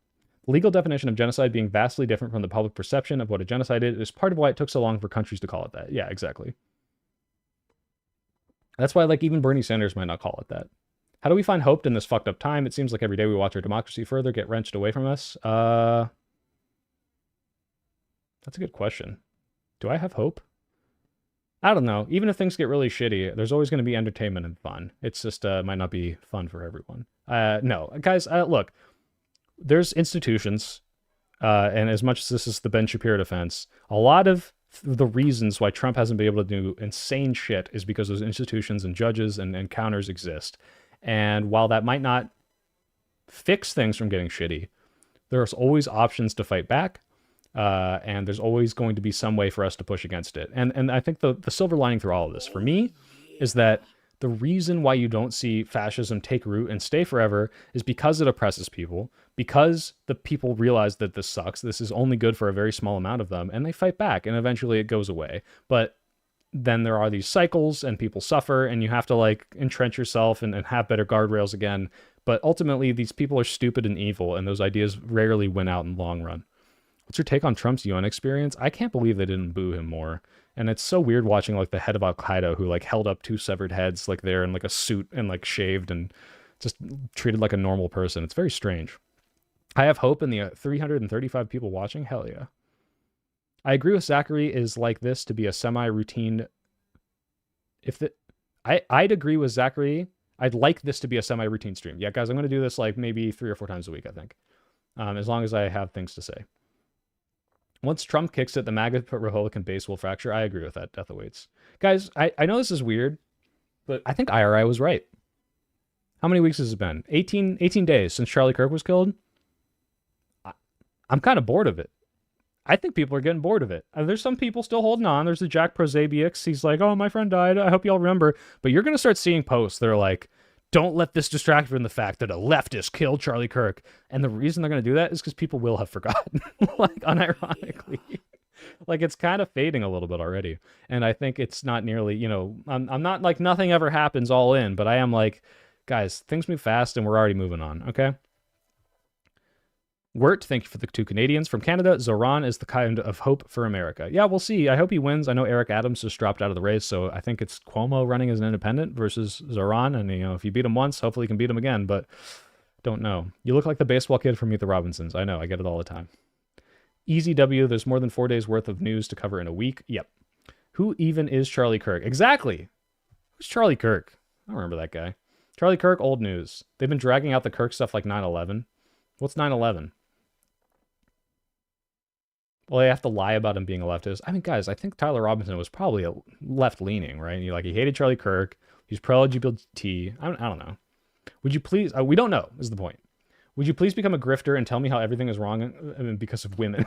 Speaker 1: The legal definition of genocide being vastly different from the public perception of what a genocide is part of why it took so long for countries to call it that. Yeah, exactly. That's why, like, even Bernie Sanders might not call it that. How do we find hope in this fucked up time? It seems like every day we watch our democracy further get wrenched away from us. That's a good question. Do I have hope? I don't know. Even if things get really shitty, there's always going to be entertainment and fun. It's just might not be fun for everyone. No, guys, look, there's institutions, and as much as this is the Ben Shapiro defense, a lot of the reasons why Trump hasn't been able to do insane shit is because those institutions and judges and counters exist. And while that might not fix things from getting shitty, there's always options to fight back. And there's always going to be some way for us to push against it. And I think the silver lining through all of this for me is that the reason why you don't see fascism take root and stay forever is because it oppresses people, because the people realize that this sucks, this is only good for a very small amount of them, and they fight back, and eventually it goes away. But then there are these cycles, and people suffer, and you have to, like, entrench yourself and have better guardrails again. But ultimately, these people are stupid and evil, and those ideas rarely win out in the long run. What's your take on Trump's UN experience? I can't believe they didn't boo him more. And it's so weird watching, like, the head of Al-Qaeda who, like, held up 2 severed heads, like, there in, like, a suit and, like, shaved and just treated like a normal person. It's very strange. I have hope in the 335 people watching. Hell yeah. I agree with Zachary is like this to be a semi-routine. I'd agree with Zachary. I'd like this to be a semi-routine stream. Yeah, guys, I'm going to do this, like, maybe 3 or 4 times a week, I think. As long as I have things to say. Once Trump kicks it, the MAGA Republican base will fracture. I agree with that. Death awaits. Guys, I know this is weird, but I think IRI was right. How many weeks has it been? 18 days since Charlie Kirk was killed? I'm kind of bored of it. I think people are getting bored of it. There's some people still holding on. There's the Jack Prozabiaks. He's like, oh, my friend died. I hope y'all remember. But you're going to start seeing posts that are like, Don't let this distract you from the fact that a leftist killed Charlie Kirk. And the reason they're going to do that is because people will have forgotten, like, unironically. Like, it's kind of fading a little bit already. And I think it's not nearly, you know, I'm not like nothing ever happens all in, but I am like, guys, things move fast and we're already moving on, okay? Wirt, thank you for the 2 Canadians. From Canada, Zoran is the kind of hope for America. Yeah, we'll see. I hope he wins. I know Eric Adams just dropped out of the race, so I think it's Cuomo running as an independent versus Zoran. And, you know, if you beat him once, hopefully you can beat him again, but don't know. You look like the baseball kid from Meet the Robinsons. I know, I get it all the time. Easy W, there's more than 4 days worth of news to cover in a week. Yep. Who even is Charlie Kirk? Exactly. Who's Charlie Kirk? I don't remember that guy. Charlie Kirk, old news. They've been dragging out the Kirk stuff like 9/11. What's 9/11? Well, they have to lie about him being a leftist. I mean, guys, I think Tyler Robinson was probably a left-leaning, right? He hated Charlie Kirk. He's pro-LGBT. I don't know. Would you please... we don't know, is the point. Would you please become a grifter and tell me how everything is wrong because of women?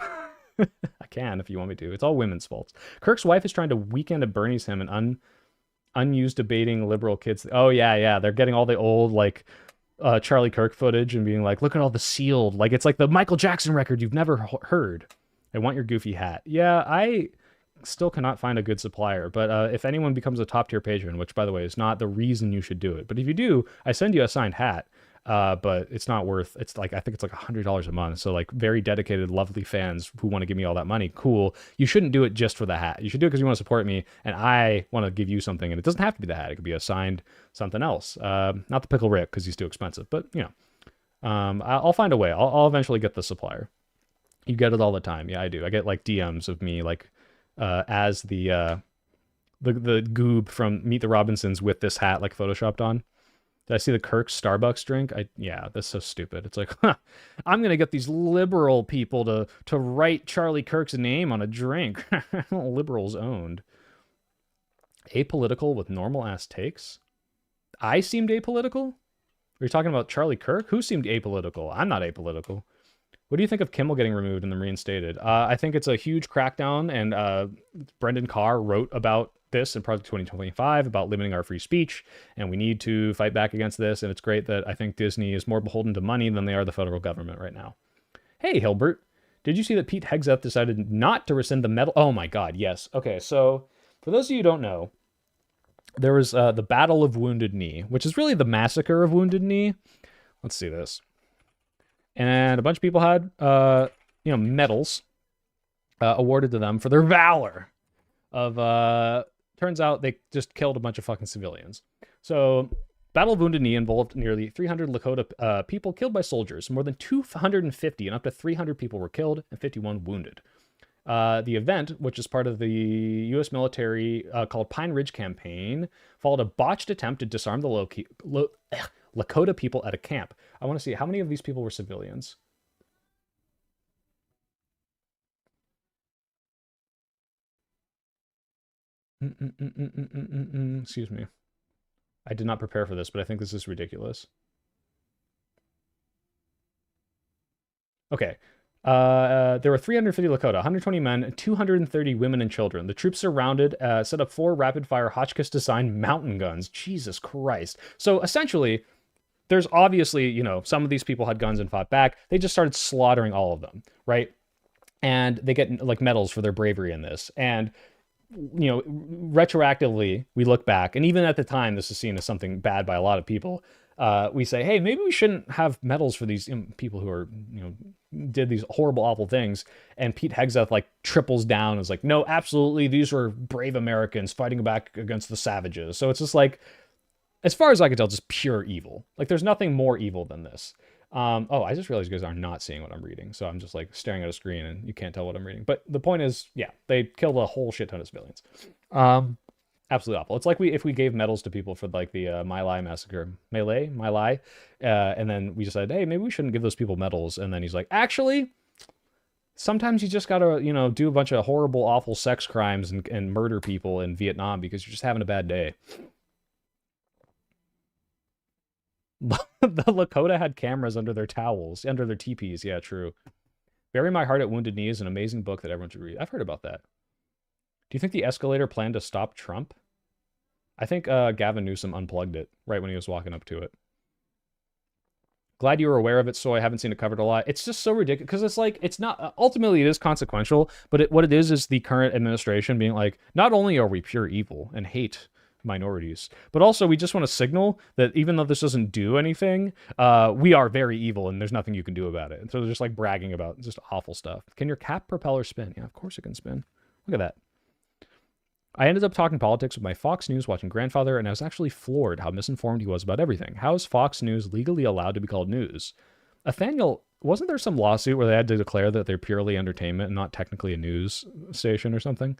Speaker 1: I can if you want me to. It's all women's faults. Kirk's wife is trying to weekend at Bernie's him and unused debating liberal kids. Oh, yeah. They're getting all the old, like... Charlie Kirk footage and being like, look at all the sealed... Like, it's like the Michael Jackson record you've never heard. I want your goofy hat. Yeah, I still cannot find a good supplier, but if anyone becomes a top tier patron, which by the way is not the reason you should do it, but if you do, I send you a signed hat, but it's not worth, it's like, I think it's like $100 a month. So like very dedicated, lovely fans who want to give me all that money. Cool. You shouldn't do it just for the hat. You should do it because you want to support me and I want to give you something, and it doesn't have to be the hat. It could be a signed something else. Not the Pickle Rick because he's too expensive, but you know, I'll find a way. I'll eventually get the supplier. You get it all the time. Yeah, I do. I get like DMs of me like as the goob from Meet the Robinsons with this hat like photoshopped on. Did I see the Kirk Starbucks drink? Yeah, that's so stupid. It's like, huh, I'm gonna get these liberal people to write Charlie Kirk's name on a drink. Liberals owned. Apolitical with normal ass takes. I seemed apolitical? Are you talking about Charlie Kirk? Who seemed apolitical? I'm not apolitical. What do you think of Kimmel getting removed and then reinstated? I think it's a huge crackdown, and Brendan Carr wrote about this in Project 2025 about limiting our free speech, and we need to fight back against this, and it's great that I think Disney is more beholden to money than they are the federal government right now. Hey, Hilbert, did you see that Pete Hegseth decided not to rescind the medal? Oh my god, yes. Okay, so for those of you who don't know, there was the Battle of Wounded Knee, which is really the massacre of Wounded Knee. Let's see this. And a bunch of people had, medals awarded to them for their valor of, turns out they just killed a bunch of fucking civilians. So, Battle of Wounded Knee involved nearly 300 Lakota people killed by soldiers. More than 250 and up to 300 people were killed and 51 wounded. The event, which is part of the U.S. military called Pine Ridge Campaign, followed a botched attempt to disarm the Lakota people at a camp. I want to see how many of these people were civilians. Excuse me. I did not prepare for this, but I think this is ridiculous. Okay. There were 350 Lakota, 120 men, and 230 women and children. The troops surrounded, set up 4 rapid-fire Hotchkiss-designed mountain guns. Jesus Christ. So essentially, there's obviously, some of these people had guns and fought back. They just started slaughtering all of them, right? And they get like medals for their bravery in this. And, retroactively, we look back, and even at the time, this is seen as something bad by a lot of people. We say, hey, maybe we shouldn't have medals for these people who are, did these horrible, awful things. And Pete Hegseth like triples down and is like, no, absolutely. These were brave Americans fighting back against the savages. So it's just like, as far as I can tell, just pure evil. Like there's nothing more evil than this. I just realized you guys are not seeing what I'm reading. So I'm just like staring at a screen and you can't tell what I'm reading. But the point is, yeah, they killed a whole shit ton of civilians. Absolutely awful. It's like if we gave medals to people for like the My Lai massacre, My Lai, and then we decided, hey, maybe we shouldn't give those people medals. And then he's like, actually, sometimes you just gotta, do a bunch of horrible, awful sex crimes and murder people in Vietnam because you're just having a bad day. The Lakota had cameras under their towels, under their teepees. Yeah, true. Bury My Heart at Wounded Knee is an amazing book that everyone should read. I've heard about that. Do you think the escalator planned to stop Trump? I think Gavin Newsom unplugged it right when he was walking up to it. Glad you were aware of it, so I haven't seen it covered a lot. It's just so ridiculous because it's like, it's not, ultimately it is consequential, but what it is the current administration being like, not only are we pure evil and hate minorities, but also we just want to signal that even though this doesn't do anything, we are very evil and there's nothing you can do about it. And so they're just like bragging about just awful stuff. Can your cap propeller spin? Yeah, of course it can spin. Look at that. I ended up talking politics with my Fox News watching grandfather, and I was actually floored how misinformed he was about everything. How is Fox News legally allowed to be called news? Nathaniel, wasn't there some lawsuit where they had to declare that they're purely entertainment and not technically a news station or something?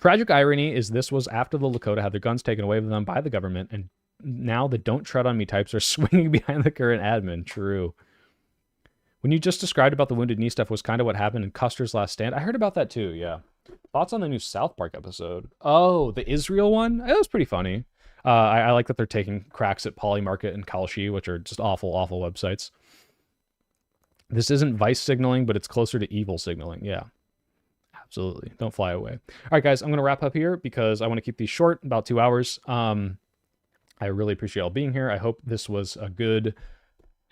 Speaker 1: Tragic irony is this was after the Lakota had their guns taken away from them by the government, and now the don't tread on me types are swinging behind the current admin. True. When you just described about the Wounded Knee stuff was kind of what happened in Custer's Last Stand. I heard about that too, yeah. Thoughts on the new South Park episode? Oh, the Israel one? That was pretty funny. I like that they're taking cracks at Polymarket and Kalshi, which are just awful, awful websites. This isn't vice signaling, but it's closer to evil signaling. Yeah, absolutely. Don't fly away. All right, guys, I'm going to wrap up here because I want to keep these short, about 2 hours. I really appreciate y'all being here. I hope this was a good,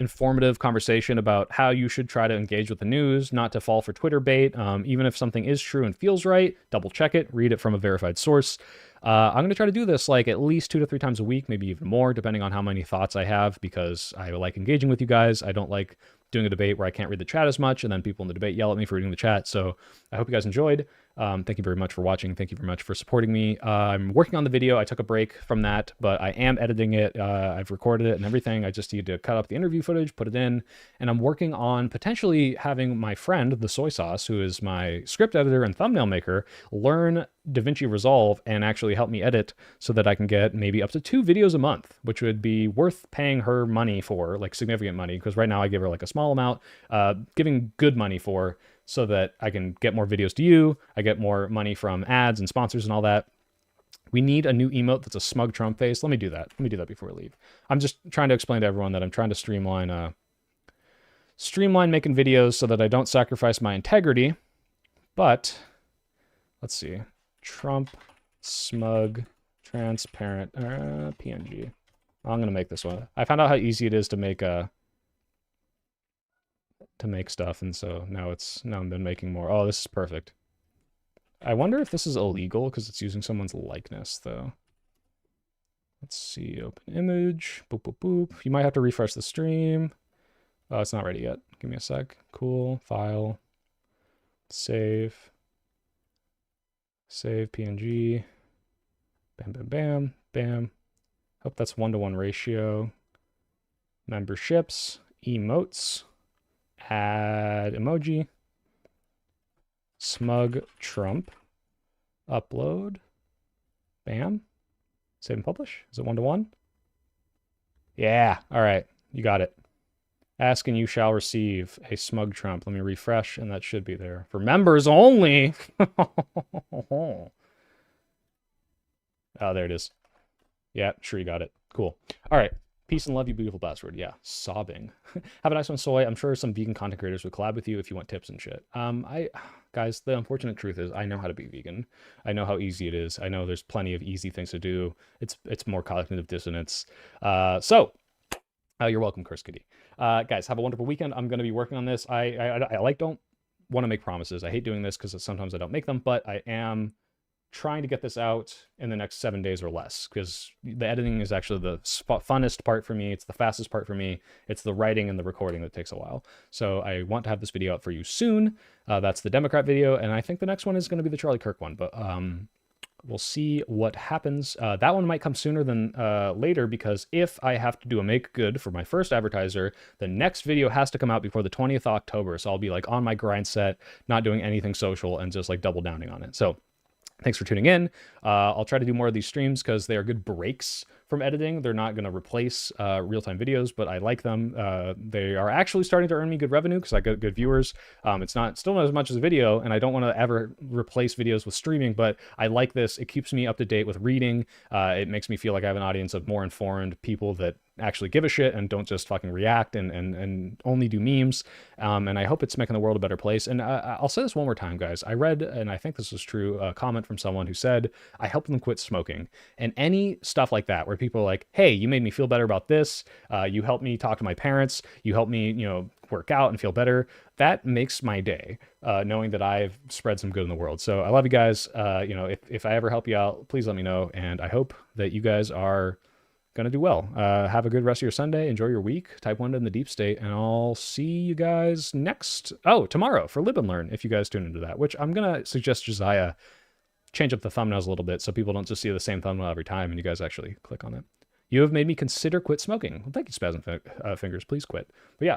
Speaker 1: informative conversation about how you should try to engage with the news, not to fall for Twitter bait. Even if something is true and feels right, double check it, read it from a verified source. I'm going to try to do this like at least 2 to 3 times a week, maybe even more, depending on how many thoughts I have, because I like engaging with you guys. I don't like doing a debate where I can't read the chat as much, and then people in the debate yell at me for reading the chat. So I hope you guys enjoyed. Thank you very much for watching. Thank you very much for supporting me. I'm working on the video. I took a break from that, but I am editing it. I've recorded it and everything. I just need to cut up the interview footage, put it in, and I'm working on potentially having my friend, the Soy Sauce, who is my script editor and thumbnail maker, learn DaVinci Resolve and actually help me edit so that I can get maybe up to 2 videos a month, which would be worth paying her money for, like significant money, because right now I give her like a small amount, giving good money for, so that I can get more videos to you. I get more money from ads and sponsors and all that. We need a new emote that's a smug Trump face. Let me do that. Let me do that before we leave. I'm just trying to explain to everyone that I'm trying to streamline making videos so that I don't sacrifice my integrity. But let's see. Trump, smug, transparent, PNG. I'm going to make this one. I found out how easy it is to make stuff, and so now I've been making more. Oh, this is perfect. I wonder if this is illegal because it's using someone's likeness though. Let's see, open image, boop, boop, boop. You might have to refresh the stream. Oh, it's not ready yet. Give me a sec. Cool, file, save PNG, bam, bam, bam, bam. Hope that's 1-to-1 ratio. Memberships, emotes, add emoji, smug Trump, upload, bam, save and publish. Is it 1-to-1? Yeah, all right, you got it. Ask and you shall receive a smug Trump. Let me refresh, and that should be there. For members only. Oh, there it is. Yeah, sure you got it. Cool. All right. Peace and love, you beautiful bastard. Yeah, sobbing. Have a nice one, Soy. I'm sure some vegan content creators would collab with you if you want tips and shit. Guys, the unfortunate truth is I know how to be vegan. I know how easy it is. I know there's plenty of easy things to do. It's more cognitive dissonance. So you're welcome, Curse Kitty. Guys, have a wonderful weekend. I'm going to be working on this. I don't want to make promises. I hate doing this because sometimes I don't make them, but I am trying to get this out in the next 7 days or less, because the editing is actually the funnest part for me. It's the fastest part for me. It's the writing and the recording that takes a while. So I want to have this video out for you soon. That's the Democrat video, and I think the next one is going to be the Charlie Kirk one, but we'll see what happens. That one might come sooner than later, because if I have to do a make good for my first advertiser, the next video has to come out before the 20th of October. So I'll be like on my grind set, not doing anything social, and just like double downing on it. So thanks for tuning in. I'll try to do more of these streams because they are good breaks from editing. They're not going to replace real-time videos, but I like them. They are actually starting to earn me good revenue because I get good viewers. It's still not as much as a video, and I don't want to ever replace videos with streaming, but I like this. It keeps me up to date with reading. It makes me feel like I have an audience of more informed people that actually give a shit and don't just fucking react and only do memes. And I hope it's making the world a better place. And I'll say this one more time, guys. I read, and I think this was true, a comment from someone who said, I helped them quit smoking. And any stuff like that, where people are like, hey, you made me feel better about this. You helped me talk to my parents. You helped me, work out and feel better. That makes my day, knowing that I've spread some good in the world. So I love you guys. If I ever help you out, please let me know. And I hope that you guys are going to do well. Have a good rest of your Sunday. Enjoy your week. Type 1 in the deep state. And I'll see you guys tomorrow for Live and Learn, if you guys tune into that, which I'm going to suggest Josiah change up the thumbnails a little bit so people don't just see the same thumbnail every time and you guys actually click on it. You have made me consider quit smoking. Well, thank you, Spasm Fingers. Please quit. But yeah,